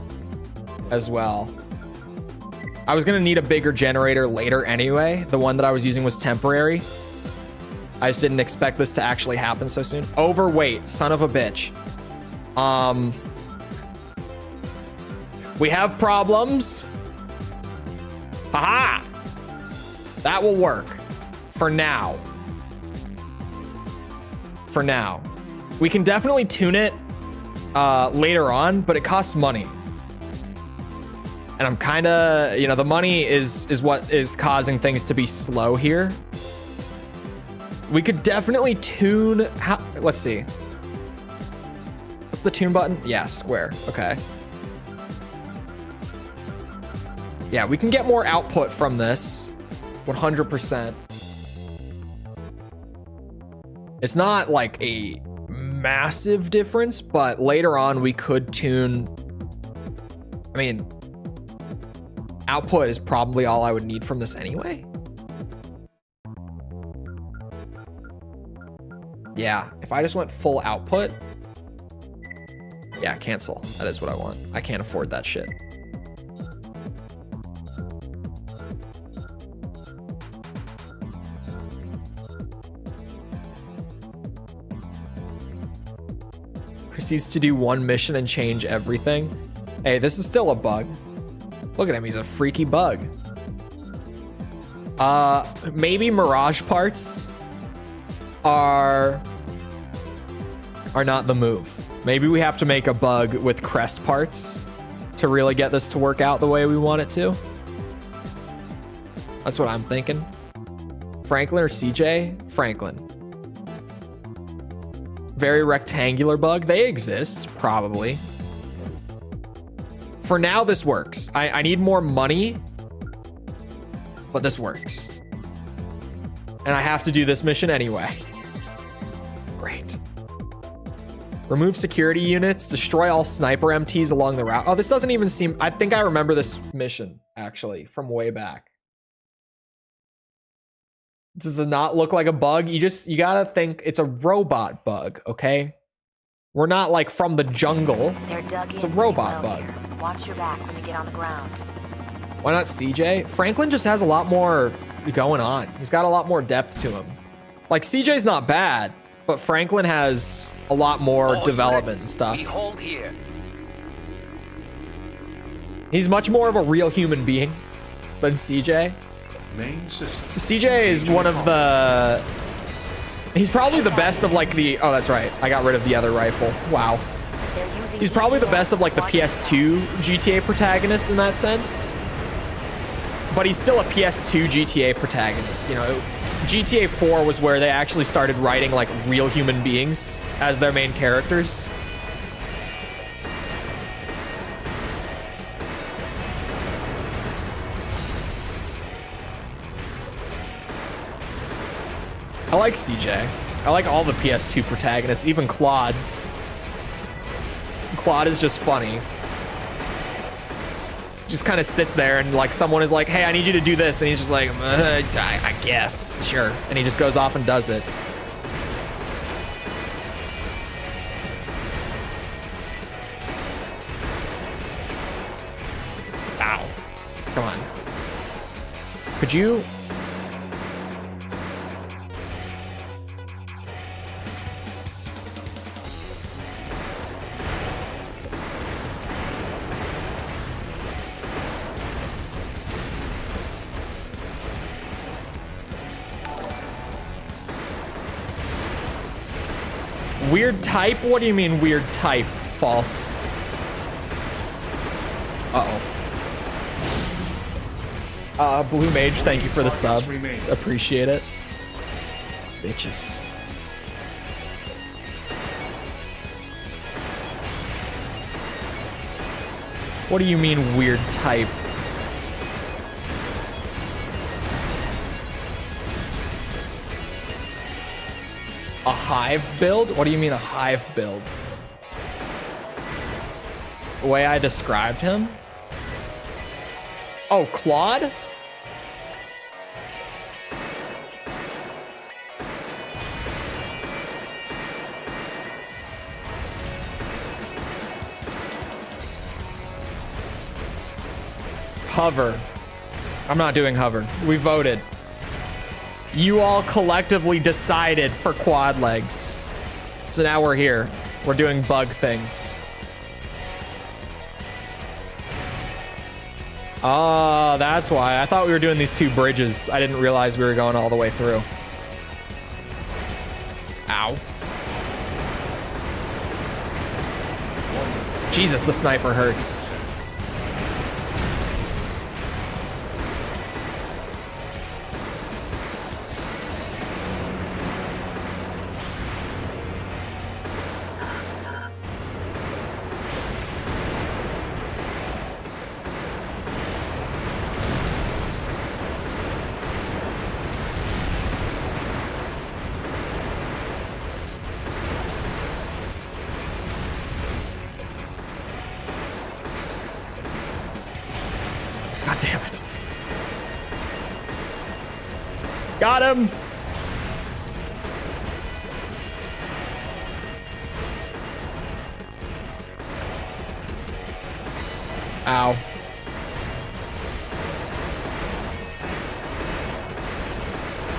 as well. I was gonna need a bigger generator later anyway. The one that I was using was temporary. I just didn't expect this to actually happen so soon. Overweight, son of a bitch. We have problems. Haha! That will work. For now. For now. We can definitely tune it later on, but it costs money. And I'm kind of, you know, the money is what is causing things to be slow here. We could definitely tune, let's see. What's the tune button? Yeah, square, okay. Yeah, we can get more output from this, 100%. It's not like a massive difference, but later on we could tune. I mean, output is probably all I would need from this anyway. Yeah, if I just went full output. Yeah, cancel. That is what I want. I can't afford that shit. Proceeds to do one mission and change everything. Hey, this is still a bug. Look at him, he's a freaky bug. Maybe Mirage parts are not the move. Maybe we have to make a bug with crest parts to really get this to work out the way we want it to. That's what I'm thinking. Franklin or CJ? Franklin. Very rectangular bug. They exist, probably. For now, this works. I need more money, but this works. And I have to do this mission anyway. Great. Remove security units, destroy all sniper MTs along the route. Oh, this doesn't even seem, I think I remember this mission, actually, from way back. Does it not look like a bug? You gotta think it's a robot bug, okay? We're not like from the jungle. It's a robot bug. Watch your back when you get on the ground. Why not CJ? Franklin just has a lot more going on. He's got a lot more depth to him. Like, CJ's not bad, but Franklin has a lot more development and stuff. We hold here. He's much more of a real human being than CJ. Main system. CJ is one of the... He's probably the best of like the... Oh, that's right. I got rid of the other rifle. Wow. He's probably the best of like the PS2 GTA protagonist in that sense. But he's still a PS2 GTA protagonist, you know. GTA 4 was where they actually started writing like real human beings as their main characters. I like CJ. I like all the PS2 protagonists, even Claude. Claude is just funny. Just kind of sits there and like someone is like, hey, I need you to do this. And he's just like, I guess, sure. And he just goes off and does it. Come on. Could you? Weird type? What do you mean weird type? False. Uh-oh. Blue Mage, thank you for the sub. Appreciate it. Bitches. What do you mean weird type? A hive build? What do you mean a hive build? The way I described him? Oh, Claude? Hover. I'm not doing hover. We voted. You all collectively decided for quad legs. So now we're here. We're doing bug things. Oh, that's why. I thought we were doing these two bridges. I didn't realize we were going all the way through. Ow. Jesus, the sniper hurts. God damn it. Got him. Ow.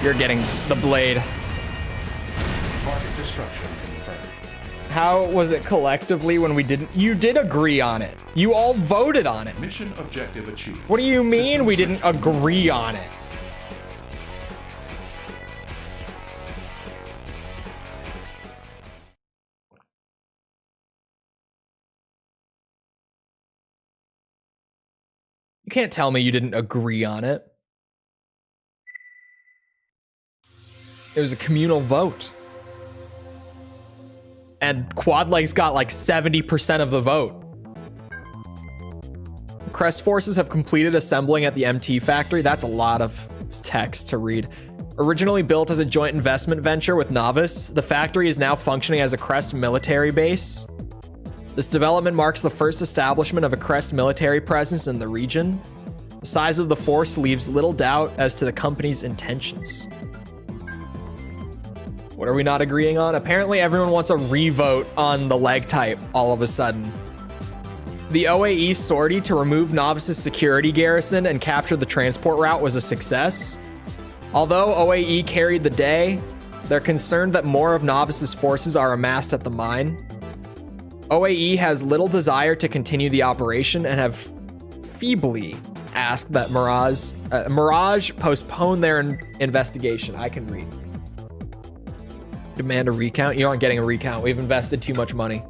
You're getting the blade. Target destruction confirmed. How was it collectively when we didn't? You did agree on it. You all voted on it. Mission objective achieved. What do you mean System we didn't switch. agree on it? You can't tell me you didn't agree on it. It was a communal vote. And Quad Legs got like 70% of the vote. Crest forces have completed assembling at the MT factory. That's a lot of text to read. Originally built as a joint investment venture with Novice, the factory is now functioning as a Crest military base. This development marks the first establishment of a Crest military presence in the region. The size of the force leaves little doubt as to the company's intentions. What are we not agreeing on? Apparently everyone wants a revote on the leg type all of a sudden. The OAE sortie to remove Novice's security garrison and capture the transport route was a success. Although OAE carried the day, they're concerned that more of Novice's forces are amassed at the mine. OAE has little desire to continue the operation and have feebly asked that Mirage postpone their investigation. I can read. Demand a recount? You aren't getting a recount. We've invested too much money.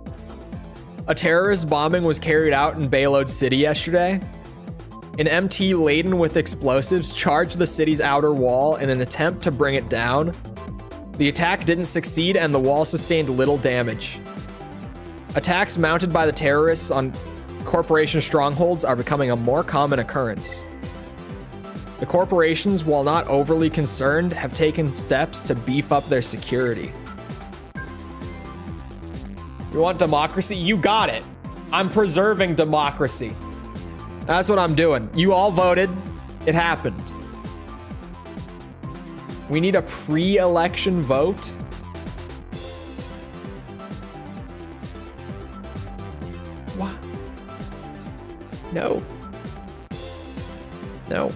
A terrorist bombing was carried out in Bayload City yesterday. An MT laden with explosives charged the city's outer wall in an attempt to bring it down. The attack didn't succeed and the wall sustained little damage. Attacks mounted by the terrorists on corporation strongholds are becoming a more common occurrence. The corporations, while not overly concerned, have taken steps to beef up their security. You want democracy? You got it. I'm preserving democracy. That's what I'm doing. You all voted. It happened. We need a pre-election vote. What? No. No.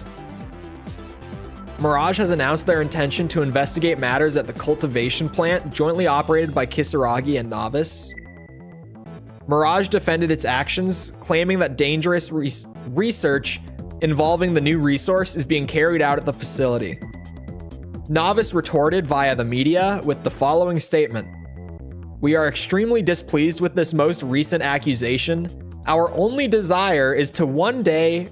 Mirage has announced their intention to investigate matters at the cultivation plant jointly operated by Kisaragi and Novice. Mirage defended its actions, claiming that dangerous research involving the new resource is being carried out at the facility. Novice retorted via the media with the following statement: "We are extremely displeased with this most recent accusation. Our only desire is to one day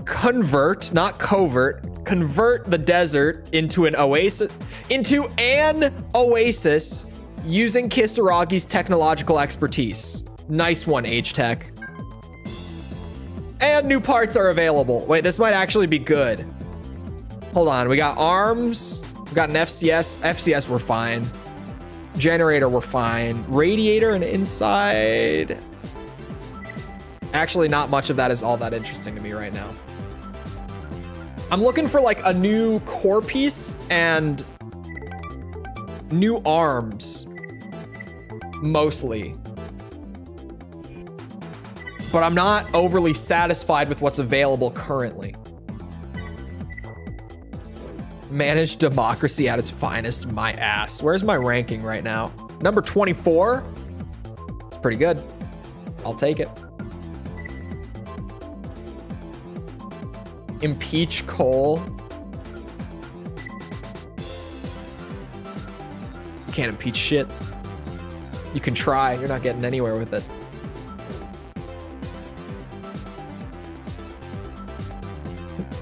convert, not covert, convert the desert into an oasis using Kisaragi's technological expertise." Nice one, H-Tech. And new parts are available. Wait, this might actually be good. Hold on, we got arms, we got an FCS. FCS, we're fine. Generator, we're fine. Radiator and inside. Actually, not much of that is all that interesting to me right now. I'm looking for like a new core piece and new arms, mostly. But I'm not overly satisfied with what's available currently. Manage democracy at its finest, my ass. Where's my ranking right now? Number 24. It's pretty good. I'll take it. Impeach Chole. You can't impeach shit. You can try. You're not getting anywhere with it.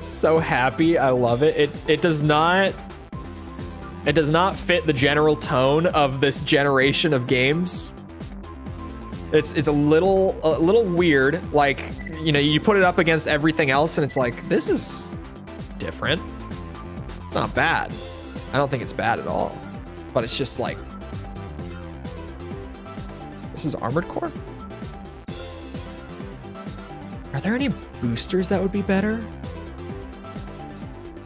So happy. I love it. It does not fit the general tone of this generation of games. It's a little weird. Like, you know, you put it up against everything else and it's like, this is different. It's not bad. I don't think it's bad at all. But it's just like, this is Armored Core? Are there any boosters that would be better?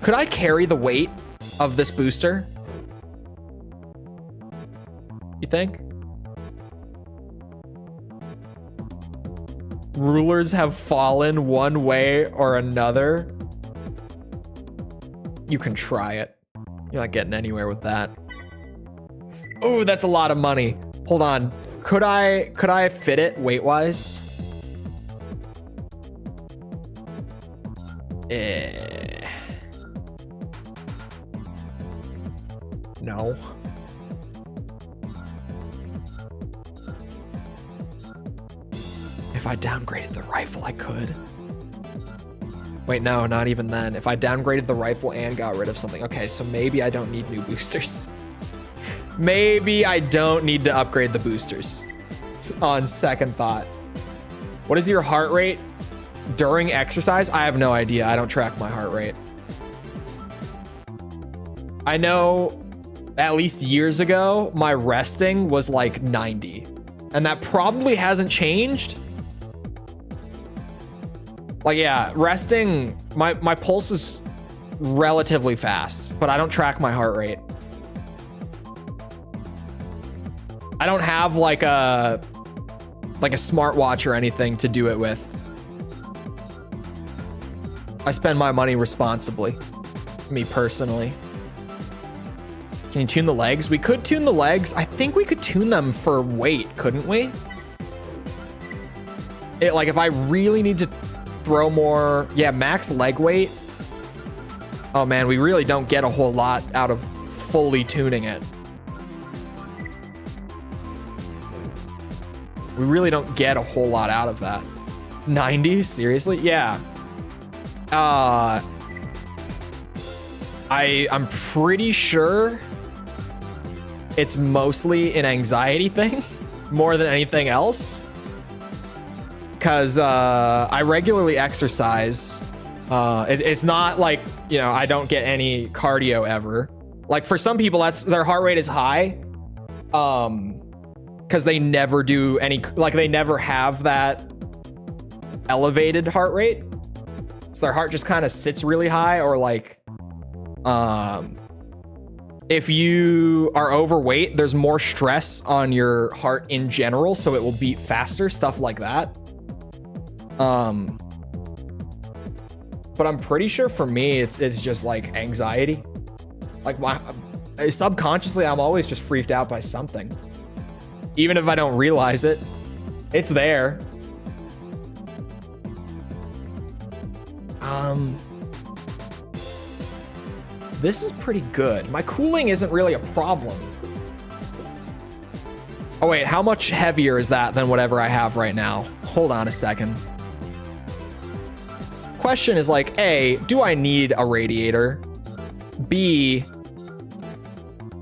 Could I carry the weight of this booster? You think? Rulers have fallen one way or another. You can try it. You're not getting anywhere with that. Oh, that's a lot of money. Hold on. Could I fit it weight-wise? No. If I downgraded the rifle, I could. Wait, no, not even then. If I downgraded the rifle and got rid of something. Okay, so maybe I don't need new boosters. Maybe I don't need to upgrade the boosters. On second thought. What is your heart rate during exercise? I have no idea. I don't track my heart rate. I know at least years ago, my resting was like 90. And that probably hasn't changed. Like, yeah, resting, my pulse is relatively fast, but I don't track my heart rate. I don't have like a smartwatch or anything to do it with. I spend my money responsibly, me personally. Can you tune the legs? We could tune the legs. I think we could tune them for weight, couldn't we? Like if I really need to throw more, yeah, max leg weight. Oh man, we really don't get a whole lot out of fully tuning it. We really don't get a whole lot out of that. 90? Seriously? Yeah. I'm pretty sure it's mostly an anxiety thing more than anything else. Because I regularly exercise. It's not like, you know, I don't get any cardio ever. Like for some people, that's their heart rate is high. Because they never do any, like they never have that elevated heart rate. So their heart just kind of sits really high, or like, if you are overweight, there's more stress on your heart in general, so it will beat faster, stuff like that. but I'm pretty sure for me, it's just like anxiety. Like subconsciously, I'm always just freaked out by something. Even if I don't realize it, it's there. This is pretty good. My cooling isn't really a problem. Oh wait, how much heavier is that than whatever I have right now? Hold on a second. Question is like, A, do I need a radiator? B,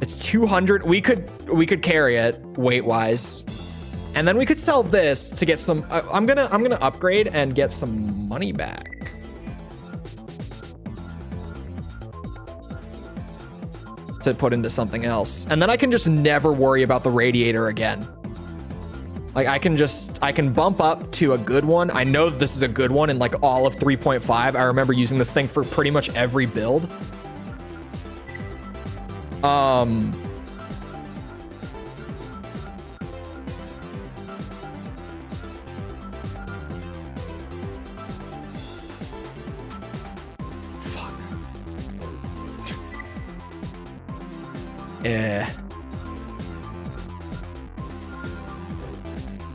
it's 200. We could carry it weight-wise. And then we could sell this to get some I'm gonna upgrade and get some money back. To put into something else. And then I can just never worry about the radiator again. Like I can bump up to a good one. I know this is a good one in like all of 3.5. I remember using this thing for pretty much every build. Yeah.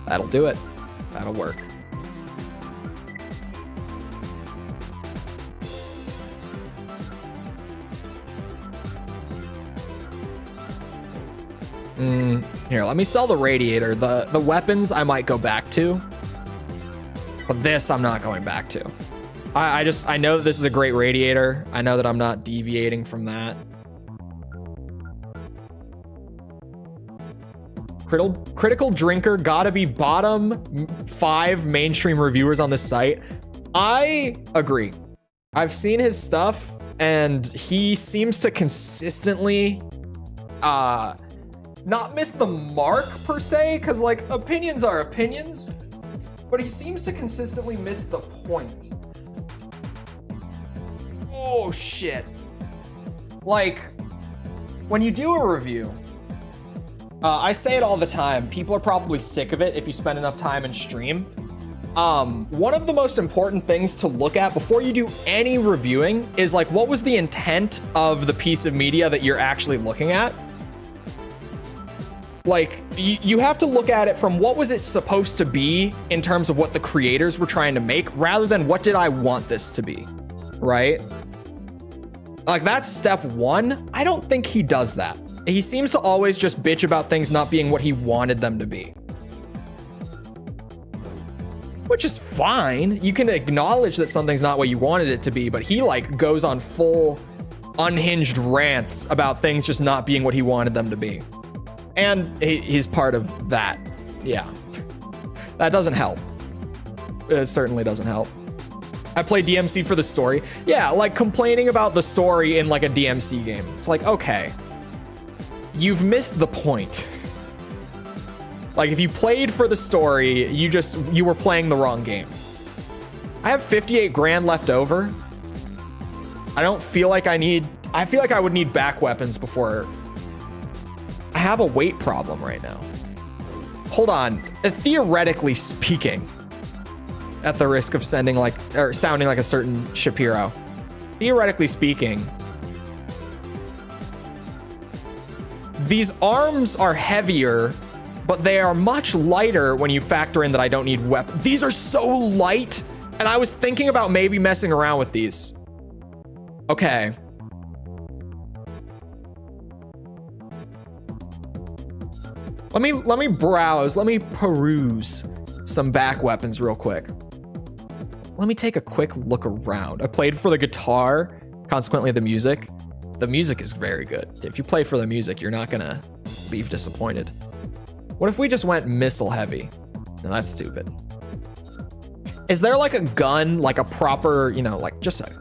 That'll do it. That'll work. Here, let me sell the radiator. The weapons I might go back to, but this I'm not going back to. I know that this is a great radiator. I know that I'm not deviating from that. Critical Drinker gotta be bottom 5 mainstream reviewers on this site. I agree. I've seen his stuff and he seems to consistently not miss the mark per se, because like opinions are opinions, but he seems to consistently miss the point. Oh shit. Like when you do a review, I say it all the time. People are probably sick of it if you spend enough time in stream. One of the most important things to look at before you do any reviewing is like, what was the intent of the piece of media that you're actually looking at? Like, you have to look at it from what was it supposed to be in terms of what the creators were trying to make, rather than what did I want this to be, right? Like, that's step one. I don't think he does that. He seems to always just bitch about things not being what he wanted them to be. Which is fine. You can acknowledge that something's not what you wanted it to be, but he like goes on full unhinged rants about things just not being what he wanted them to be. And he's part of that. Yeah. That doesn't help. It certainly doesn't help. I play DMC for the story. Yeah, like complaining about the story in like a DMC game. It's like, okay. You've missed the point. Like if you played for the story, you were playing the wrong game. I have 58 grand left over. I don't feel like I feel like I would need back weapons before. I have a weight problem right now. Hold on. Theoretically speaking, at the risk of sounding like a certain Shapiro, theoretically speaking, these arms are heavier, but they are much lighter when you factor in that I don't need weapons. These are so light, and I was thinking about maybe messing around with these. Okay. Let me browse, let me peruse some back weapons real quick. Let me take a quick look around. I played for the guitar, consequently the music. The music is very good. If you play for the music, you're not gonna leave disappointed. What if we just went missile heavy? No, that's stupid. Is there like a gun, like a proper, like just a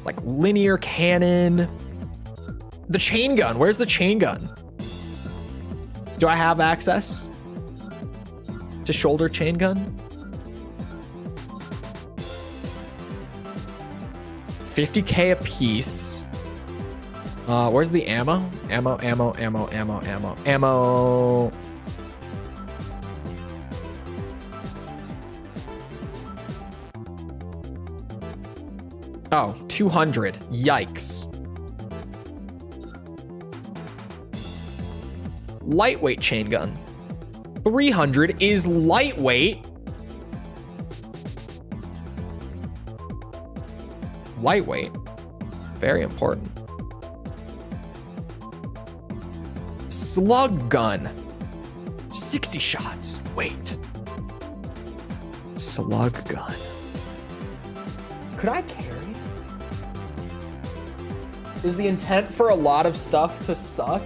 like linear cannon? The chain gun, where's the chain gun? Do I have access to shoulder chain gun? 50K a piece. Where's the ammo? Ammo. Oh, 200. Yikes. Lightweight chain gun. 300 is lightweight. Lightweight. Very important. Slug gun. 60 shots. Wait. Slug gun. Could I carry? Is the intent for a lot of stuff to suck?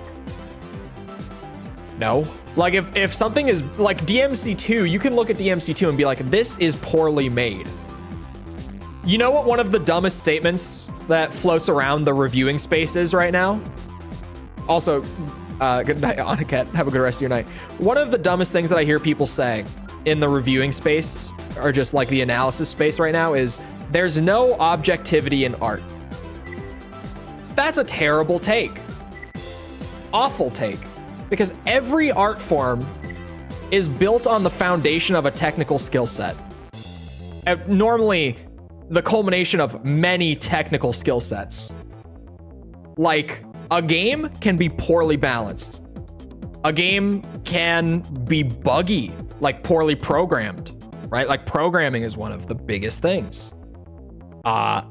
No. Like if something is like DMC2, you can look at DMC2 and be like, this is poorly made. You know what one of the dumbest statements that floats around the reviewing space is right now? Also, good night, Oniket. Have a good rest of your night. One of the dumbest things that I hear people say in the reviewing space, or just like the analysis space right now, is there's no objectivity in art. That's a terrible take. Awful take. Because every art form is built on the foundation of a technical skill set. Normally, the culmination of many technical skill sets. Like, a game can be poorly balanced. A game can be buggy, like poorly programmed, right? Like programming is one of the biggest things. A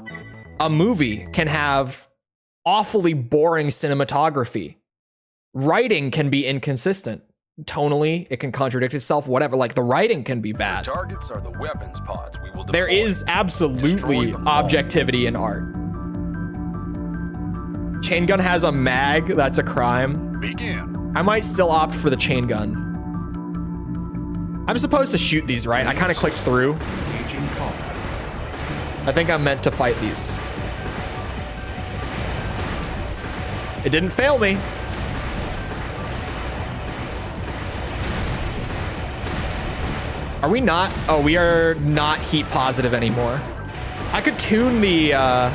movie can have awfully boring cinematography. Writing can be inconsistent. Tonally, it can contradict itself, whatever. Like the writing can be bad. Targets are the weapons pods we will deploy. There is absolutely objectivity in art. Chain gun has a mag, that's a crime. Begin. I might still opt for the chain gun. I'm supposed to shoot these, right? I kind of clicked through. Engaging combat. I think I'm meant to fight these. It didn't fail me. Are we not? Oh, we are not heat positive anymore. I could tune the, that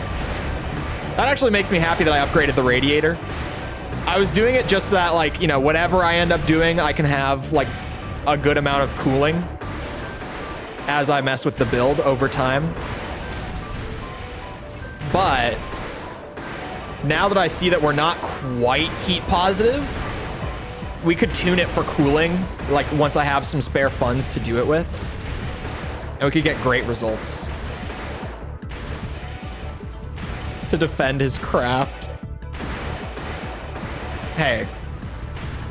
actually makes me happy that I upgraded the radiator. I was doing it just so that, like, you know, whatever I end up doing, I can have, like, a good amount of cooling as I mess with the build over time. But now that I see that we're not quite heat positive, we could tune it for cooling, like once I have some spare funds to do it with. And we could get great results. To defend his craft. Hey,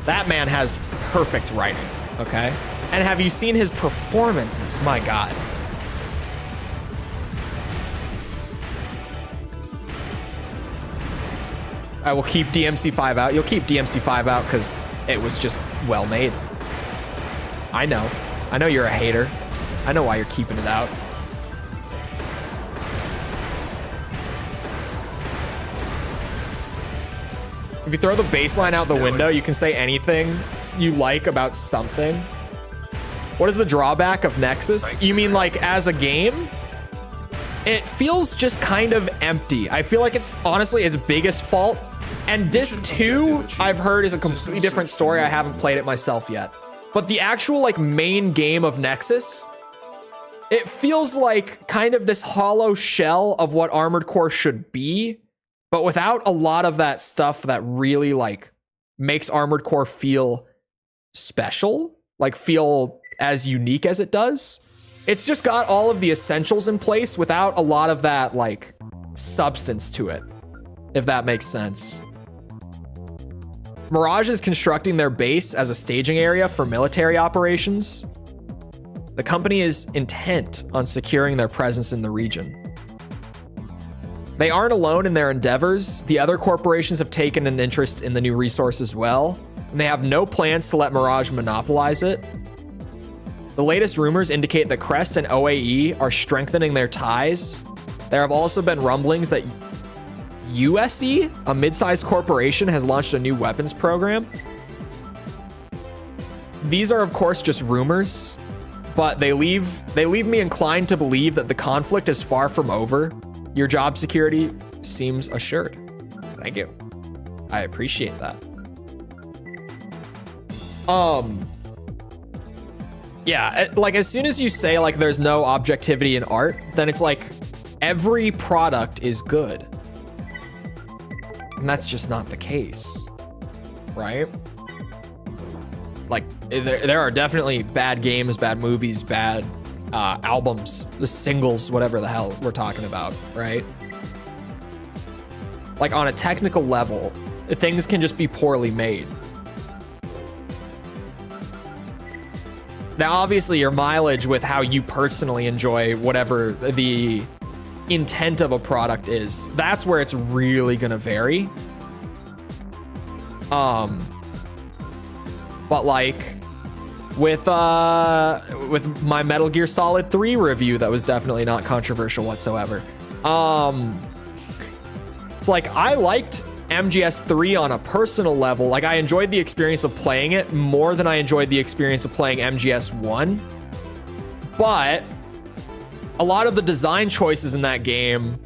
that man has perfect writing, okay? And have you seen his performances? My God. I will keep DMC5 out. You'll keep DMC5 out because it was just well made. I know. I know you're a hater. I know why you're keeping it out. If you throw the baseline out the window, you can say anything you like about something. What is the drawback of Nexus? You mean like as a game? It feels just kind of empty. I feel like it's honestly its biggest fault. And Disc 2, I've heard, is a completely different story. I haven't played it myself yet. But the actual like main game of Nexus, it feels like kind of this hollow shell of what Armored Core should be, but without a lot of that stuff that really like makes Armored Core feel special, like feel as unique as it does. It's just got all of the essentials in place without a lot of that like substance to it, if that makes sense. Mirage is constructing their base as a staging area for military operations. The company is intent on securing their presence in the region. They aren't alone in their endeavors. The other corporations have taken an interest in the new resource as well, and they have no plans to let Mirage monopolize it. The latest rumors indicate that Crest and OAE are strengthening their ties. There have also been rumblings that USE, a mid-sized corporation, has launched a new weapons program. These are, of course, just rumors, but they leave me inclined to believe that the conflict is far from over. Your job security seems assured. Thank you. I appreciate that. Yeah, like as soon as you say like there's no objectivity in art, then it's like every product is good. And that's just not the case, right? Like, there are definitely bad games, bad movies, bad albums, the singles, whatever the hell we're talking about, right? Like, on a technical level, things can just be poorly made. Now, obviously, your mileage with how you personally enjoy whatever the intent of a product is, that's where it's really gonna vary. But like with my Metal Gear Solid 3 review, that was definitely not controversial whatsoever. It's like I liked MGS3 on a personal level. Like I enjoyed the experience of playing it more than I enjoyed the experience of playing MGS1. But a lot of the design choices in that game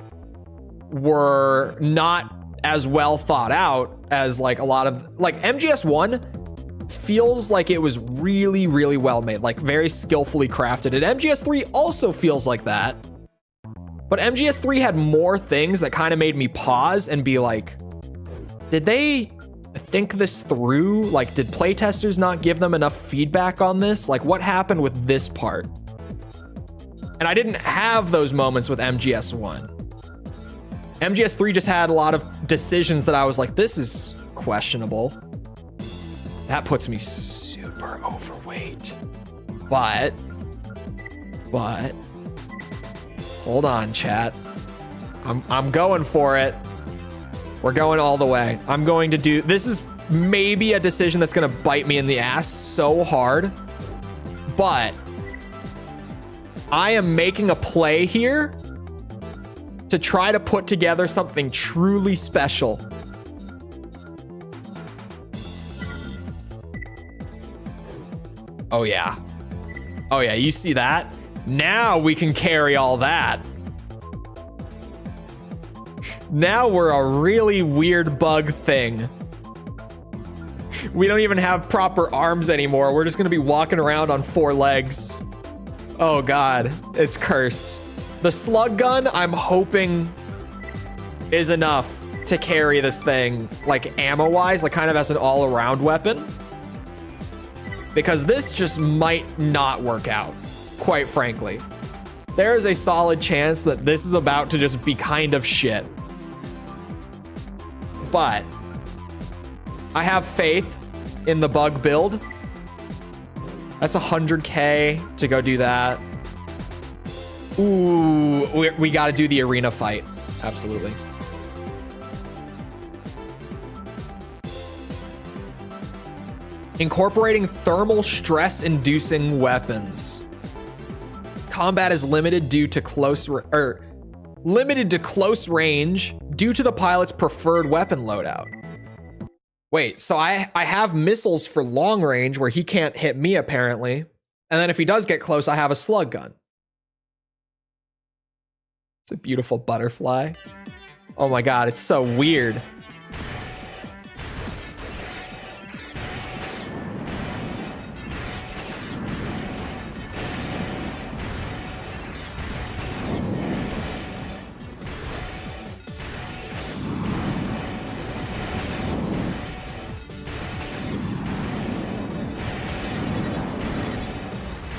were not as well thought out as like a lot of like MGS1 feels like it was really, really well made, like very skillfully crafted. And MGS3 also feels like that. But MGS3 had more things that kind of made me pause and be like, did they think this through? Like, did playtesters not give them enough feedback on this? Like, what happened with this part? And I didn't have those moments with MGS1. MGS3 just had a lot of decisions that I was like, this is questionable. That puts me super overweight. But, hold on, chat. I'm going for it. We're going all the way. I'm going to do, this is maybe a decision that's gonna bite me in the ass so hard, but I am making a play here to try to put together something truly special. Oh yeah. Oh yeah, you see that? Now we can carry all that. Now we're a really weird bug thing. We don't even have proper arms anymore. We're just gonna be walking around on 4 legs. Oh God, it's cursed. The slug gun, I'm hoping, is enough to carry this thing, like ammo-wise, like kind of as an all-around weapon. Because this just might not work out, quite frankly. There is a solid chance that this is about to just be kind of shit. But I have faith in the bug build. That's 100K to go do that. Ooh, we got to do the arena fight. Absolutely. Incorporating thermal stress-inducing weapons. Combat is limited due to close range due to the pilot's preferred weapon loadout. Wait, so I have missiles for long range where he can't hit me apparently. And then if he does get close, I have a slug gun. It's a beautiful butterfly. Oh my God, it's so weird.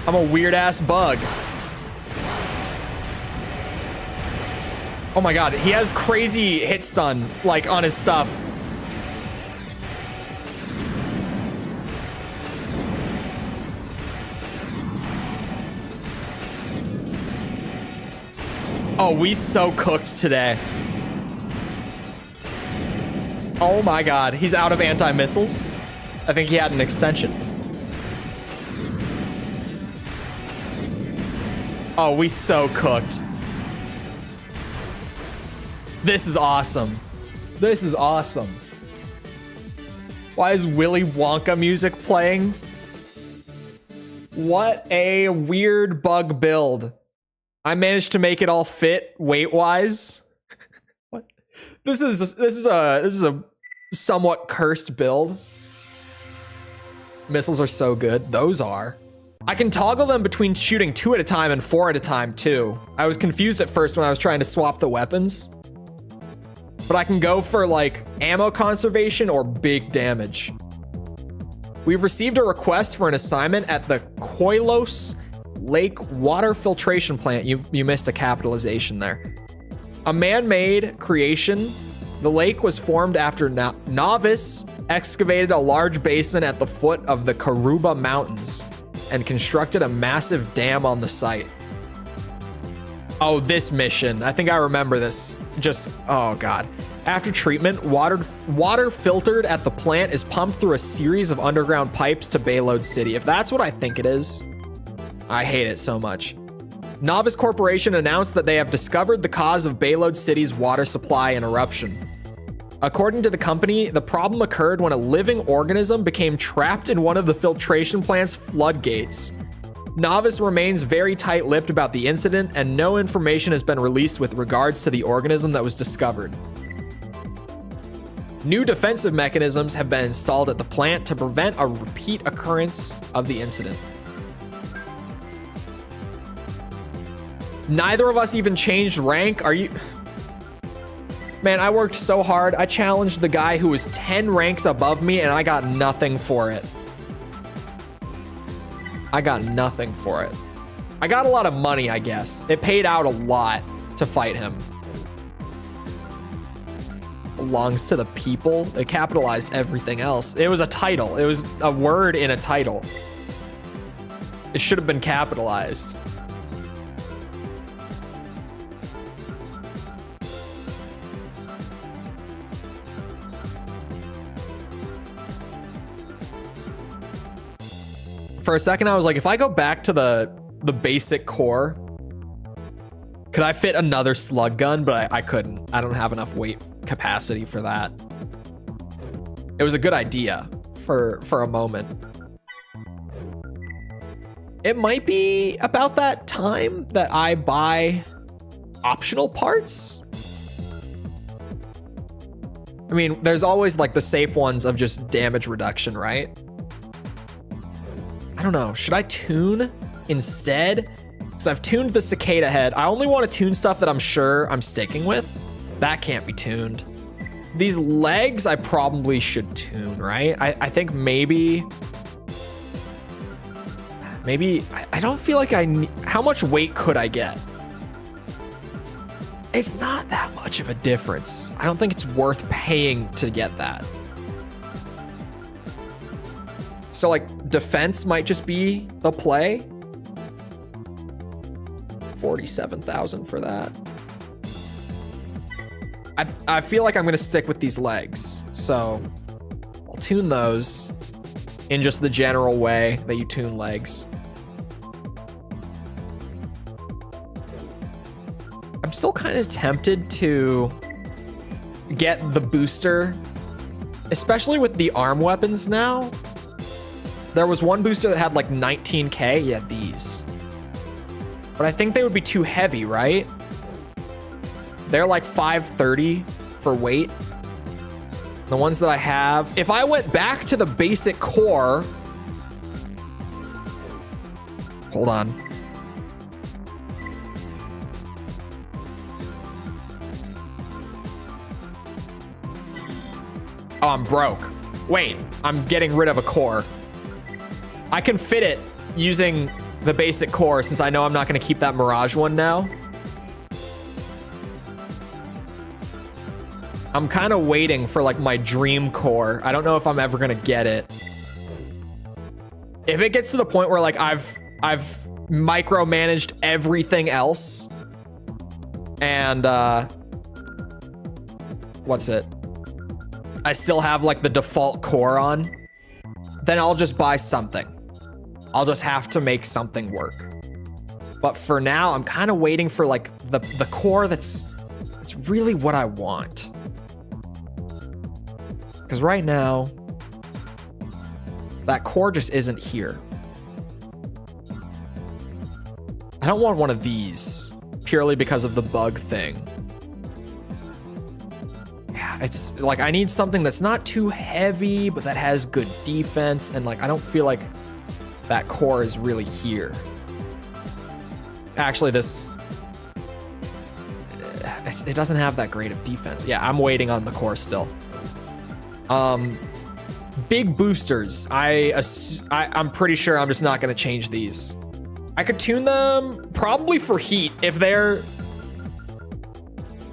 I'm a weird ass bug. Oh my God, he has crazy hit stun, like on his stuff. Oh, we so cooked today. Oh my God, he's out of anti-missiles. I think he had an extension. Oh, we so cooked. This is awesome. This is awesome. Why is Willy Wonka music playing? What a weird bug build. I managed to make it all fit weight-wise. What? This is a somewhat cursed build. Missiles are so good. Those are. I can toggle them between shooting 2 at a time and 4 at a time too. I was confused at first when I was trying to swap the weapons. But I can go for like ammo conservation or big damage. We've received a request for an assignment at the Koilos Lake Water Filtration Plant. You missed a capitalization there. A man-made creation, the lake was formed after Novice excavated a large basin at the foot of the Karuba Mountains and constructed a massive dam on the site. Oh, this mission. I think I remember this. Oh God. After treatment, water filtered at the plant is pumped through a series of underground pipes to Bayload City. If that's what I think it is, I hate it so much. Novice Corporation announced that they have discovered the cause of Bayload City's water supply interruption. According to the company, the problem occurred when a living organism became trapped in one of the filtration plant's floodgates. Novice remains very tight-lipped about the incident, and no information has been released with regards to the organism that was discovered. New defensive mechanisms have been installed at the plant to prevent a repeat occurrence of the incident. Neither of us even changed rank. Are you... Man, I worked so hard. I challenged the guy who was 10 ranks above me, and I got nothing for it. I got nothing for it. I got a lot of money, I guess. It paid out a lot to fight him. Belongs to the people. It capitalized everything else. It was a title. It was a word in a title. It should have been capitalized. For a second, I was like, if I go back to the basic core, could I fit another slug gun? But I couldn't. I don't have enough weight capacity for that. It was a good idea for a moment. It might be about that time that I buy optional parts. I mean, there's always like the safe ones of just damage reduction, right? I don't know. Should I tune instead? Because I've tuned the cicada head. I only want to tune stuff that I'm sure I'm sticking with. That can't be tuned. These legs, I probably should tune, right? I think maybe... I don't feel like I need... How much weight could I get? It's not that much of a difference. I don't think it's worth paying to get that. So like defense might just be the play. 47,000 for that. I feel like I'm gonna stick with these legs. So I'll tune those in just the general way that you tune legs. I'm still kind of tempted to get the booster, especially with the arm weapons now. There was one booster that had like 19k. Yeah, these. But I think they would be too heavy, right? They're like 530 for weight. The ones that I have. If I went back to the basic core... Hold on. Oh, I'm broke. Wait, I'm getting rid of a core. I can fit it using the basic core since I know I'm not going to keep that Mirage one now. I'm kind of waiting for like my dream core. I don't know if I'm ever going to get it. If it gets to the point where like I've micromanaged everything else and what's it? I still have like the default core on, then I'll just buy something. I'll just have to make something work. But for now, I'm kind of waiting for like the core that's really what I want. Because right now, that core just isn't here. I don't want one of these purely because of the bug thing. Yeah, it's like I need something that's not too heavy, but that has good defense. And like, I don't feel like that core is really here. Actually, this... It doesn't have that great of defense. Yeah, I'm waiting on the core still. Big boosters. I'm pretty sure I'm just not going to change these. I could tune them probably for heat. If they're...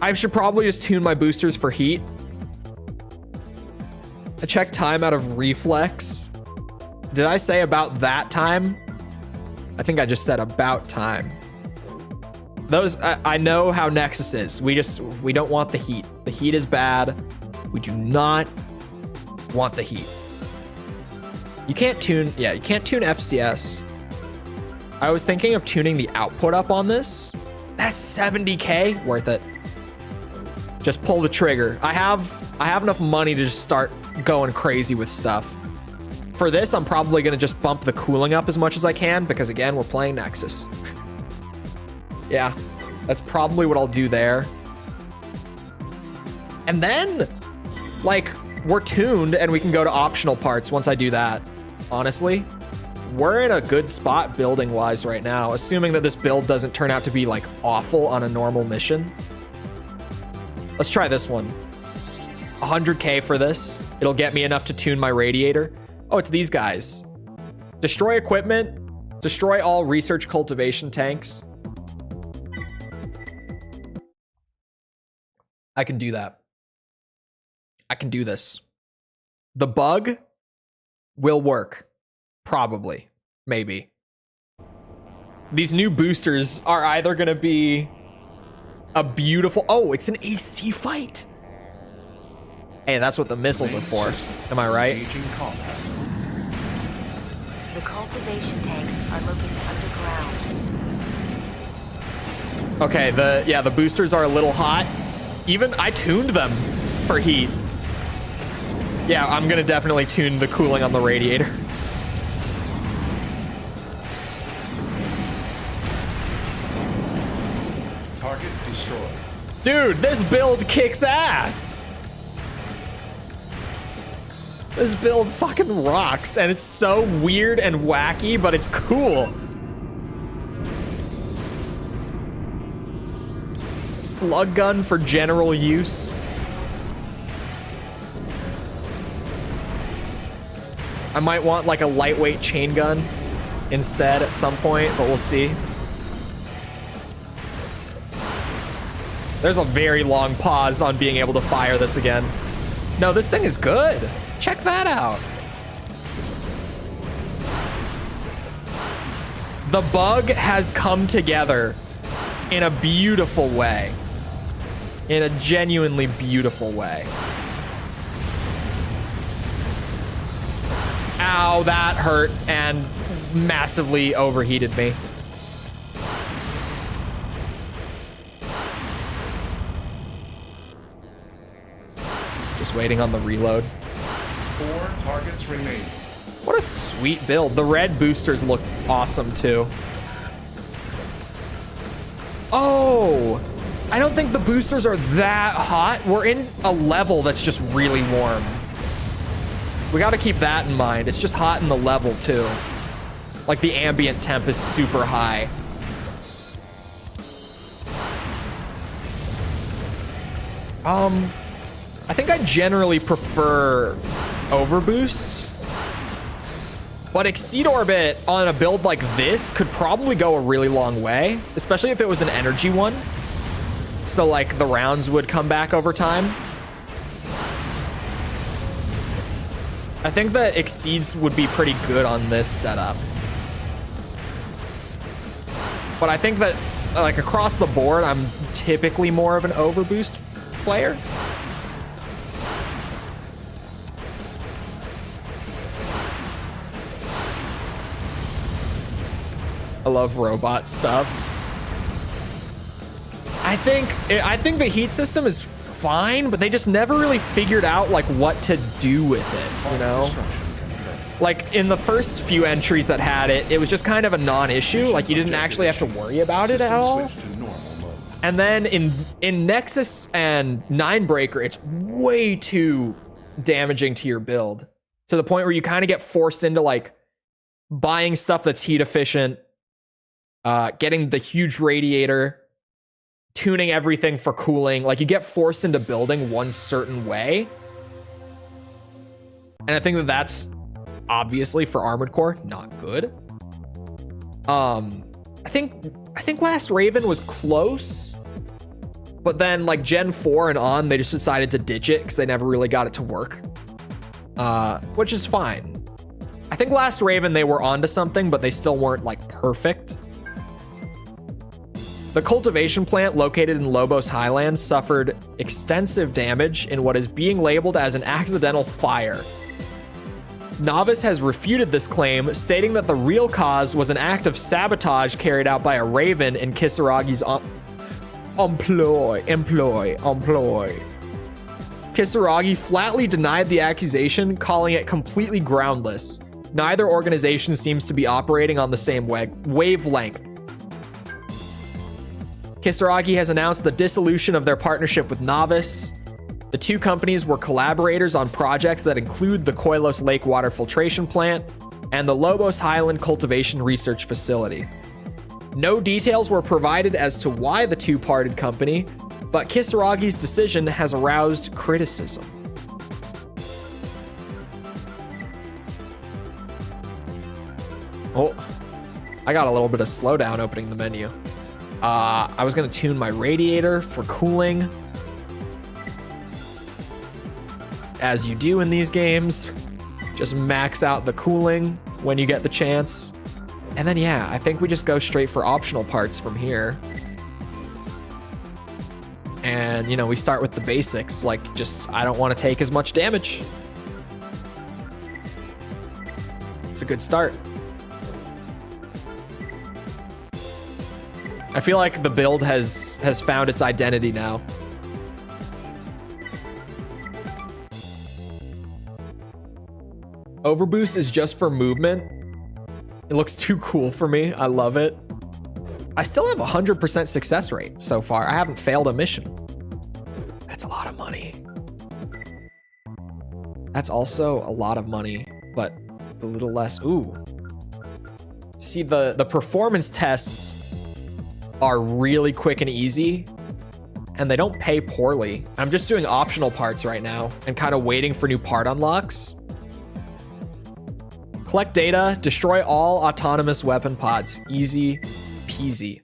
I should probably just tune my boosters for heat. I checked time out of reflex. Did I say about that time? I think I just said about time. Those, I know how Nexus is. We don't want the heat. The heat is bad. We do not want the heat. You can't tune, yeah, you can't tune FCS. I was thinking of tuning the output up on this. That's 70K, worth it. Just pull the trigger. I have enough money to just start going crazy with stuff. For this, I'm probably gonna just bump the cooling up as much as I can because again, we're playing Nexus. Yeah, that's probably what I'll do there. And then, like, we're tuned and we can go to optional parts once I do that. Honestly, we're in a good spot building wise right now, assuming that this build doesn't turn out to be like awful on a normal mission. Let's try this one. 100K for this. It'll get me enough to tune my radiator. Oh, it's these guys. Destroy equipment. Destroy all research cultivation tanks. I can do that. I can do this. The bug will work. Probably. Maybe. These new boosters are either going to be a beautiful... Oh, it's an AC fight. Hey, that's what the missiles are for. Am I right? The cultivation tanks are located underground. Okay, the boosters are a little hot. Even I tuned them for heat. Yeah, I'm gonna definitely tune the cooling on the radiator. Target destroyed. Dude, this build kicks ass. This build fucking rocks, and it's so weird and wacky, but it's cool. Slug gun for general use. I might want like a lightweight chain gun instead at some point, but we'll see. There's a very long pause on being able to fire this again. No, this thing is good. Check that out. The bug has come together in a beautiful way. In a genuinely beautiful way. Ow, that hurt and massively overheated me. Just waiting on the reload. 4 targets remain. What a sweet build. The red boosters look awesome too. Oh, I don't think the boosters are that hot. We're in a level that's just really warm. We got to keep that in mind. It's just hot in the level too. Like the ambient temp is super high. I think I generally prefer overboosts, but Exceed Orbit on a build like this could probably go a really long way, especially if it was an energy one. So like the rounds would come back over time. I think that Exceeds would be pretty good on this setup. But I think that like across the board, I'm typically more of an overboost player. I love robot stuff. I think the heat system is fine, but they just never really figured out like what to do with it, you know? Like in the first few entries that had it, it was just kind of a non-issue. Like you didn't actually have to worry about it at all. And then in Nexus and Ninebreaker, it's way too damaging to your build, to the point where you kind of get forced into like buying stuff that's heat efficient, getting the huge radiator, tuning everything for cooling. Like, you get forced into building one certain way. And I think that that's obviously for Armored Core not good. I think Last Raven was close, but then like Gen 4 and on, they just decided to ditch it because they never really got it to work, which is fine. I think Last Raven, they were onto something, but they still weren't like perfect. The cultivation plant located in Lobos Highlands suffered extensive damage in what is being labeled as an accidental fire. Novice has refuted this claim, stating that the real cause was an act of sabotage carried out by a Raven in Kisaragi's employ. Kisaragi flatly denied the accusation, calling it completely groundless. Neither organization seems to be operating on the same wavelength. Kisaragi has announced the dissolution of their partnership with Novice. The two companies were collaborators on projects that include the Koilos Lake Water Filtration Plant and the Lobos Highland Cultivation Research Facility. No details were provided as to why the two parted company, but Kisaragi's decision has aroused criticism. Oh, I got a little bit of slowdown opening the menu. I was gonna tune my radiator for cooling, as you do in these games. Just max out the cooling when you get the chance. And then, yeah, I think we just go straight for optional parts from here. And, you know, we start with the basics, like just, I don't want to take as much damage. It's a good start. I feel like the build has found its identity now. Overboost is just for movement. It looks too cool for me. I love it. I still have 100% success rate so far. I haven't failed a mission. That's a lot of money. That's also a lot of money, but a little less. Ooh. See, the performance tests are really quick and easy, and they don't pay poorly. I'm just doing optional parts right now and kind of waiting for new part unlocks. Collect data, destroy all autonomous weapon pods. Easy peasy.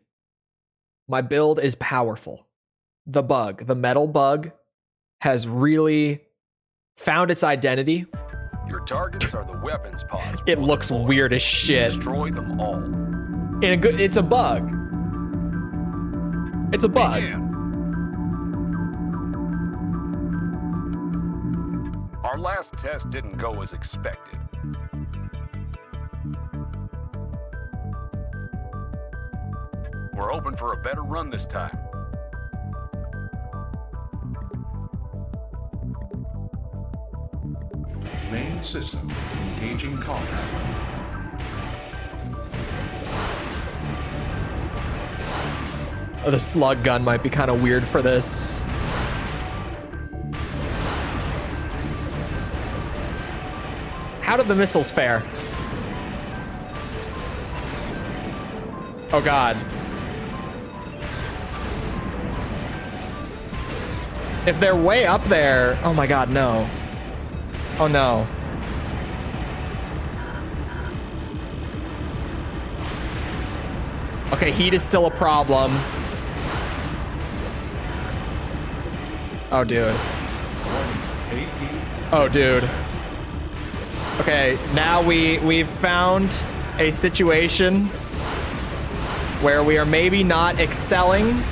My build is powerful. The metal bug, has really found its identity. Your targets are the weapons pods. It looks weird as shit. Destroy them all. It's a bug. It's a bug. Our last test didn't go as expected. We're open for a better run this time. Main system engaging combat. Oh, the slug gun might be kind of weird for this. How did the missiles fare? Oh God. If they're way up there, oh my God, no. Oh no. Okay, heat is still a problem. Oh, dude. Oh, dude. Okay, now we've found a situation where we are maybe not excelling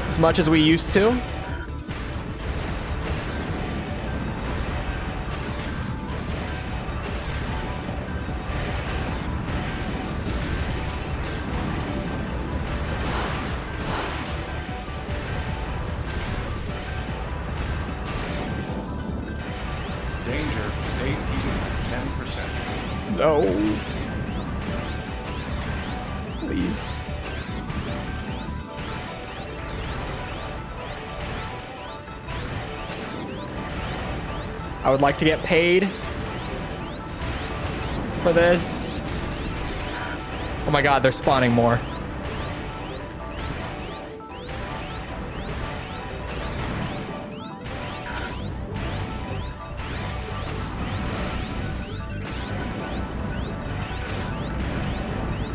as much as we used to. Danger, AP, 10%. No. Please. I would like to get paid for this. Oh my god, they're spawning more.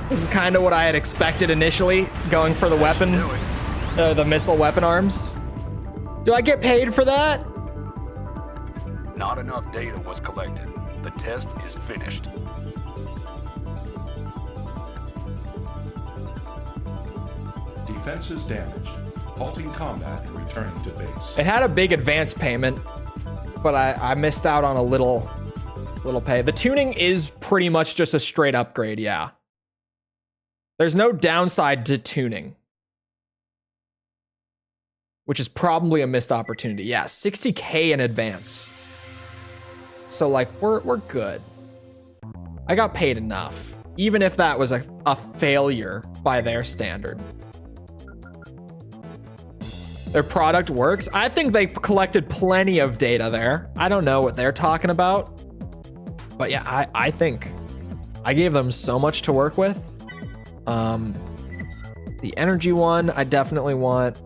This is kind of what I had expected initially, going for the weapon, the missile weapon arms. Do I get paid for that? Not enough data was collected. The test is finished. Defenses damaged. Halting combat and returning to base. It had a big advance payment, but I missed out on a little pay. The tuning is pretty much just a straight upgrade, yeah. There's no downside to tuning, which is probably a missed opportunity. Yeah, 60K in advance. So like we're good. I got paid enough, even if that was a failure by their standard. Their product works. I think they collected plenty of data there. I don't know what they're talking about, but yeah, I think I gave them so much to work with. The energy one, I definitely want.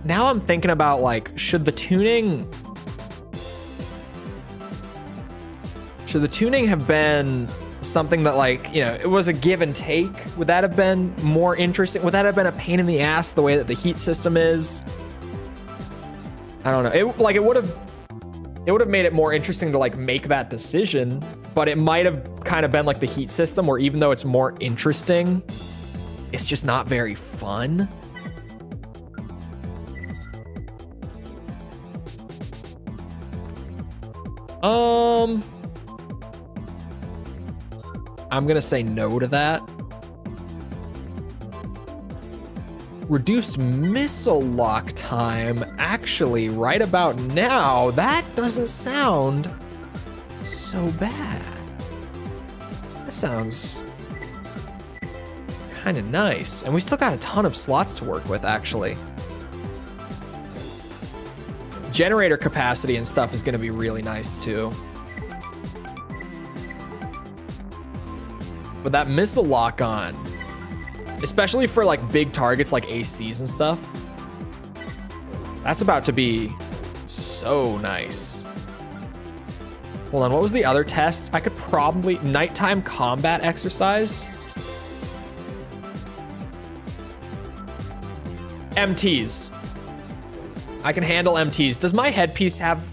Now I'm thinking about like, should the tuning have been something that like, you know, it was a give and take? Would that have been more interesting? Would that have been a pain in the ass the way that the heat system is? I don't know. It would have made it more interesting to like make that decision, but it might have kind of been like the heat system where even though it's more interesting, it's just not very fun. I'm gonna say no to that. Reduced missile lock time. Actually, right about now, that doesn't sound so bad. That sounds kind of nice. And we still got a ton of slots to work with, actually. Generator capacity and stuff is gonna be really nice too. But that missile lock on, especially for like big targets like ACs and stuff, that's about to be so nice. Hold on, what was the other test? I could probably, nighttime combat exercise. MTs. I can handle MTs. Does my headpiece have,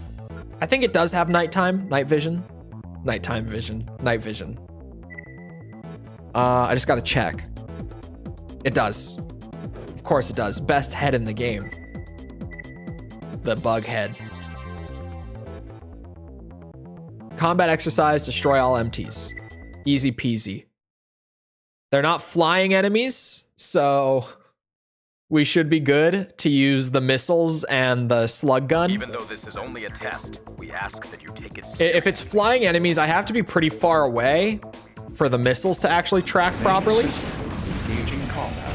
I think it does have night vision. Nighttime vision, night vision. I just gotta check. It does. Of course it does. Best head in the game. The bug head. Combat exercise, destroy all MTs. Easy peasy. They're not flying enemies, so we should be good to use the missiles and the slug gun. Even though this is only a test, we ask that you take it seriously. If it's flying enemies, I have to be pretty far away for the missiles to actually track properly. Engaging combat.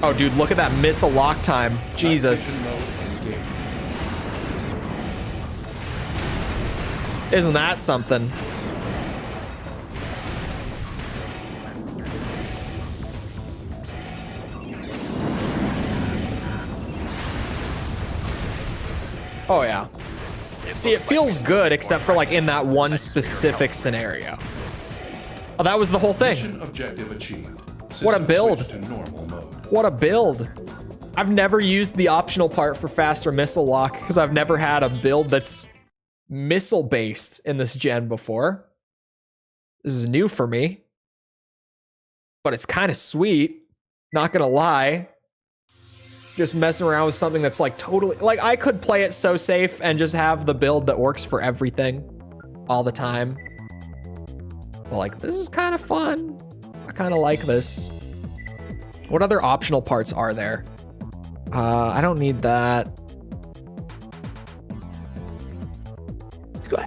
Oh, dude, look at that missile lock time. Jesus. Isn't that something? Oh, yeah. See, it feels good, except for like in that one specific scenario. Oh, that was the whole thing. Mission objective achieved. What a System build. switched to normal mode. What a build. I've never used the optional part for faster missile lock because I've never had a build that's missile based in this gen before. This is new for me, but it's kind of sweet. Not gonna lie. Just messing around with something that's like totally, like I could play it so safe and just have the build that works for everything all the time. But like, this is kind of fun. I kind of like this. What other optional parts are there? I don't need that.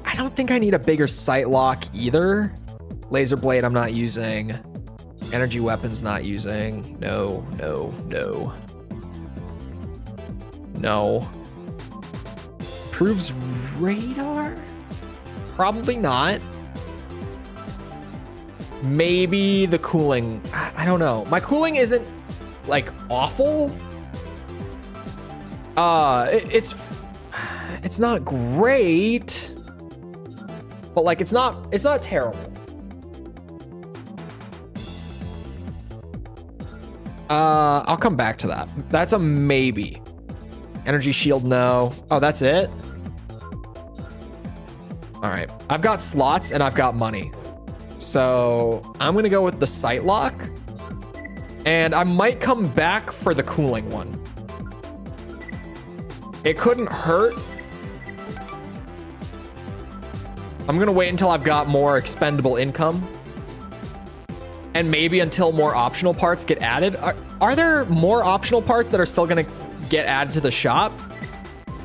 I don't think I need a bigger sight lock either. Laser blade I'm not using. Energy weapons not using. No, no, no. No. improves radar? Probably not. Maybe the cooling. I don't know. My cooling isn't like awful. It's not great, but like it's not terrible. I'll come back to that. That's a maybe. Energy shield, no. Oh, that's it? All right. I've got slots and I've got money. So I'm gonna go with the sight lock. And I might come back for the cooling one. It couldn't hurt. I'm gonna wait until I've got more expendable income. And maybe until more optional parts get added. Are there more optional parts that are still gonna get added to the shop?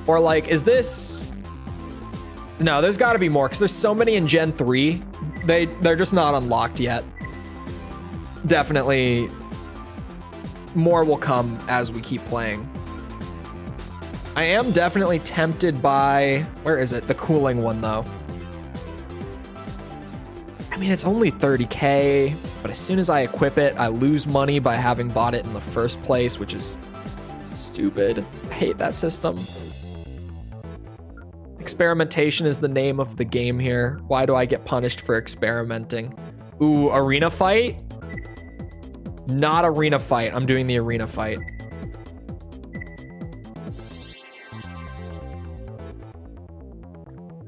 Or like, is this... No, there's gotta be more because there's so many in Gen 3. They're just not unlocked yet. Definitely more will come as we keep playing. I am definitely tempted by... Where is it? The cooling one though. I mean, it's only 30K, but as soon as I equip it, I lose money by having bought it in the first place, which is stupid. I hate that system. Experimentation is the name of the game here. Why do I get punished for experimenting? Ooh, arena fight? Not arena fight. I'm doing the arena fight.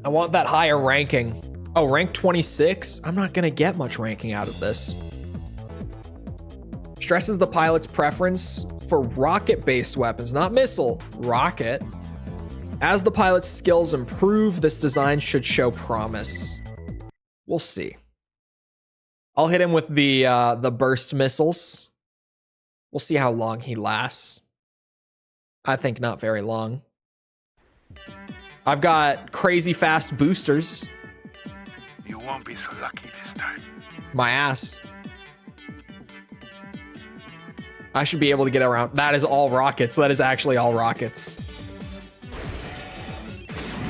I want that higher ranking. Oh, rank 26? I'm not gonna get much ranking out of this. Stresses the pilot's preference for rocket-based weapons, not missile, rocket. As the pilot's skills improve, this design should show promise. We'll see. I'll hit him with the burst missiles. We'll see how long he lasts. I think not very long. I've got crazy fast boosters. You won't be so lucky this time. My ass. I should be able to get around. That is all rockets. That is actually all rockets.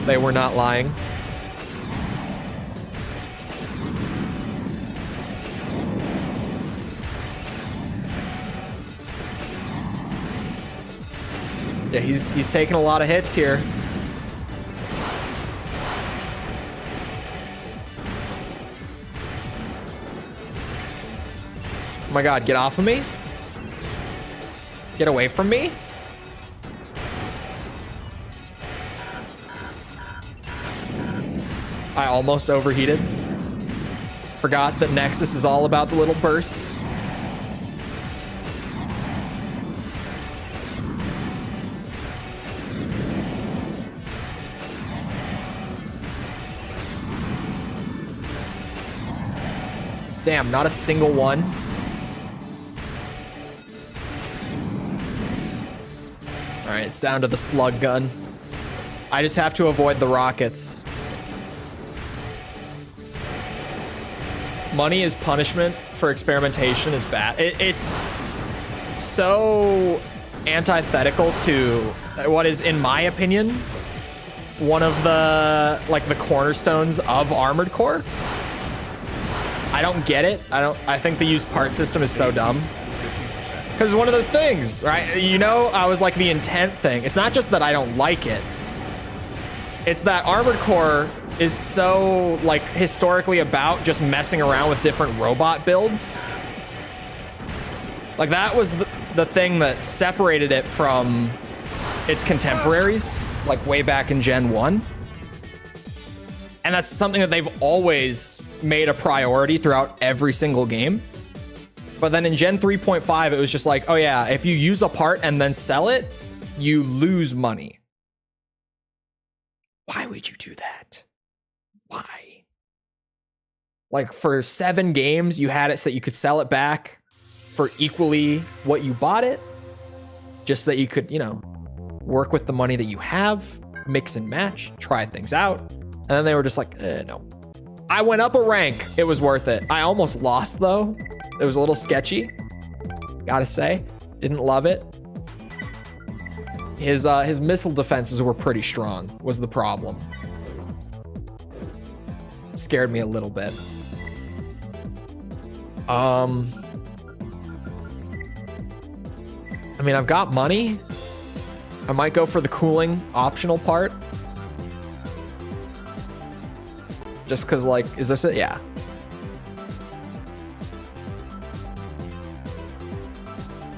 They were not lying. Yeah, he's taking a lot of hits here. Oh my god, get off of me. Get away from me. I almost overheated. Forgot that Nexus is all about the little bursts. Damn, not a single one. All right, it's down to the slug gun. I just have to avoid the rockets. Money is punishment for experimentation is bad. It's so antithetical to what is, in my opinion, one of the the cornerstones of Armored Core. I don't get it. I think the used part system is so dumb. Because it's one of those things, right? You know, I was like the intent thing. It's not just that I don't like it. It's that Armored Core is so historically about just messing around with different robot builds. Like that was the thing that separated it from its contemporaries, way back in Gen 1. And that's something that they've always made a priority throughout every single game. But then in Gen 3.5, it was just like, oh yeah, if you use a part and then sell it, you lose money. Why would you do that? Why? For 7 games, you had it so that you could sell it back for equally what you bought it, just so that you could, work with the money that you have, mix and match, try things out. And then they were just like, no. I went up a rank. It was worth it. I almost lost, though. It was a little sketchy. Gotta say. Didn't love it. His missile defenses were pretty strong, was the problem. It scared me a little bit. I mean, I've got money. I might go for the cooling optional part. Just because, like, is this it? Yeah.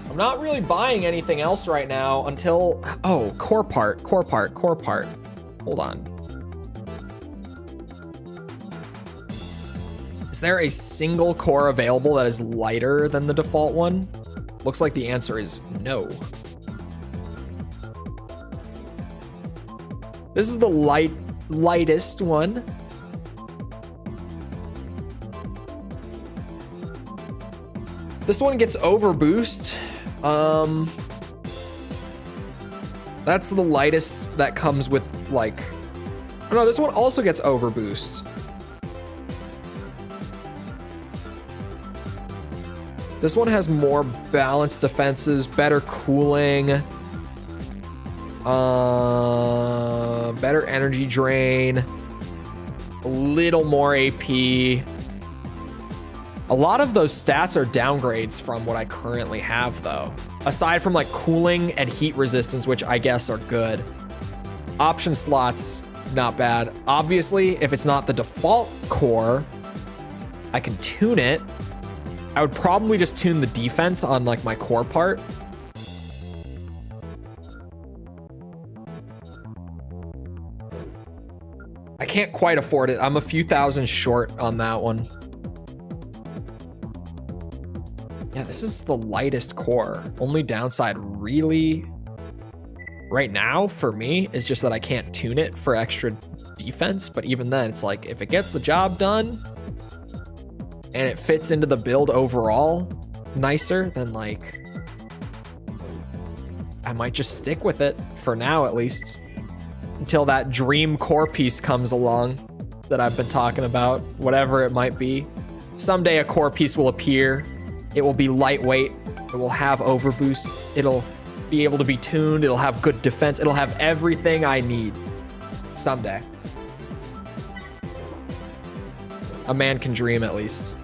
I'm not really buying anything else right now until... Oh, core part. Hold on. Is there a single core available that is lighter than the default one? Looks like the answer is no. This is the lightest one. This one gets overboost. That's the lightest that comes with, like... Oh no, this one also gets overboost. This one has more balanced defenses, better cooling, better energy drain, a little more AP. A lot of those stats are downgrades from what I currently have, though. Aside from like cooling and heat resistance, which I guess are good. Option slots, not bad. Obviously, if it's not the default core, I can tune it. I would probably just tune the defense on like my core part. I can't quite afford it. I'm a few thousand short on that one. Yeah, this is the lightest core. Only downside really right now for me is just that I can't tune it for extra defense. But even then, it's like if it gets the job done and it fits into the build overall nicer, then like I might just stick with it for now, at least until that dream core piece comes along that I've been talking about, whatever it might be. Someday a core piece will appear. It will be lightweight. It will have overboost. It'll be able to be tuned. It'll have good defense. It'll have everything I need someday. A man can dream, at least.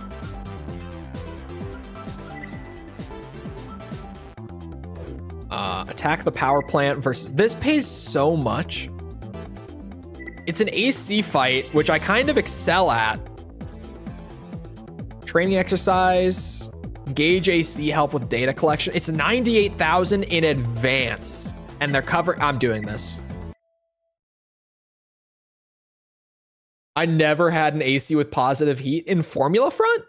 Attack the power plant versus... This pays so much. It's an AC fight, which I kind of excel at. Training exercise. Gauge AC, help with data collection. It's 98,000 in advance. And they're covering... I'm doing this. I never had an AC with positive heat in Formula Front.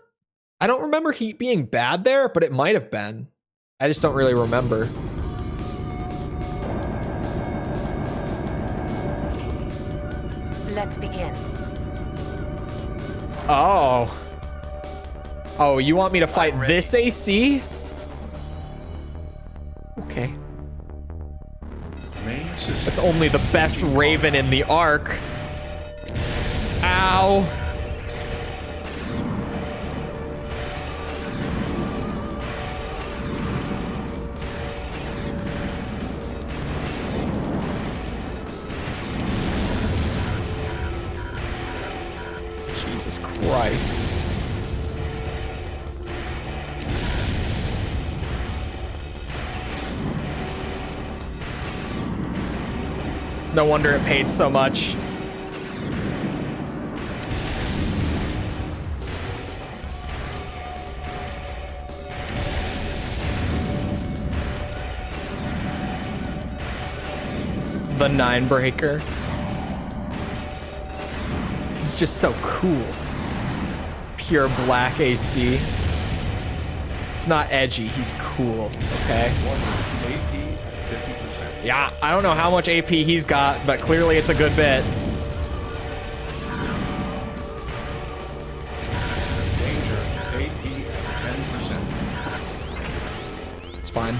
I don't remember heat being bad there, but it might have been. I just don't really remember. Let's begin. Oh. Oh, you want me to fight this AC? Okay. That's only the best Raven in the Ark. Ow. Jesus Christ. No wonder it paid so much. The 9-breaker. He's just so cool. Pure black AC. It's not edgy, he's cool, okay? Yeah, I don't know how much AP he's got, but clearly it's a good bit. Danger, AP at 10%. It's fine.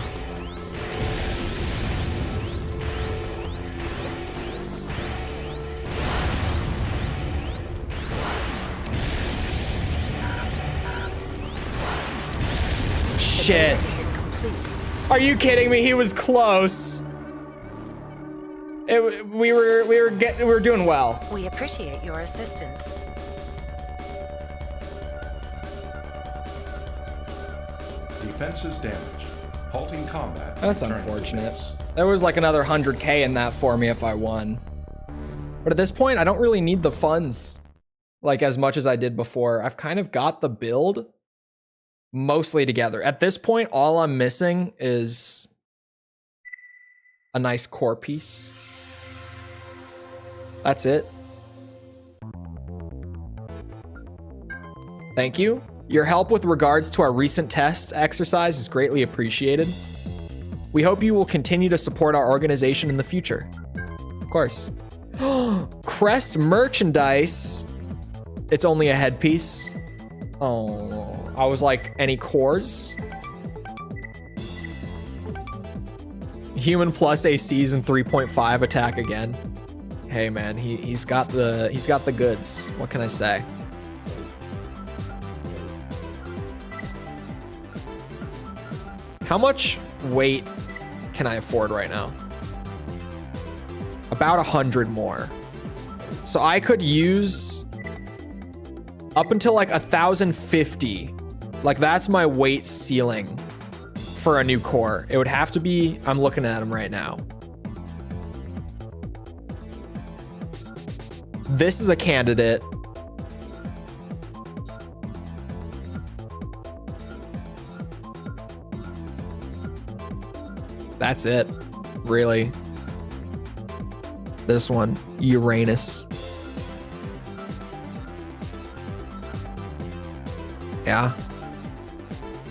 Shit. Are you kidding me? He was close. we were doing well. We appreciate your assistance. Defenses damaged. Halting combat. That's Return to unfortunate. base. There was like another 100K in that for me if I won. But at this point, I don't really need the funds like as much as I did before. I've kind of got the build mostly together. At this point, all I'm missing is a nice core piece. That's it. Thank you. Your help with regards to our recent test exercise is greatly appreciated. We hope you will continue to support our organization in the future. Of course. Crest merchandise. It's only a headpiece. Oh, I was like, any cores? Human plus ACs and 3.5 attack again. Hey man, he's got the goods. What can I say? How much weight can I afford right now? About 100 more. So I could use up until like 1,050. Like that's my weight ceiling for a new core. It would have to be, I'm looking at them right now. This is a candidate. That's it, really. This one, Uranus. Yeah.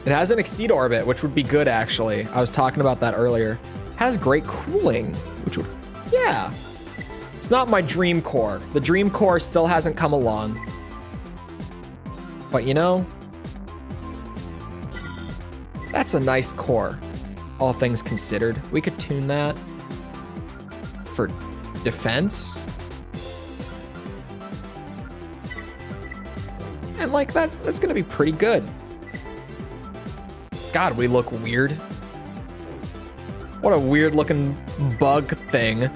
It has an exceed orbit, which would be good actually. I was talking about that earlier. Has great cooling, which would, yeah. It's not my dream core. The dream core still hasn't come along. But you know, that's a nice core. All things considered, we could tune that for defense. And like that's gonna be pretty good. God, we look weird. What a weird looking bug thing.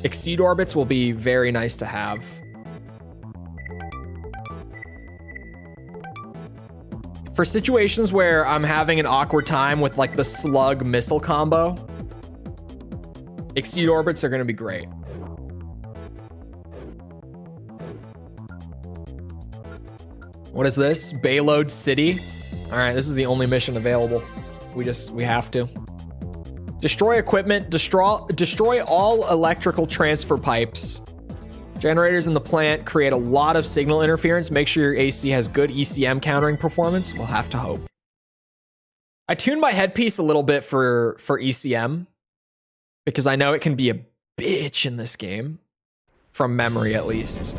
Exceed orbits will be very nice to have. For situations where I'm having an awkward time with like the slug missile combo, exceed orbits are gonna be great. What is this? Bayload City? All right, this is the only mission available. We have to. Destroy equipment, destroy all electrical transfer pipes. Generators in the plant create a lot of signal interference. Make sure your AC has good ECM countering performance. We'll have to hope. I tuned my headpiece a little bit for ECM because I know it can be a bitch in this game, from memory at least.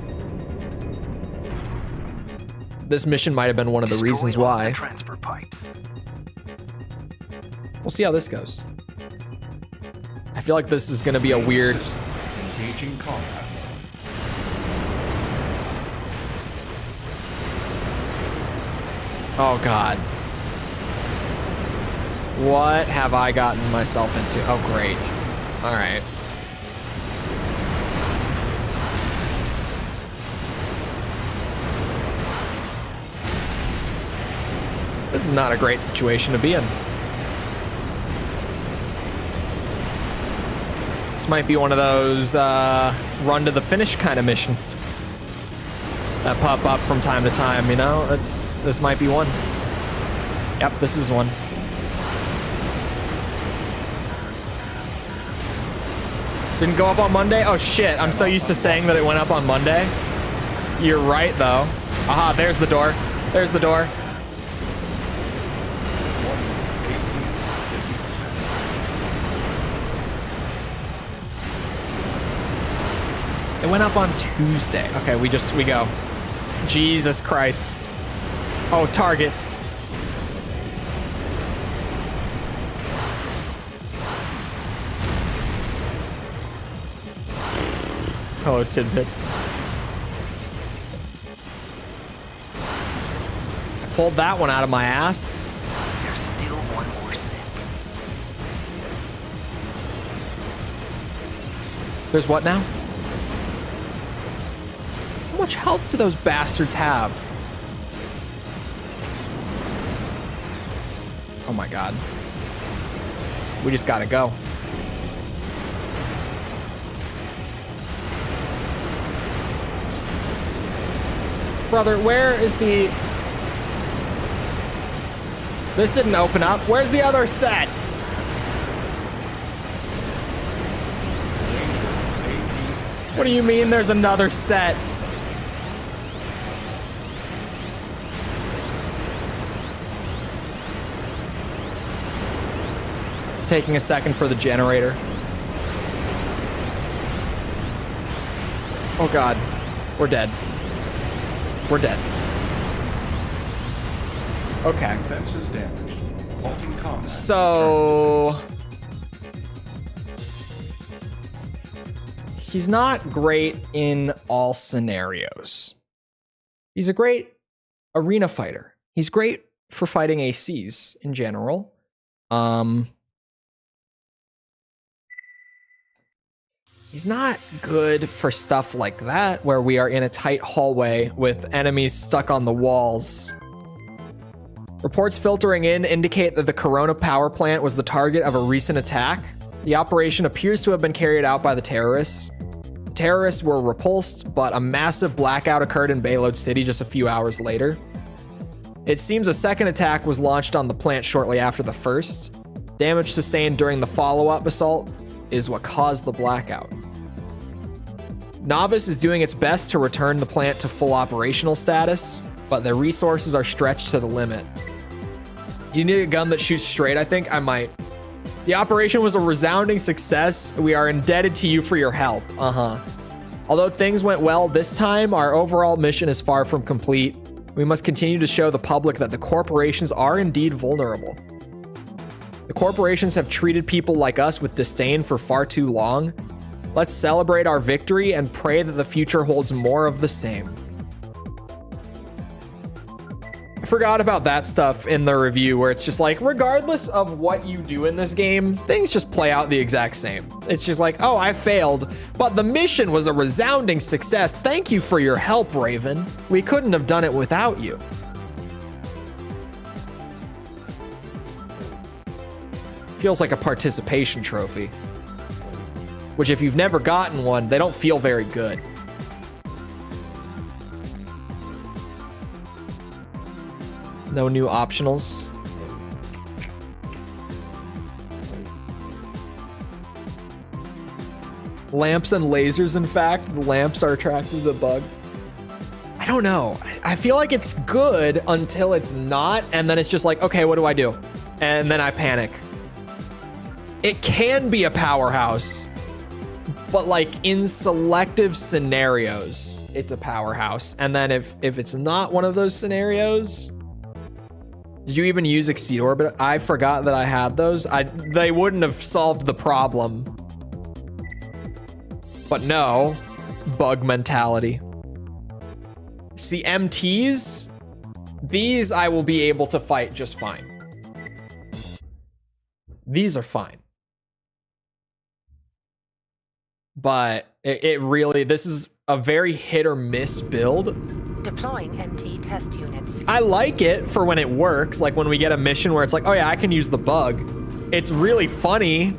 This mission might have been one of the reasons why. Transfer pipes. We'll see how this goes. I feel like this is going to be a weird... Engaging combat. Oh God. What have I gotten myself into? Oh great. All right. This is not a great situation to be in. This might be one of those run to the finish kind of missions that pop up from time to time, you know? This might be one. Yep, this is one. Didn't go up on Monday? Oh shit, I'm so used to saying that it went up on Monday. You're right though. Aha, there's the door. There's the door. It went up on Tuesday. Okay, we go. Jesus Christ. Oh, targets. Hello, Tidbit. I pulled that one out of my ass. There's still one more set. There's what now? How much health do those bastards have? Oh my god. We just gotta go. Brother, where is the... This didn't open up. Where's the other set? What do you mean there's another set? Taking a second for the generator. Oh god. We're dead. We're dead. Okay. Defenses damaged. Halting combat. So... He's not great in all scenarios. He's a great arena fighter. He's great for fighting ACs in general. He's not good for stuff like that, where we are in a tight hallway with enemies stuck on the walls. Reports filtering in indicate that the Corona power plant was the target of a recent attack. The operation appears to have been carried out by the terrorists. The terrorists were repulsed, but a massive blackout occurred in Bayload City just a few hours later. It seems a second attack was launched on the plant shortly after the first. Damage sustained during the follow-up assault is what caused the blackout. Novice is doing its best to return the plant to full operational status, but their resources are stretched to the limit. You need a gun that shoots straight, I think? I might. The operation was a resounding success. We are indebted to you for your help. Although things went well this time, our overall mission is far from complete. We must continue to show the public that the corporations are indeed vulnerable. The corporations have treated people like us with disdain for far too long. Let's celebrate our victory and pray that the future holds more of the same. I forgot about that stuff in the review where it's just like, regardless of what you do in this game, things just play out the exact same. It's just like, oh, I failed, but the mission was a resounding success. Thank you for your help, Raven. We couldn't have done it without you. Feels like a participation trophy. Which, if you've never gotten one, they don't feel very good. No new optionals. Lamps and lasers, in fact. The lamps are attracted to the bug. I don't know. I feel like it's good until it's not, and then it's just like, okay, what do I do? And then I panic. It can be a powerhouse, but like in selective scenarios, it's a powerhouse. And then if it's not one of those scenarios, did you even use Exceed Orbit? I forgot that I had those. They wouldn't have solved the problem. But no, bug mentality. See, MTs, these I will be able to fight just fine. These are fine. But it really, this is a very hit or miss build. Deploying MT test units. I like it for when it works, like when we get a mission where it's like, oh yeah, I can use the bug. It's really funny.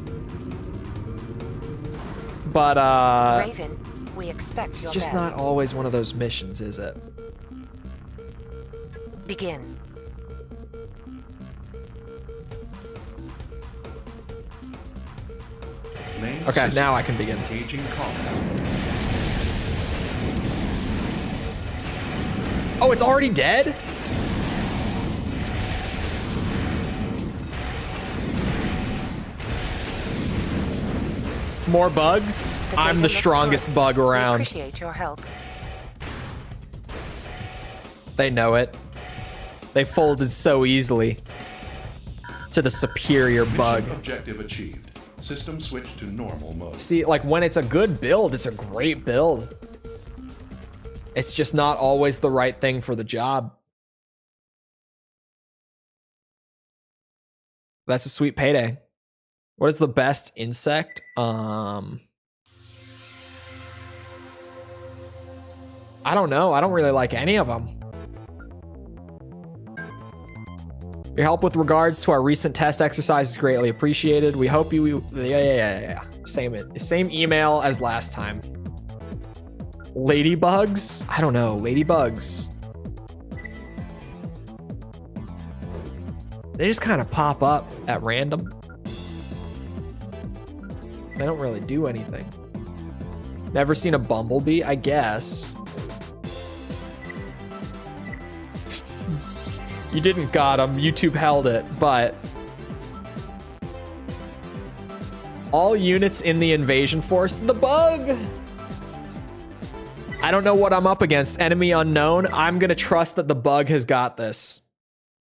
But Raven, we expect it's your just best. not always one of those missions, is it? Begin. Main Okay, system now I can begin. Engaging combat. Oh, it's already dead? More bugs? I'm the looks strongest good. bug We around. appreciate your help. They know it. They folded so easily to the superior bug. Mission objective achieved. System switched to normal mode. See, like when it's a good build, it's a great build. It's just not always the right thing for the job. That's a sweet payday. What is the best insect? I don't know. I don't really like any of them. Your help with regards to our recent test exercise is greatly appreciated. We hope you... Yeah. Same email as last time. Ladybugs? I don't know. Ladybugs. They just kind of pop up at random. They don't really do anything. Never seen a bumblebee? I guess. You didn't got him. YouTube held it, but... All units in the invasion force. The bug! I don't know what I'm up against. Enemy unknown. I'm gonna trust that the bug has got this.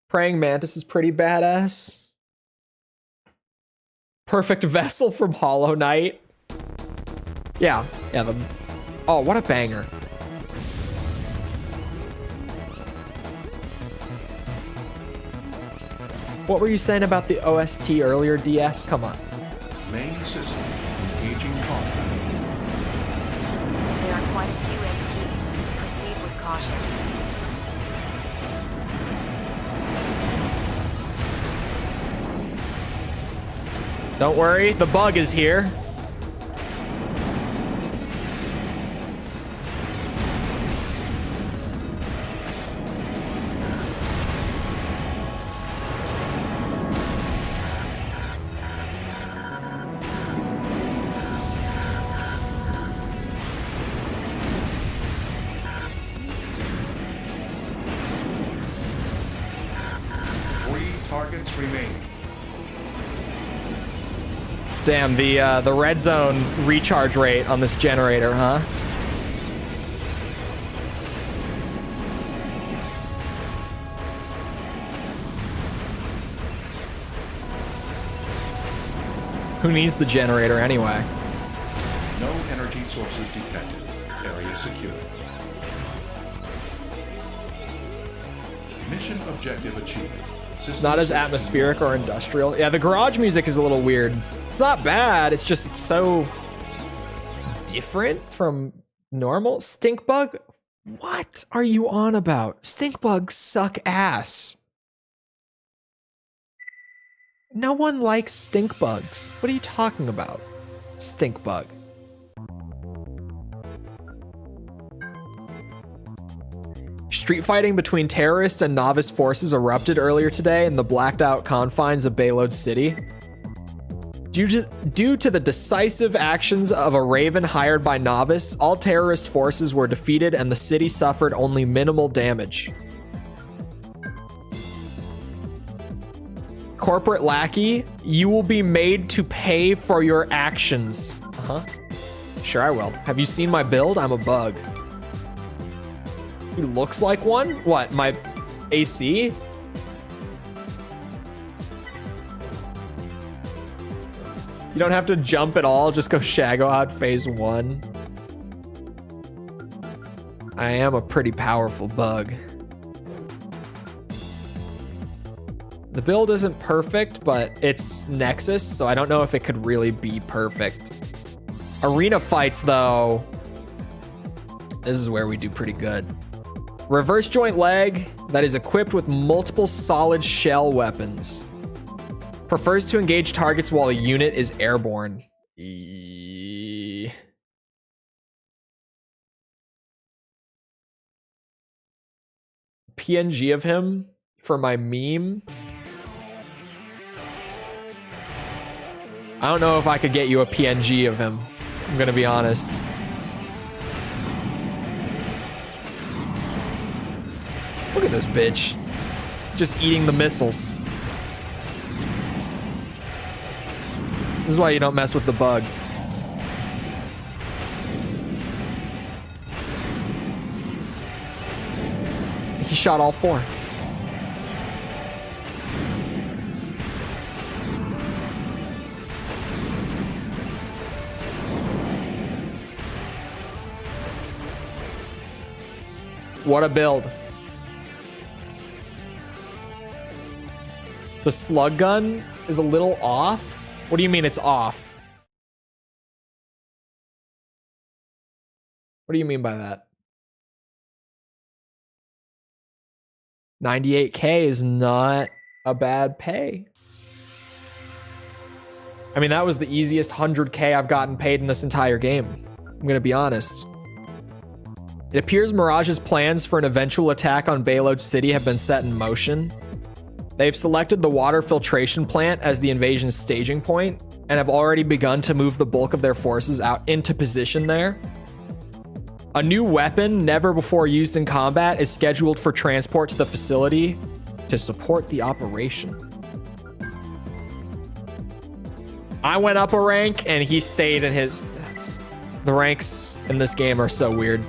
Praying Mantis is pretty badass. Perfect Vessel from Hollow Knight. Yeah. Oh, what a banger. What were you saying about the OST earlier, DS? Come on. Main system engaging combat. There are quite a few MTs. Proceed with caution. Don't worry, the bug is here. Remaining. Damn, the red zone recharge rate on this generator, huh? Who needs the generator anyway? No energy sources detected. Area secure. Mission objective achieved. Not as atmospheric or industrial. Yeah, the garage music is a little weird. It's not bad, it's just it's so different from normal. Stink bug? What are you on about? Stink bugs suck ass. No one likes stink bugs. What are you talking about? Stink bug. Street fighting between terrorist and novice forces erupted earlier today in the blacked out confines of Bayload City. Due to the decisive actions of a Raven hired by Novice, all terrorist forces were defeated and the city suffered only minimal damage. Corporate lackey, you will be made to pay for your actions. Sure I will. Have you seen my build? I'm a bug. He looks like one? What, my AC? You don't have to jump at all, just go Shago out phase 1. I am a pretty powerful bug. The build isn't perfect, but it's Nexus, so I don't know if it could really be perfect. Arena fights, though, this is where we do pretty good. Reverse joint leg that is equipped with multiple solid shell weapons. Prefers to engage targets while a unit is airborne. PNG of him for my meme. I don't know if I could get you a PNG of him. I'm gonna be honest. Look at this bitch. Just eating the missiles. This is why you don't mess with the bug. He shot all 4. What a build. The slug gun is a little off. What do you mean it's off? What do you mean by that? 98K is not a bad pay. I mean, that was the easiest 100K I've gotten paid in this entire game. I'm gonna be honest. It appears Mirage's plans for an eventual attack on Bayload City have been set in motion. They've selected the water filtration plant as the invasion's staging point and have already begun to move the bulk of their forces out into position there. A new weapon, never before used in combat, is scheduled for transport to the facility to support the operation. I went up a rank and he stayed in his... The ranks in this game are so weird.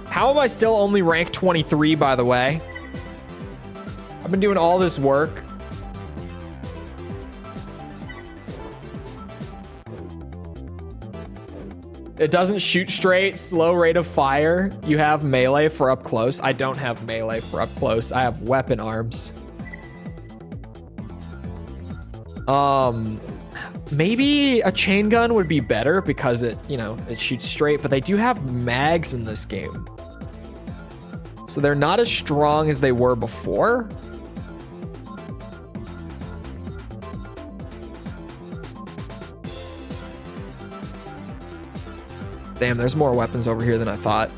How am I still only rank 23, by the way? I've been doing all this work. It doesn't shoot straight, slow rate of fire. You have melee for up close. I don't have melee for up close. I have weapon arms. Maybe a chain gun would be better because it, you know, it shoots straight, but they do have mags in this game. So they're not as strong as they were before. Damn, there's more weapons over here than I thought.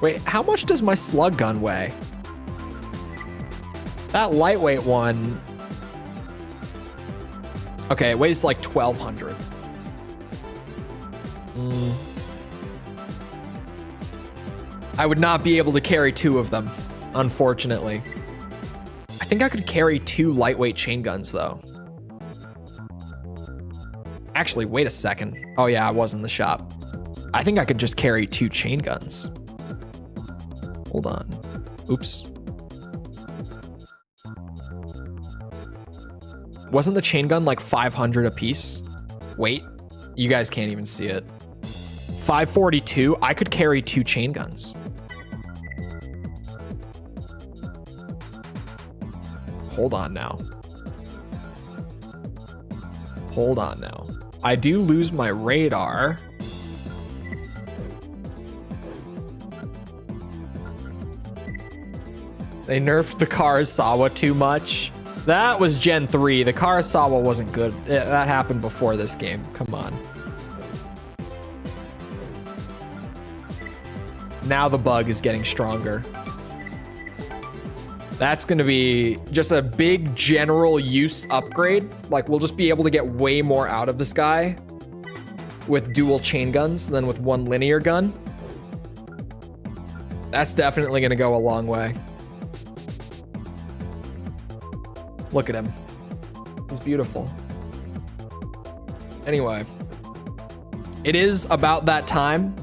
Wait, how much does my slug gun weigh? That lightweight one... Okay, it weighs like 1,200. I would not be able to carry 2 of them, unfortunately. I think I could carry 2 lightweight chain guns, though. Actually, wait a second. Oh yeah, I was in the shop. I think I could just carry 2 chain guns. Hold on. Oops. Wasn't the chain gun like 500 a piece? Wait, you guys can't even see it. 542, I could carry 2 chain guns. Hold on now. Hold on now. I do lose my radar. They nerfed the Karasawa too much. That was Gen 3. The Karasawa wasn't good. That happened before this game. Come on. Now the bug is getting stronger. That's going to be just a big general use upgrade. Like, we'll just be able to get way more out of this guy with dual chain guns than with one linear gun. That's definitely going to go a long way. Look at him. He's beautiful. Anyway, it is about that time,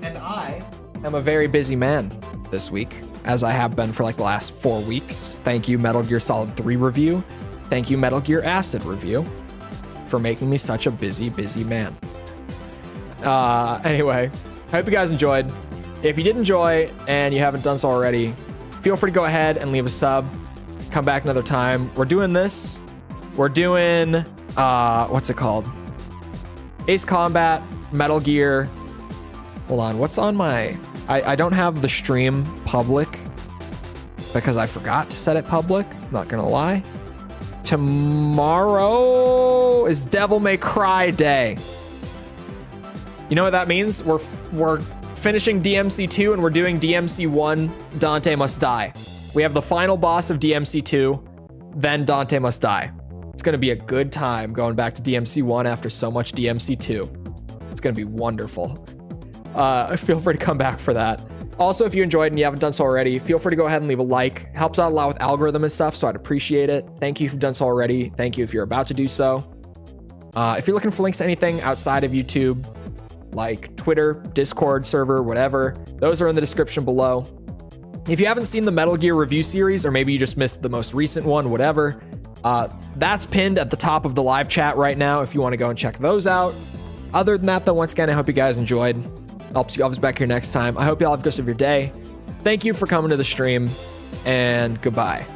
and I am a very busy man this week, as I have been for like the last 4 weeks. Thank you, Metal Gear Solid 3 review. Thank you, Metal Gear Acid review, for making me such a busy man. Anyway, I hope you guys enjoyed. If you did enjoy and you haven't done so already, feel free to go ahead and leave a sub. Come back another time. We're doing this. We're doing, what's it called? Ace Combat, Metal Gear. Hold on, what's on my... I don't have the stream public because I forgot to set it public. Not gonna lie. Tomorrow is Devil May Cry Day. You know what that means? We're finishing DMC 2 and we're doing DMC 1, Dante Must Die. We have the final boss of DMC 2, then Dante Must Die. It's gonna be a good time going back to DMC 1 after so much DMC 2. It's gonna be wonderful. Feel free to come back for that. Also, if you enjoyed and you haven't done so already, feel free to go ahead and leave a like. Helps out a lot with algorithm and stuff, so I'd appreciate it. Thank you if you've done so already. Thank you if you're about to do so. If you're looking for links to anything outside of YouTube, like Twitter, Discord server, whatever, those are in the description below. If you haven't seen the Metal Gear review series, or maybe you just missed the most recent one, whatever, that's pinned at the top of the live chat right now if you want to go and check those out. Other than that, though, once again, I hope you guys enjoyed. I'll see you all back here next time. I hope you all have a good rest of your day. Thank you for coming to the stream, and goodbye.